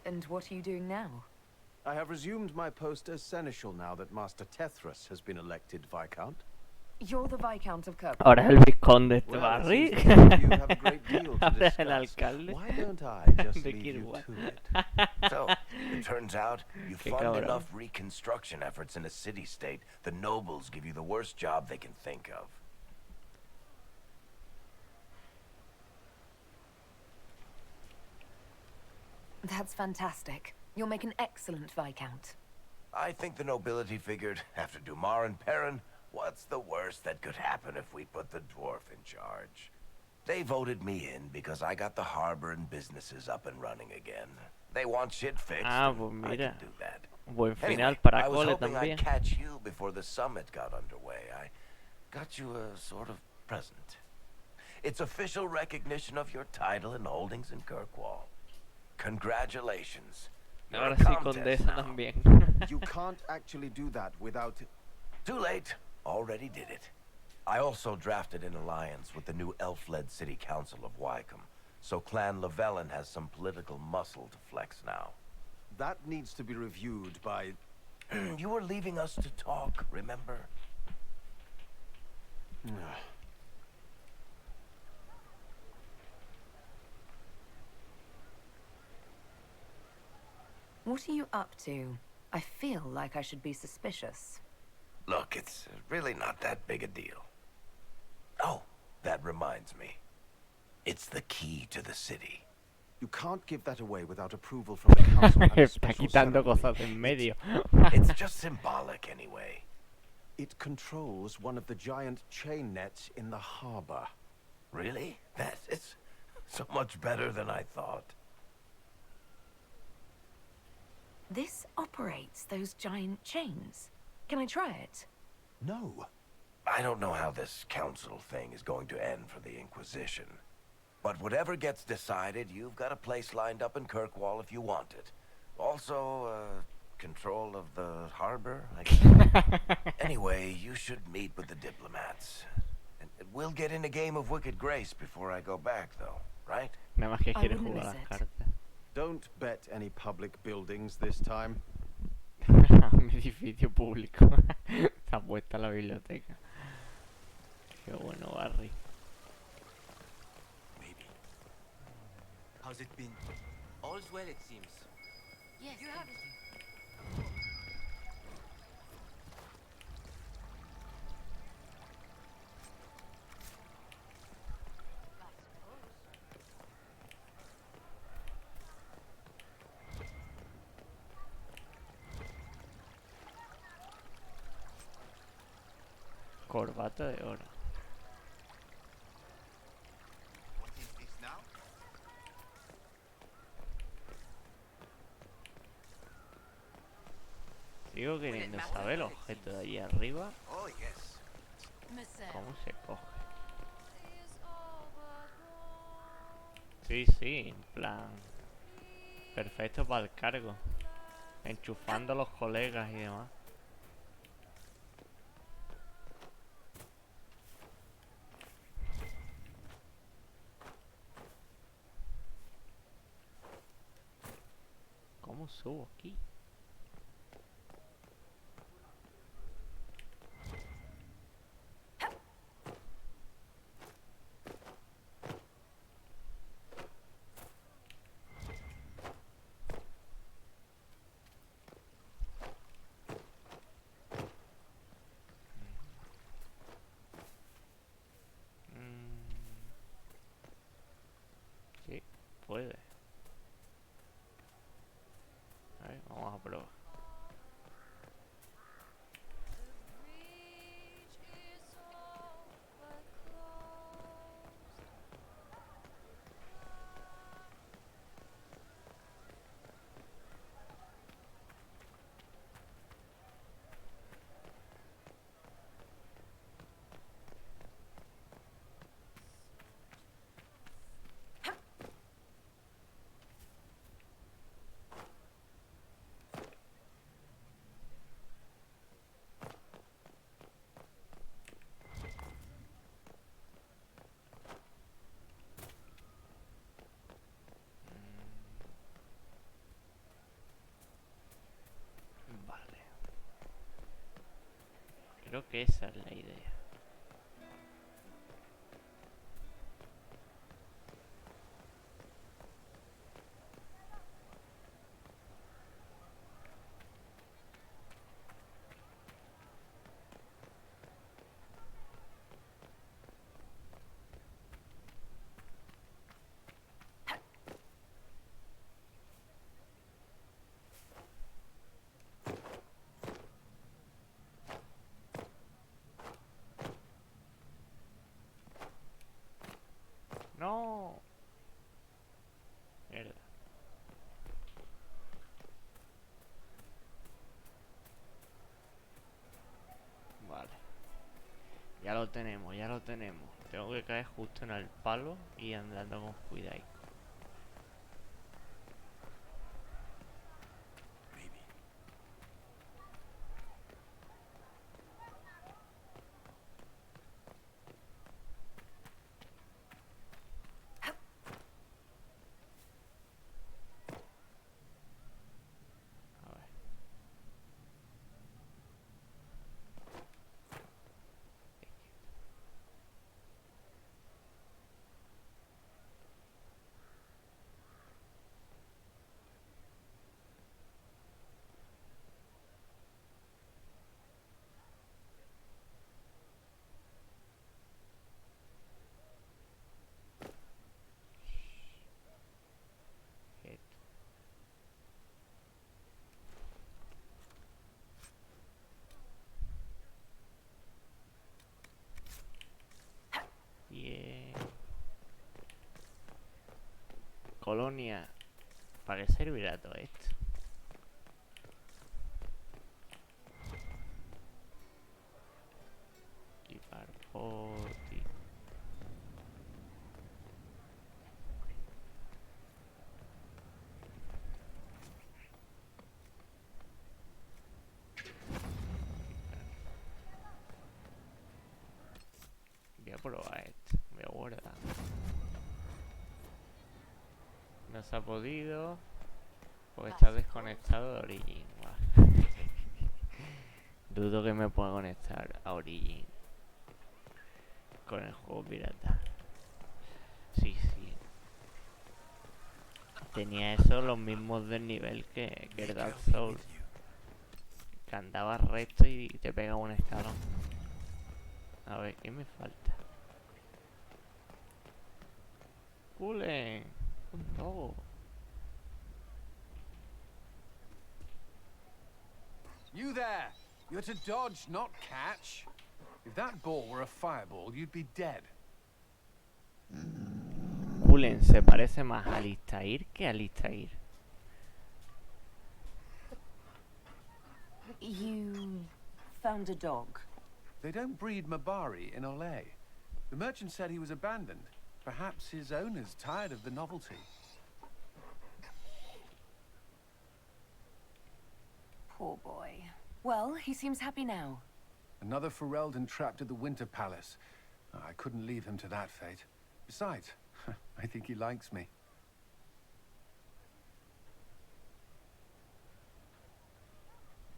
S3: And what are you doing now?
S13: I have resumed my post as Seneschal now that Master Tethras has been elected Viscount.
S3: You're the Viscount of Kirkwall.
S1: Ahora es el vizconde de este barrio. Ahora es el alcalde.
S13: Why don't I just leave you to it?
S14: So, it turns out, you
S1: Qué
S14: fund
S1: cabrón.
S14: enough reconstruction efforts in a city-state, the nobles give you the worst job they can think of.
S3: That's fantastic. You'll make an excellent Viscount.
S14: I think the nobility figured, after Dumar and Perrin, what's the worst that could happen if we put the dwarf in charge? They voted me in because I got the harbor and businesses up and running again. They want shit fixed,
S1: Ah,
S14: and
S1: pues
S14: I
S1: mira.
S14: can do that.
S1: Buen final
S14: Anyway,
S1: para
S14: I was
S1: Cole
S14: hoping
S1: también.
S14: I'd catch you before the summit got underway. I got you a sort of present. It's official recognition of your title and holdings in Kirkwall. Congratulations. You're
S1: Ahora
S14: a
S1: sí,
S14: countess
S1: Condesa
S14: now.
S1: también.
S13: You can't actually do that without...
S14: Too late. Already did it. I also drafted an alliance with the new elf-led city council of Wycombe, so Clan Llewellyn has some political muscle to flex now.
S13: That needs to be reviewed by...
S14: You were leaving us to talk, remember?
S3: What are you up to? I feel like I should be suspicious.
S14: Look, it's really not that big a deal. Oh, that reminds me. It's the key to the city.
S13: You can't give that away without approval from the council. and a
S1: Está
S13: special
S1: quitando
S13: ceremony.
S1: cosas en medio.
S14: It's just symbolic anyway.
S13: It controls one of the giant chain nets in the harbor.
S14: Really? That is so much better than I thought.
S3: This operates those giant chains. Can I try it?
S13: No.
S14: I don't know how this council thing is going to end for the Inquisition. But whatever gets decided, you've got a place lined up in Kirkwall if you want it. Also, control of the harbor, I guess. Anyway, you should meet with the diplomats. And we'll get in a game of Wicked Grace before I go back, though, right?
S1: Nada más que quiere jugar las cartas.
S13: Don't bet any public buildings this time.
S1: Un edificio público. Está puesta la biblioteca. Qué bueno, Barry.
S23: How's it been? All's well, it seems.
S15: Yes. You have
S1: Corbata de oro.
S23: What is this now?
S1: Sigo queriendo saber el objeto de allí arriba.
S23: Oh, yes.
S1: ¿Cómo se coge? Sí, sí, en plan... Perfecto para el cargo. Enchufando a los colegas y demás. ¿Cómo subo aquí? Sí, puede. A ver, vamos a probar. Vale. Creo que esa es la idea. No. Mierda. Vale. Ya lo tenemos, ya lo tenemos. Tengo que caer justo en el palo y andando con cuidado. Bien. Colonia. ¿Para qué servirá todo esto? Equipar poti. Voy a probar esto. Voy a guardar. No se ha podido. Porque está desconectado de Origin. Dudo que me pueda conectar a Origin con el juego pirata. Sí, sí. Tenía eso los mismos del nivel que el Dark Souls. Que andabas recto y te pega un escalón. A ver, ¿qué me falta? ¡Culen! ¡Un lobo!
S5: You there! You're to dodge, not catch. If that ball were a fireball, you'd be dead.
S1: Culen se parece más a Alistair que a Alistair.
S22: You found a dog?
S5: They don't breed Mabari in Olay. The merchant said he was abandoned. Perhaps his owner's tired of the novelty.
S22: Poor boy. Well, he seems happy now.
S5: Another Ferelden trapped at the Winter Palace. I couldn't leave him to that fate. Besides, I think he likes me.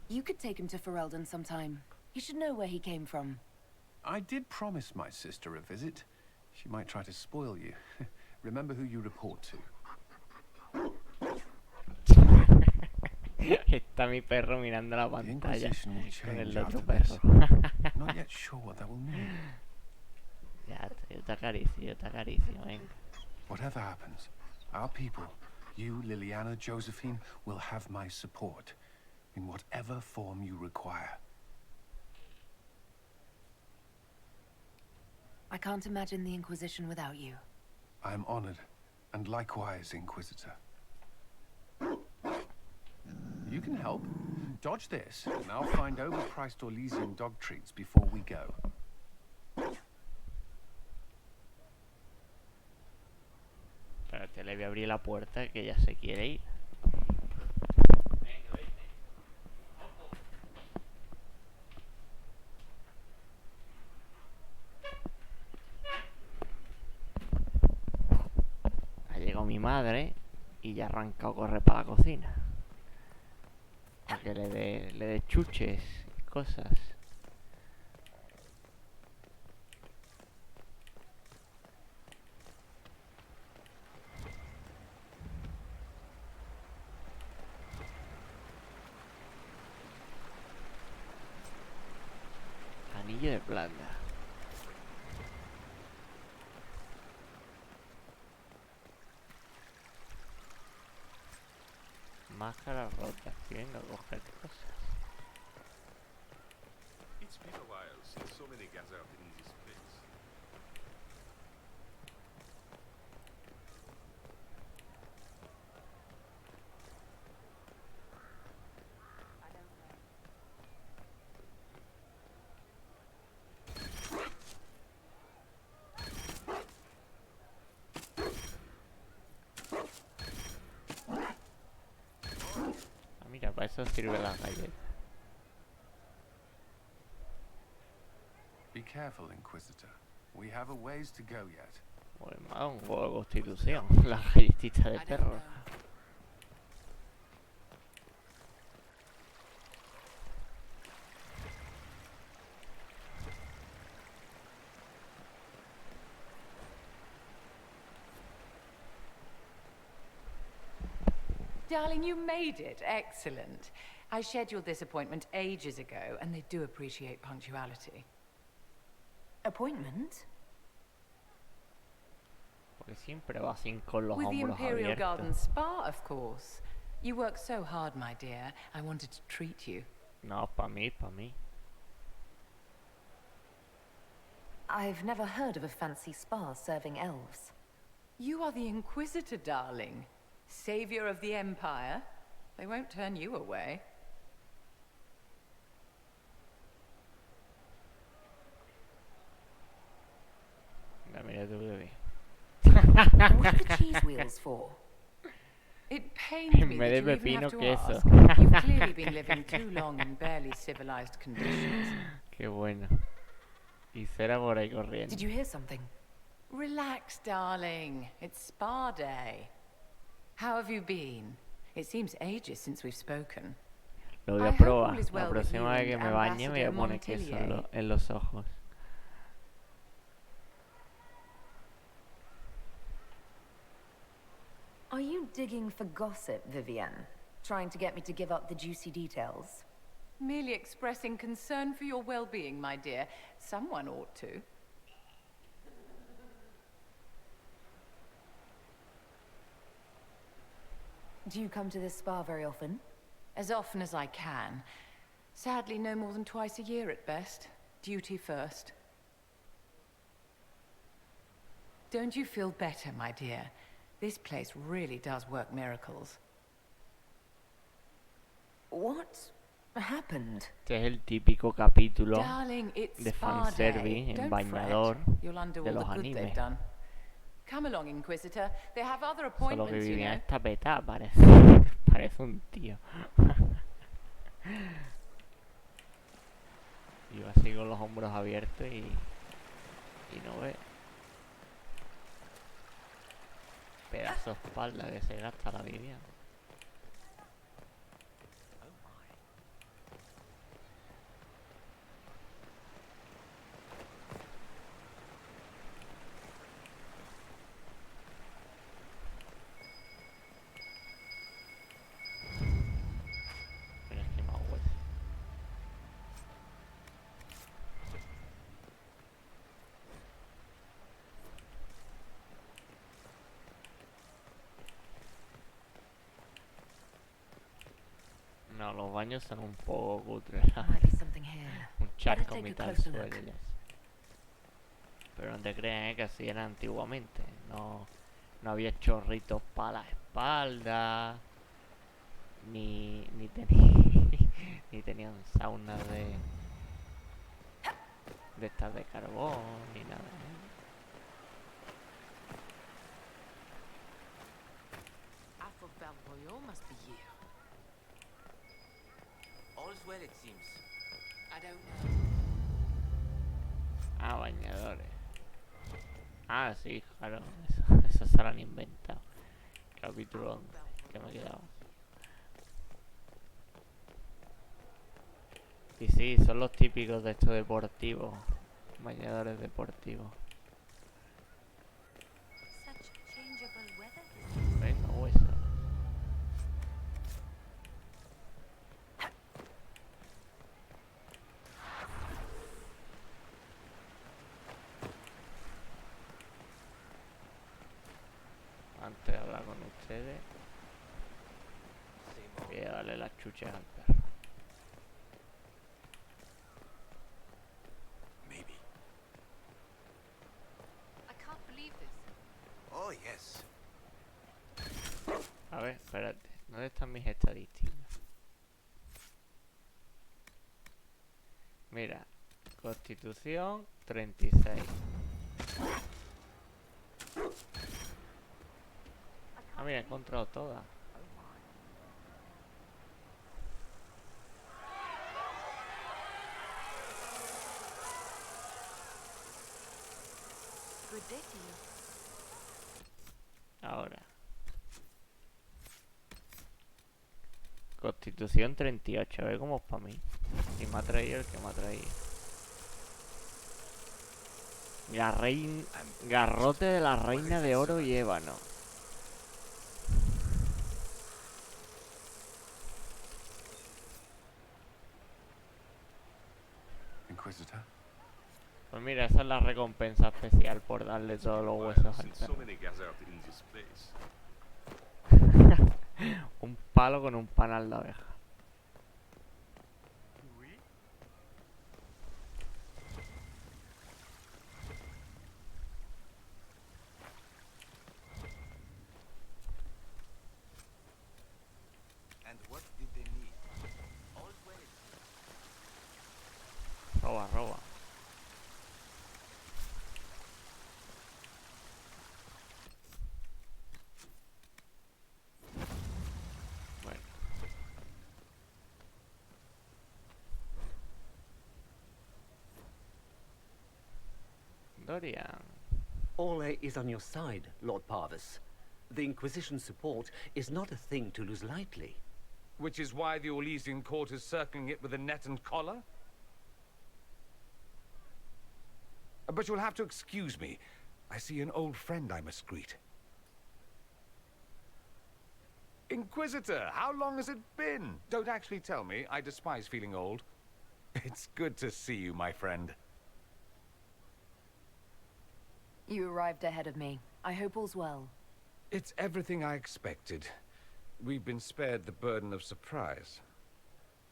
S22: You could take him to Ferelden sometime. He should know where he came from.
S5: I did promise my sister a visit. She might try to spoil you. Remember who you report to.
S1: Está mi perro mirando la pantalla con el otro
S5: this.
S1: perro.
S5: Not yet sure what that will mean.
S1: Ya, yo te acaricio, venga.
S5: Whatever happens, our people, you, Liliana, Josephine, will have my support in whatever form you require.
S22: I can't imagine the Inquisition without you.
S5: I am honored, and likewise, Inquisitor. You can help. Dodge this, and I'll find overpriced Orlesian dog treats before we go.
S1: Espérate, le voy a abrir la puerta que ya se quiere ir. Ha llegado mi madre y ya ha arrancado a correr para la cocina. Para que le dé chuches y cosas. Anillo de plata. Máscara rota. Que vengo a coger cosas.
S8: It's been a while since so many gathered in this place.
S1: Ah, mira, para eso sirve la galleta.
S5: Be careful, Inquisitor. We have a ways to go yet.
S1: Pues más un juego de constitución. La galletita de perro.
S9: Darling, you made it. Excellent. I scheduled this appointment ages ago, and they do appreciate punctuality.
S22: Appointment?
S1: Porque siempre va así con los
S9: With the
S1: hombros
S9: Imperial Garden
S1: abiertos.
S9: Spa, of course. You work so hard, my dear. I wanted to treat you.
S1: No, para mí, para mí.
S22: I've never heard of a fancy spa serving elves.
S9: You are the Inquisitor, darling. Savior of the Empire. They won't turn you away.
S1: Mira tu bebé.
S22: What are the cheese wheels for?
S9: It pains me
S1: En vez de
S9: that you even
S1: pepino,
S9: have to
S1: queso.
S9: ask. You've clearly been living too long in barely civilized conditions.
S1: Qué bueno. Y Cera por ahí corriendo.
S22: Did you hear something?
S9: Relax, darling. It's spa day. How have you been? It seems ages since we've spoken.
S1: Lo voy a
S9: I hope
S1: probar.
S9: all is well
S1: La
S9: with
S1: próxima
S9: you
S1: vez que
S9: and
S1: me bañe me voy a
S9: Ambassador
S1: poner queso
S9: Montilier.
S1: en los ojos.
S22: Are you digging for gossip, Vivienne? Trying to get me to give up the juicy details?
S9: Merely expressing concern for your well-being, my dear. Someone ought to.
S22: Do you come to this spa very often?
S9: As often as I can. Sadly, no more than twice a year at best. Duty first. Don't you feel better, my dear? This place really does work miracles.
S22: What happened?
S1: Este es el típico capítulo
S9: Darling, it's
S1: de
S9: spa day.
S1: fanservice en
S9: Don't
S1: bañador
S9: fret. You'll undo
S1: de
S9: all
S1: los
S9: the good they've
S1: animes.
S9: done. Come along, Inquisitor. They have other
S1: Solo que
S9: appointments, you
S1: vivía en
S9: know.
S1: esta peta, parece. Parece un tío. Y va así con los hombros abiertos y no ve. Pedazo de espalda que se gasta la Vivian. Mira, es que no hago eso. No, los baños son un poco cutres.
S22: Might be something here.
S1: Un charco
S22: Better
S1: en
S22: take
S1: mitad
S22: a
S1: del
S22: closer
S1: suelo
S22: look.
S1: y ya está. Pero no te crean, que así era antiguamente. No había chorritos para la espalda. Ni ni tenían saunas de estas de carbón, ni nada.
S11: must be here.
S23: All's well, it seems.
S11: I don't know.
S1: Ah, bañadores. Ah, sí, claro. Eso se lo han inventado. Capítulo 11, que me quedaba. Y sí, son los típicos de estos deportivos. Bañadores deportivos. Venga, hueso. Antes de hablar con ustedes, voy a darle las chuchas al perro.
S23: Maybe.
S15: I can't believe this.
S23: Oh, yes.
S1: A ver, espérate. ¿Dónde están mis estadísticas? Mira, Constitución 36. Ah, mira, he encontrado todas.
S11: Good day to you.
S1: Ahora. Constitución 38, ve cómo es para mí. Y me ha traído el que me ha traído. Garrote de la reina de oro y ébano.
S5: Inquisitor?
S1: Pues mira, esa es la recompensa especial por darle todos los huesos al
S8: Since so
S1: perro.
S8: many guys are in this place.
S1: Un palo con un panal de abeja.
S23: And what did they need? All's well, it seems.
S1: Roba, roba. Bueno. Dorian.
S17: Orlais is on your side, Lord Parvis. The Inquisition's support is not a thing to lose lightly.
S4: Which is why the Orlesian court is circling it with a net and collar? But you'll have to excuse me. I see an old friend I must greet. Inquisitor, how long has it been? Don't actually tell me. I despise feeling old. It's good to see you, my friend.
S22: You arrived ahead of me. I hope all's well.
S4: It's everything I expected. We've been spared the burden of surprise.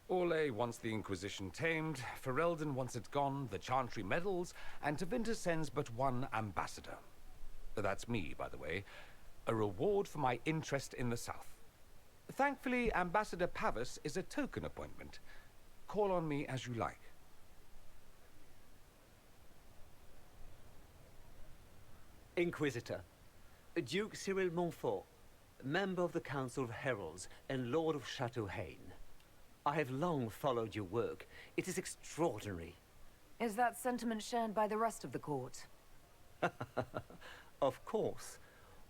S4: Orlais wants the Inquisition tamed, Ferelden wants it gone, the Chantry meddles, and Tevinter sends but one ambassador. That's me, by the way. A reward for my interest in the South. Thankfully, Ambassador Pavis is a token appointment. Call on me as you like.
S17: Inquisitor, Duke Cyril Montfort, member of the Council of Heralds and Lord of Chateau Haine. I have long followed your work. It is extraordinary.
S22: Is that sentiment shared by the rest of the court?
S17: Of course.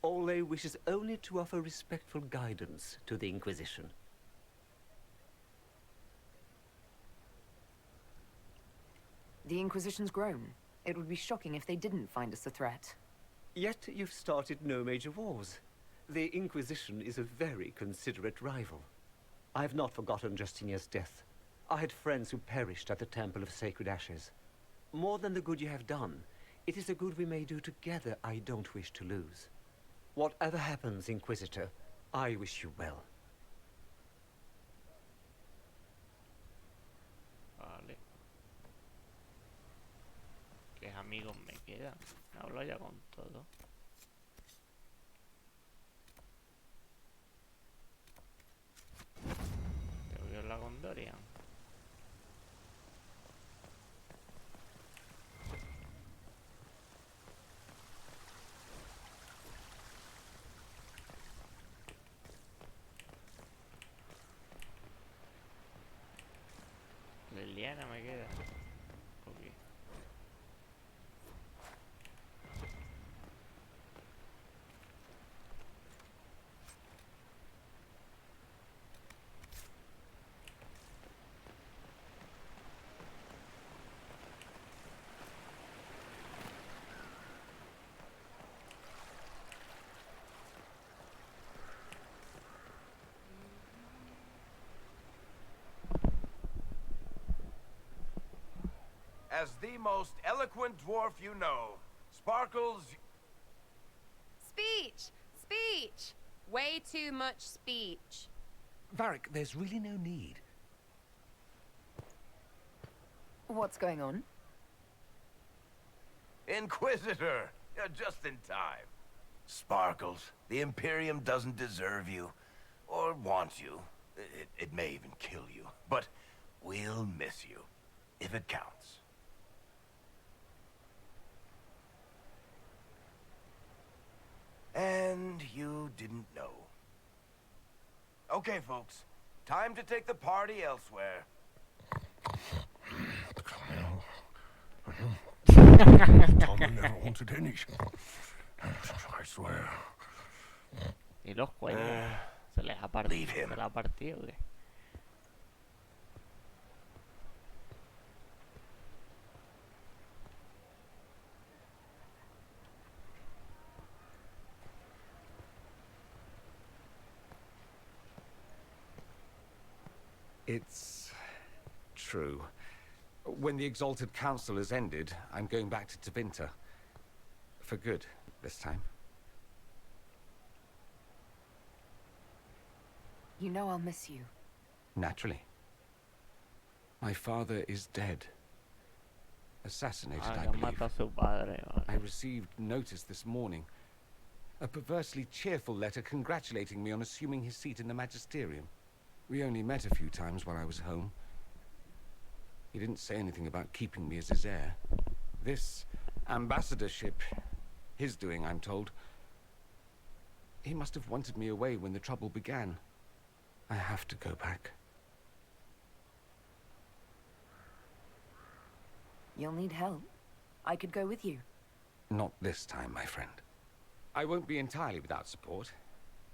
S17: Ole wishes only to offer respectful guidance to the Inquisition.
S22: The Inquisition's grown. It would be shocking if they didn't find us a threat.
S17: Yet you've started no major wars. The Inquisition is a very considerate rival. I have not forgotten Justinia's death. I had friends who perished at the Temple of Sacred Ashes. More than the good you have done, it is a good we may do together I don't wish to lose. Whatever happens, Inquisitor, I wish you well.
S1: Vale. ¿Qué amigos me quedan? Hablo ya con todo. Tengo que hablar con Dorian. Liliana me queda. Ok.
S14: As the most eloquent dwarf you know, Sparkles...
S10: Speech! Speech! Way too much speech.
S4: Varric, there's really no need.
S22: What's going on?
S14: Inquisitor! You're just in time. Sparkles, the Imperium doesn't deserve you. Or want you. It may even kill you. But we'll miss you. If it counts. And you didn't know. Okay, folks. Time to take the party elsewhere.
S5: Tom never wanted anything. I swear.
S1: Y los cuellos. Se les ha partido. Se les ha partido, ¿qué?
S4: It's true. When the Exalted Council has ended, I'm going back to Tevinter. For good, this time.
S22: You know I'll miss you.
S4: Naturally. My father is dead. Assassinated, I believe. I received notice this morning. A perversely cheerful letter congratulating me on assuming his seat in the Magisterium. We only met a few times while I was home. He didn't say anything about keeping me as his heir. This ambassadorship, his doing, I'm told. He must have wanted me away when the trouble began. I have to go back.
S22: You'll need help. I could go with you.
S4: Not this time, my friend. I won't be entirely without support.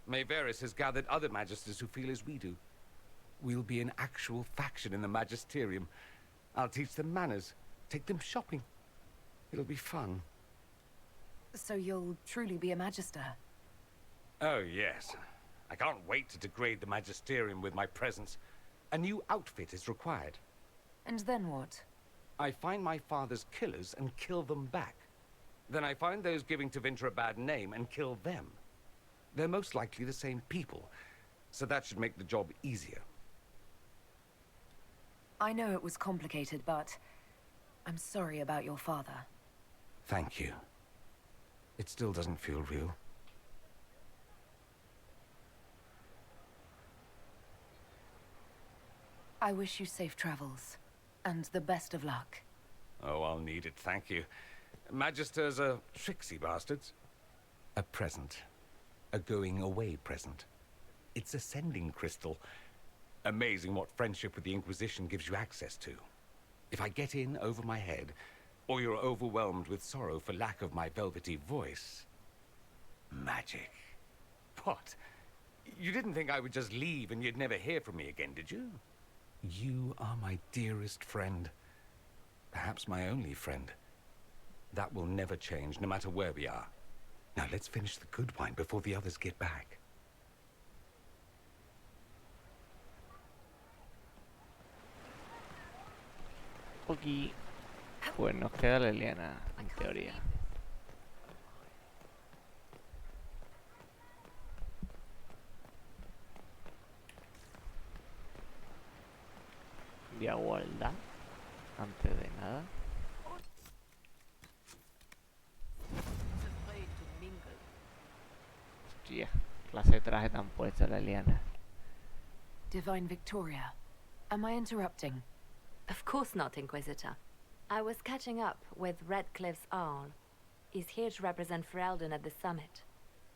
S4: Mayveris has gathered other magisters who feel as we do. We'll be an actual faction in the Magisterium. I'll teach them manners, take them shopping. It'll be fun.
S22: So you'll truly be a magister?
S4: Oh, yes. I can't wait to degrade the Magisterium with my presence. A new outfit is required.
S22: And then what?
S4: I find my father's killers and kill them back. Then I find those giving Tevinter a bad name and kill them. They're most likely the same people, so that should make the job easier.
S22: I know it was complicated, but I'm sorry about your father.
S4: Thank you. It still doesn't feel real.
S22: I wish you safe travels, and the best of luck.
S4: Oh, I'll need it, thank you. Magisters are tricksy bastards. A present. A going-away present. It's a sending crystal. Amazing what friendship with the Inquisition gives you access to. If I get in over my head, or you're overwhelmed with sorrow for lack of my velvety voice... magic. What? You didn't think I would just leave and you'd never hear from me again, did you? You are my dearest friend. Perhaps my only friend. That will never change, no matter where we are. Now let's finish the good wine before the others get back.
S1: Aquí, pues nos queda Leliana, en teoría. De igualdad, antes de nada. Hostia, clase de traje tan puesta Leliana.
S22: Divine Victoria, am I interrupting?
S6: Of course not, Inquisitor. I was catching up with Redcliffe's Arl. He's here to represent Ferelden at the summit.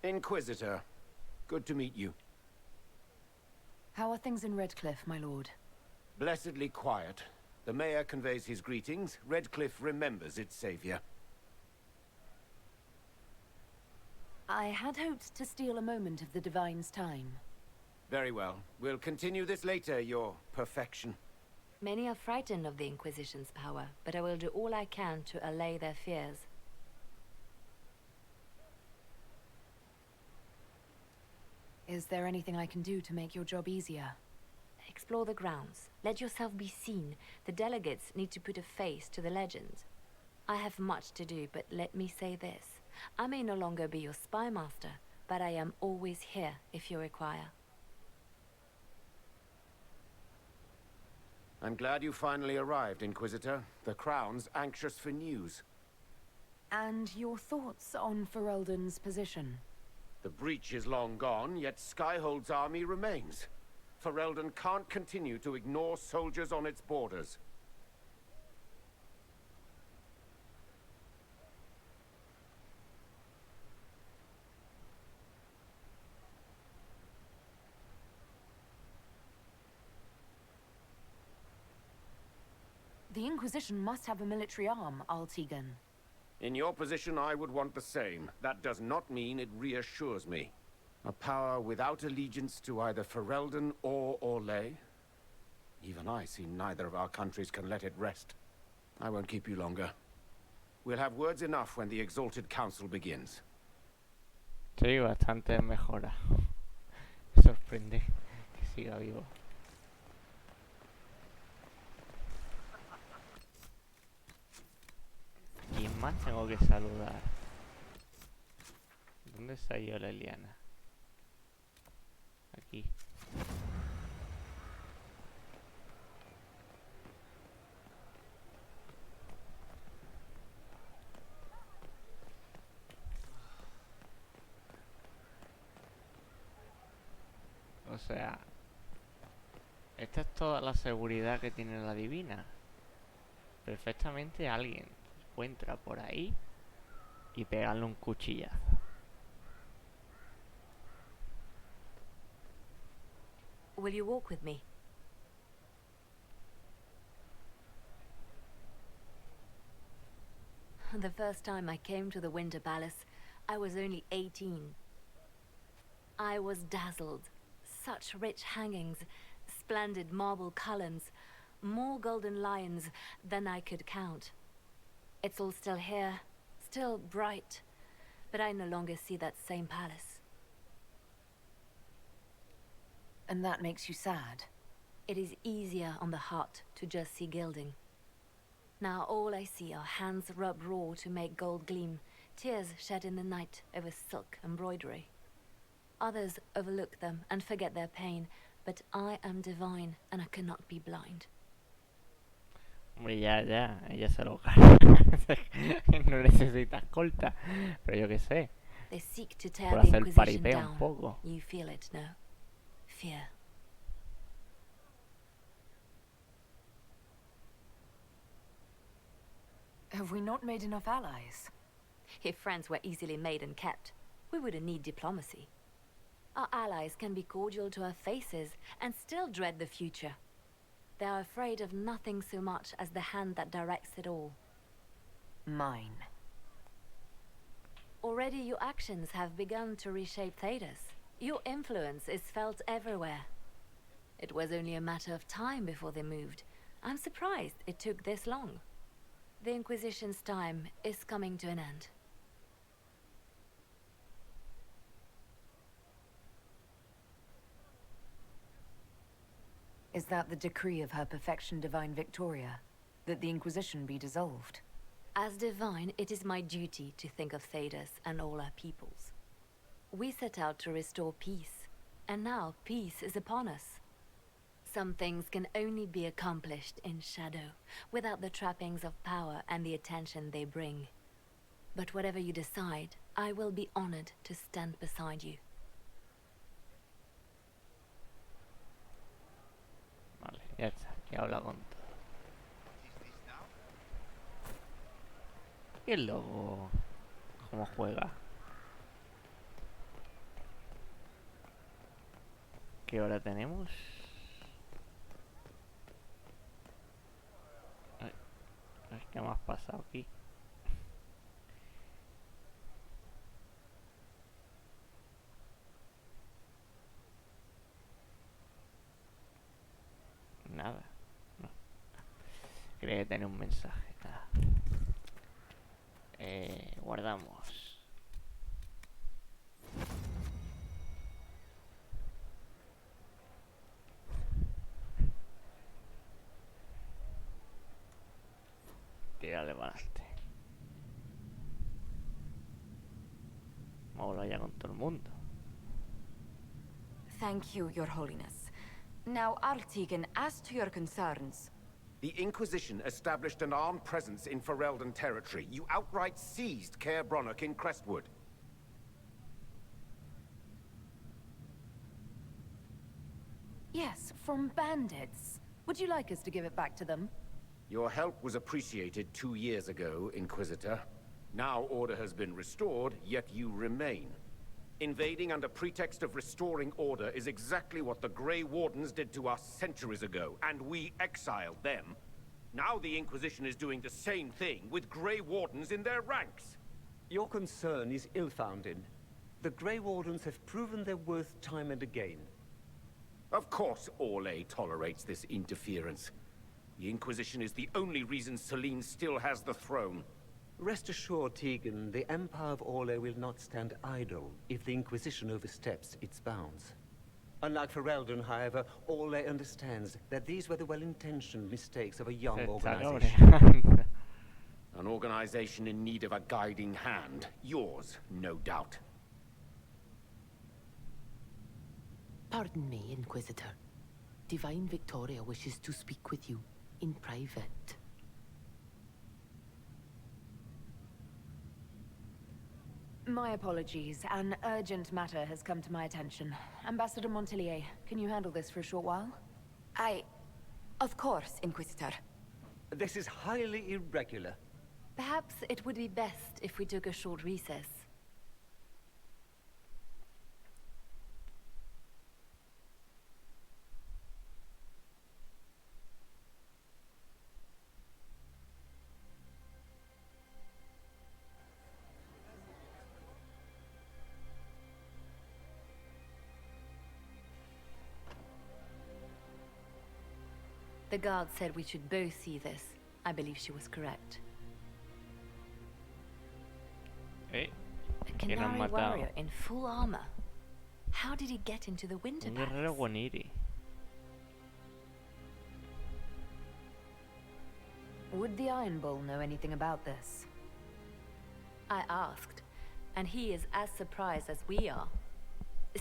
S13: Inquisitor, good to meet you.
S22: How are things in Redcliffe, my lord?
S13: Blessedly quiet. The mayor conveys his greetings. Redcliffe remembers its savior.
S22: I had hoped to steal a moment of the Divine's time.
S13: Very well. We'll continue this later, your perfection.
S6: Many are frightened of the Inquisition's power, but I will do all I can to allay their fears.
S22: Is there anything I can do to make your job easier?
S6: Explore the grounds. Let yourself be seen. The delegates need to put a face to the legend. I have much to do, but let me say this. I may no longer be your spy master, but I am always here if you require.
S13: I'm glad you finally arrived, Inquisitor. The Crown's anxious for news.
S22: And your thoughts on Ferelden's position?
S13: The breach is long gone, yet Skyhold's army remains. Ferelden can't continue to ignore soldiers on its borders.
S22: The Inquisition must have a military arm, Altegan.
S13: In your position, I would want the same. That does not mean it reassures me. A power without allegiance to either Ferelden or Orlais? Even I see neither of our countries can let it rest. I won't keep you longer. We'll have words enough when the Exalted Council begins.
S1: Sí, bastante mejora. Me sorprende que siga vivo. ¿A quién más tengo que saludar? ¿Dónde está yo Leliana? Aquí. O sea, esta es toda la seguridad que tiene la divina. Perfectamente alguien puede entrar por ahí y pegarle un cuchillazo.
S6: Will you walk with me? The first time I came to the Winter Palace, I was only 18. I was dazzled. Such rich hangings, splendid marble columns, more golden lions than I could count. It's all still here, still bright, but I no longer see that same palace.
S22: And that makes you sad?
S6: It is easier on the heart to just see gilding. Now all I see are hands rubbed raw to make gold gleam, tears shed in the night over silk embroidery. Others overlook them and forget their pain, but I am divine and I cannot be blind.
S1: Hombre, ya, ella se lo gana. No necesita escolta, pero yo qué sé.
S6: They seek to tear
S1: Por
S6: the
S1: hacer
S6: Inquisition
S1: paripé un
S6: down.
S1: poco.
S6: You feel it, no? Fear.
S22: Have we not made enough allies?
S6: If friends were easily made and kept, We wouldn't need diplomacy. Our allies can be cordial to our faces and still dread the future. They are afraid of nothing so much as the hand that directs it all.
S22: Mine.
S6: Already your actions have begun to reshape Thedas. Your influence is felt everywhere. It was only a matter of time before they moved. I'm surprised it took this long. The Inquisition's time is coming to an end.
S22: Is that the decree of Her Perfection Divine Victoria? That the Inquisition be dissolved?
S6: As divine, it is my duty to think of Thedas and all our peoples. We set out to restore peace, and now peace is upon us. Some things can only be accomplished in shadow, without the trappings of power and the attention they bring. But whatever you decide, I will be honored to stand beside you.
S1: Vale, ya está, que habla con todo. Y el lobo, cómo juega. ¿Qué hora tenemos? Ay, ¿qué me has pasado aquí? Nada. No. Creía que tenía un mensaje. Nada. Guardamos. Tírale para adelante. Vamos a hablar ya con todo el mundo.
S2: Thank you, Your Holiness. Now, Artigan, as to your concerns...
S13: The Inquisition established an armed presence in Ferelden territory. You outright seized Caer Bronach in Crestwood.
S22: Yes, from bandits. Would you like us to give it back to them?
S13: Your help was appreciated 2 years ago, Inquisitor. Now order has been restored, yet you remain. Invading under pretext of restoring order is exactly what the Grey Wardens did to us centuries ago, and we exiled them. Now the Inquisition is doing the same thing with Grey Wardens in their ranks.
S17: Your concern is ill-founded. The Grey Wardens have proven their worth time and again.
S13: Of course Orlais tolerates this interference. The Inquisition is the only reason Selene still has the throne.
S17: Rest assured, Tegan, the Empire of Orlais will not stand idle if the Inquisition oversteps its bounds. Unlike Ferelden, however, Orlais understands that these were the well-intentioned mistakes of a young organization.
S13: An organization in need of a guiding hand. Yours, no doubt.
S11: Pardon me, Inquisitor. Divine Victoria wishes to speak with you in private.
S22: My apologies. An urgent matter has come to my attention. Ambassador Montillier, can you handle this for a short while?
S2: Of course, Inquisitor.
S17: This is highly irregular.
S6: Perhaps it would be best if we took a short recess. The guard said we should both see this. I believe she was correct.
S1: A
S6: Canary warrior in full armor. How did he get into the winter
S1: Un
S6: palace?
S1: guerrero guaniri.
S22: Would the Iron Bull know anything about this?
S6: I asked, and he is as surprised as we are.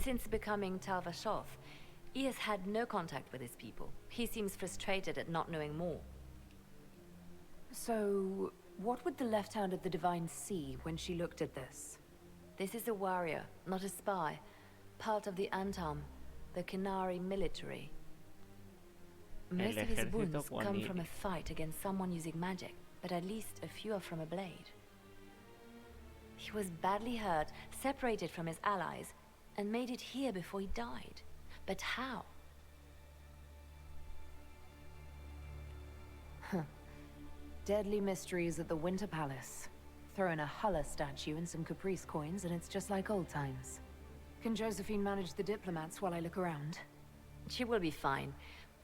S6: Since becoming Talvashov, he has had no contact with his people. He seems frustrated at not knowing more.
S22: So, what would the left hand of the Divine see when she looked at this?
S6: This is a warrior, not a spy. Part of the Antam, the Canary military. Most of his wounds come from a fight against someone using magic, but at least a few are from a blade. He was badly hurt, separated from his allies, and made it here before he died. But how?
S22: Deadly mysteries at the Winter Palace. Throw in a Hulla statue and some Caprice coins, and it's just like old times. Can Josephine manage the diplomats while I look around?
S6: She will be fine.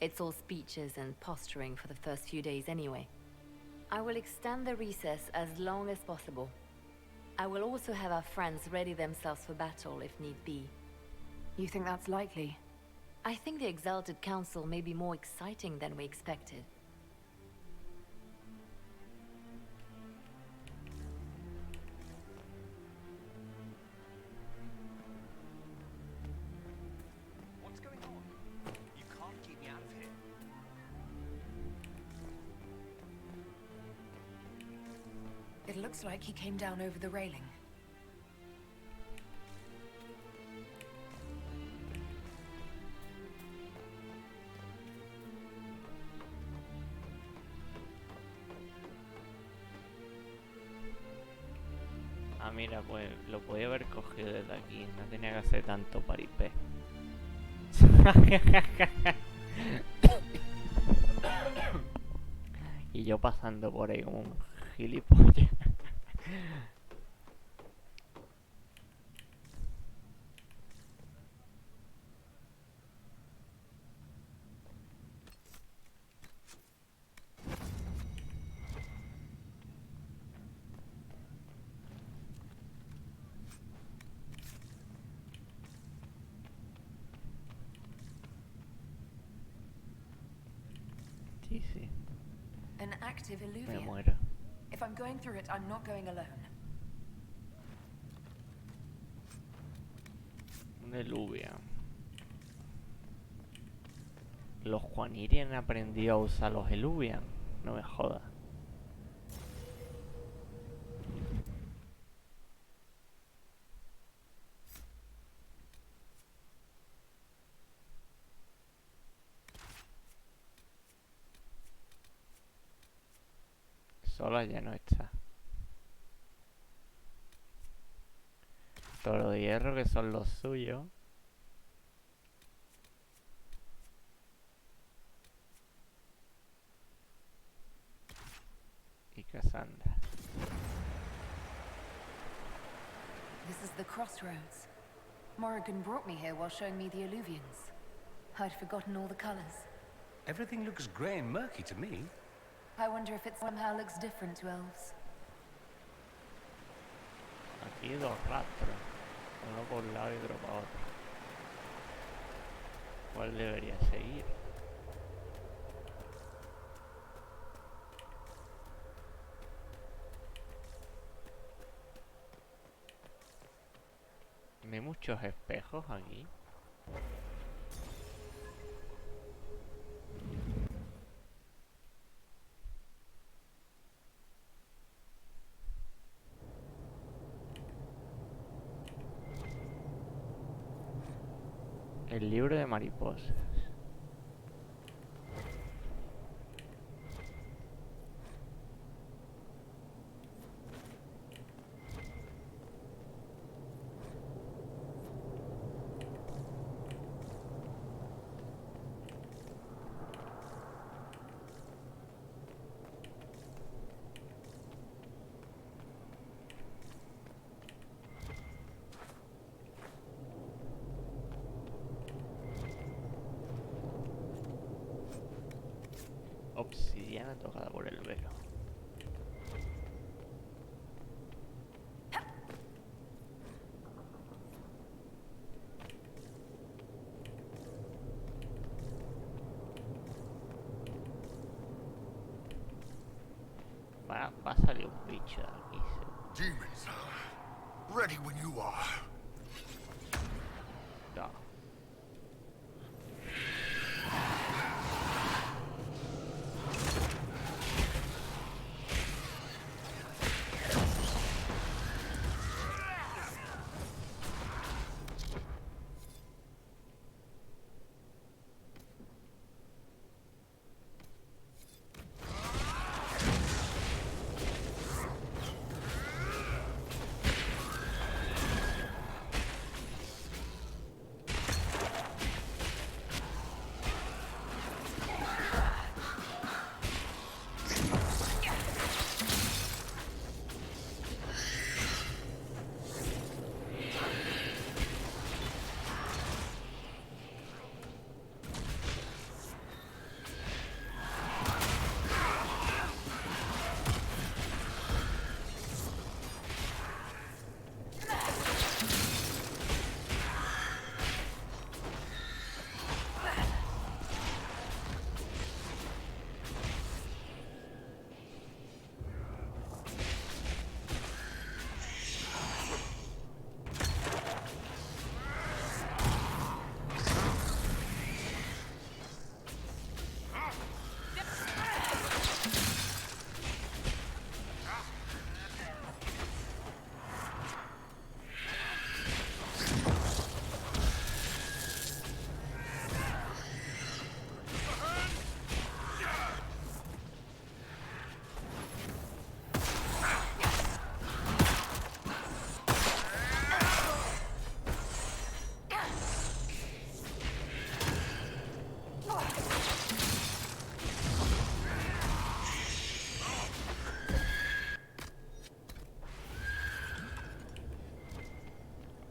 S6: It's all speeches and posturing for the first few days anyway. I will extend the recess as long as possible. I will also have our friends ready themselves for battle if need be.
S22: You think that's likely?
S6: I think the Exalted Council may be more exciting than we expected.
S23: What's going on? You can't keep me out of here.
S22: It looks like he came down over the railing.
S1: Ah, mira, pues lo podía haber cogido desde aquí. No tenía que hacer tanto paripé. Y yo pasando por ahí como un gilipollas. Sí, sí.
S22: An active
S1: Me
S22: illuvian.
S1: muero.
S22: If I'm going through it, I'm not going alone.
S1: Un eluvia. Los Juaniri han aprendido a usar los eluvian. No me jodas. Sola ya no está. Toro de hierro, que son los suyos. Y Cassandra.
S22: This is the crossroads. Morrigan brought me here while showing me the illuvians. I'd forgotten all the colors.
S4: Everything looks grey and murky to me.
S22: I wonder if it somehow looks different to elves.
S1: Aquí dos rastros. Uno por un lado y otro para otro. ¿Cuál debería seguir? ¿No hay muchos espejos aquí? El libro de mariposas. Obsidiana tocada por el velo. Va a salir un bicho de aquí.
S21: Demons, ready when you are.
S1: No.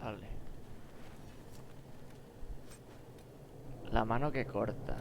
S1: Vale. La mano que corta.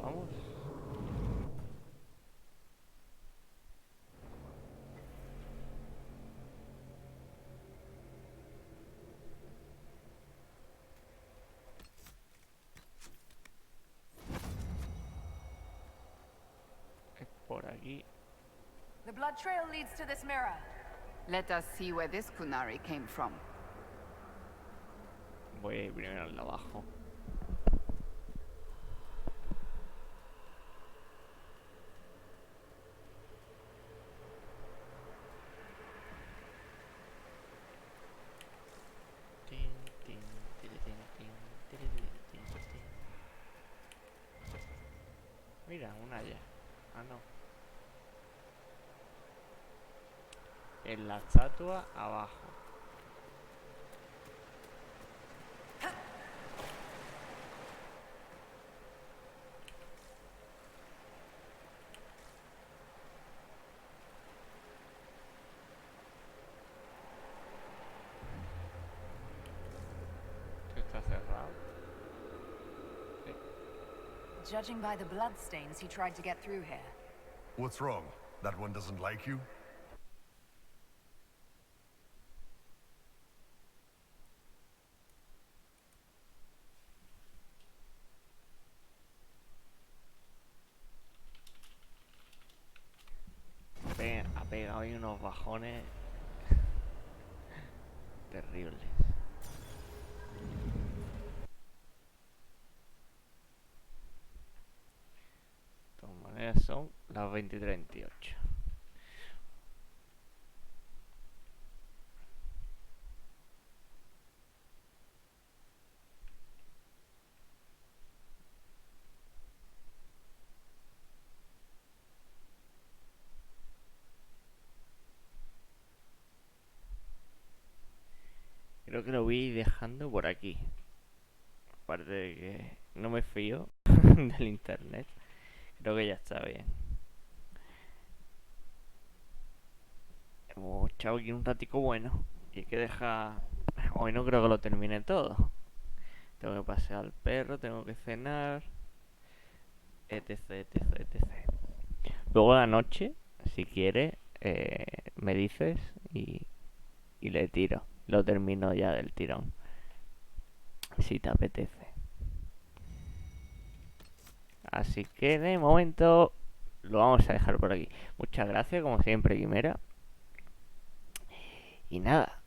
S1: Vamos. Es por aquí.
S9: The blood trail leads to this mirror.
S12: Let us see where this Kunari came from.
S1: Voy a ir primero al de abajo. Mira, una ya. Ah, no. En la estatua abajo. Esto está cerrado. Sí.
S9: Judging by the bloodstains, he tried to get through here.
S21: What's wrong? That one doesn't like you?
S1: Ha pegado ahí unos bajones terribles. De todas maneras son las 20:38. Creo que lo voy dejando por aquí. Aparte de que no me fío del internet. Creo que ya está bien. Hemos echado aquí un ratico bueno. Y hay que dejar... Hoy no creo que lo termine todo. Tengo que pasear al perro, tengo que cenar. Etc, etc, etc. Luego a la noche, si quieres, me dices y le tiro. Lo termino ya del tirón. Si te apetece. Así que de momento lo vamos a dejar por aquí. Muchas gracias, como siempre, Quimera. Y nada.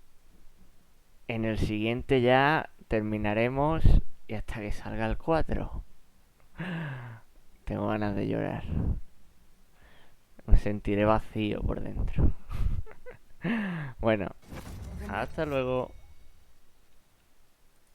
S1: En el siguiente ya terminaremos y hasta que salga el 4. Tengo ganas de llorar. Me sentiré vacío por dentro. Bueno, hasta luego.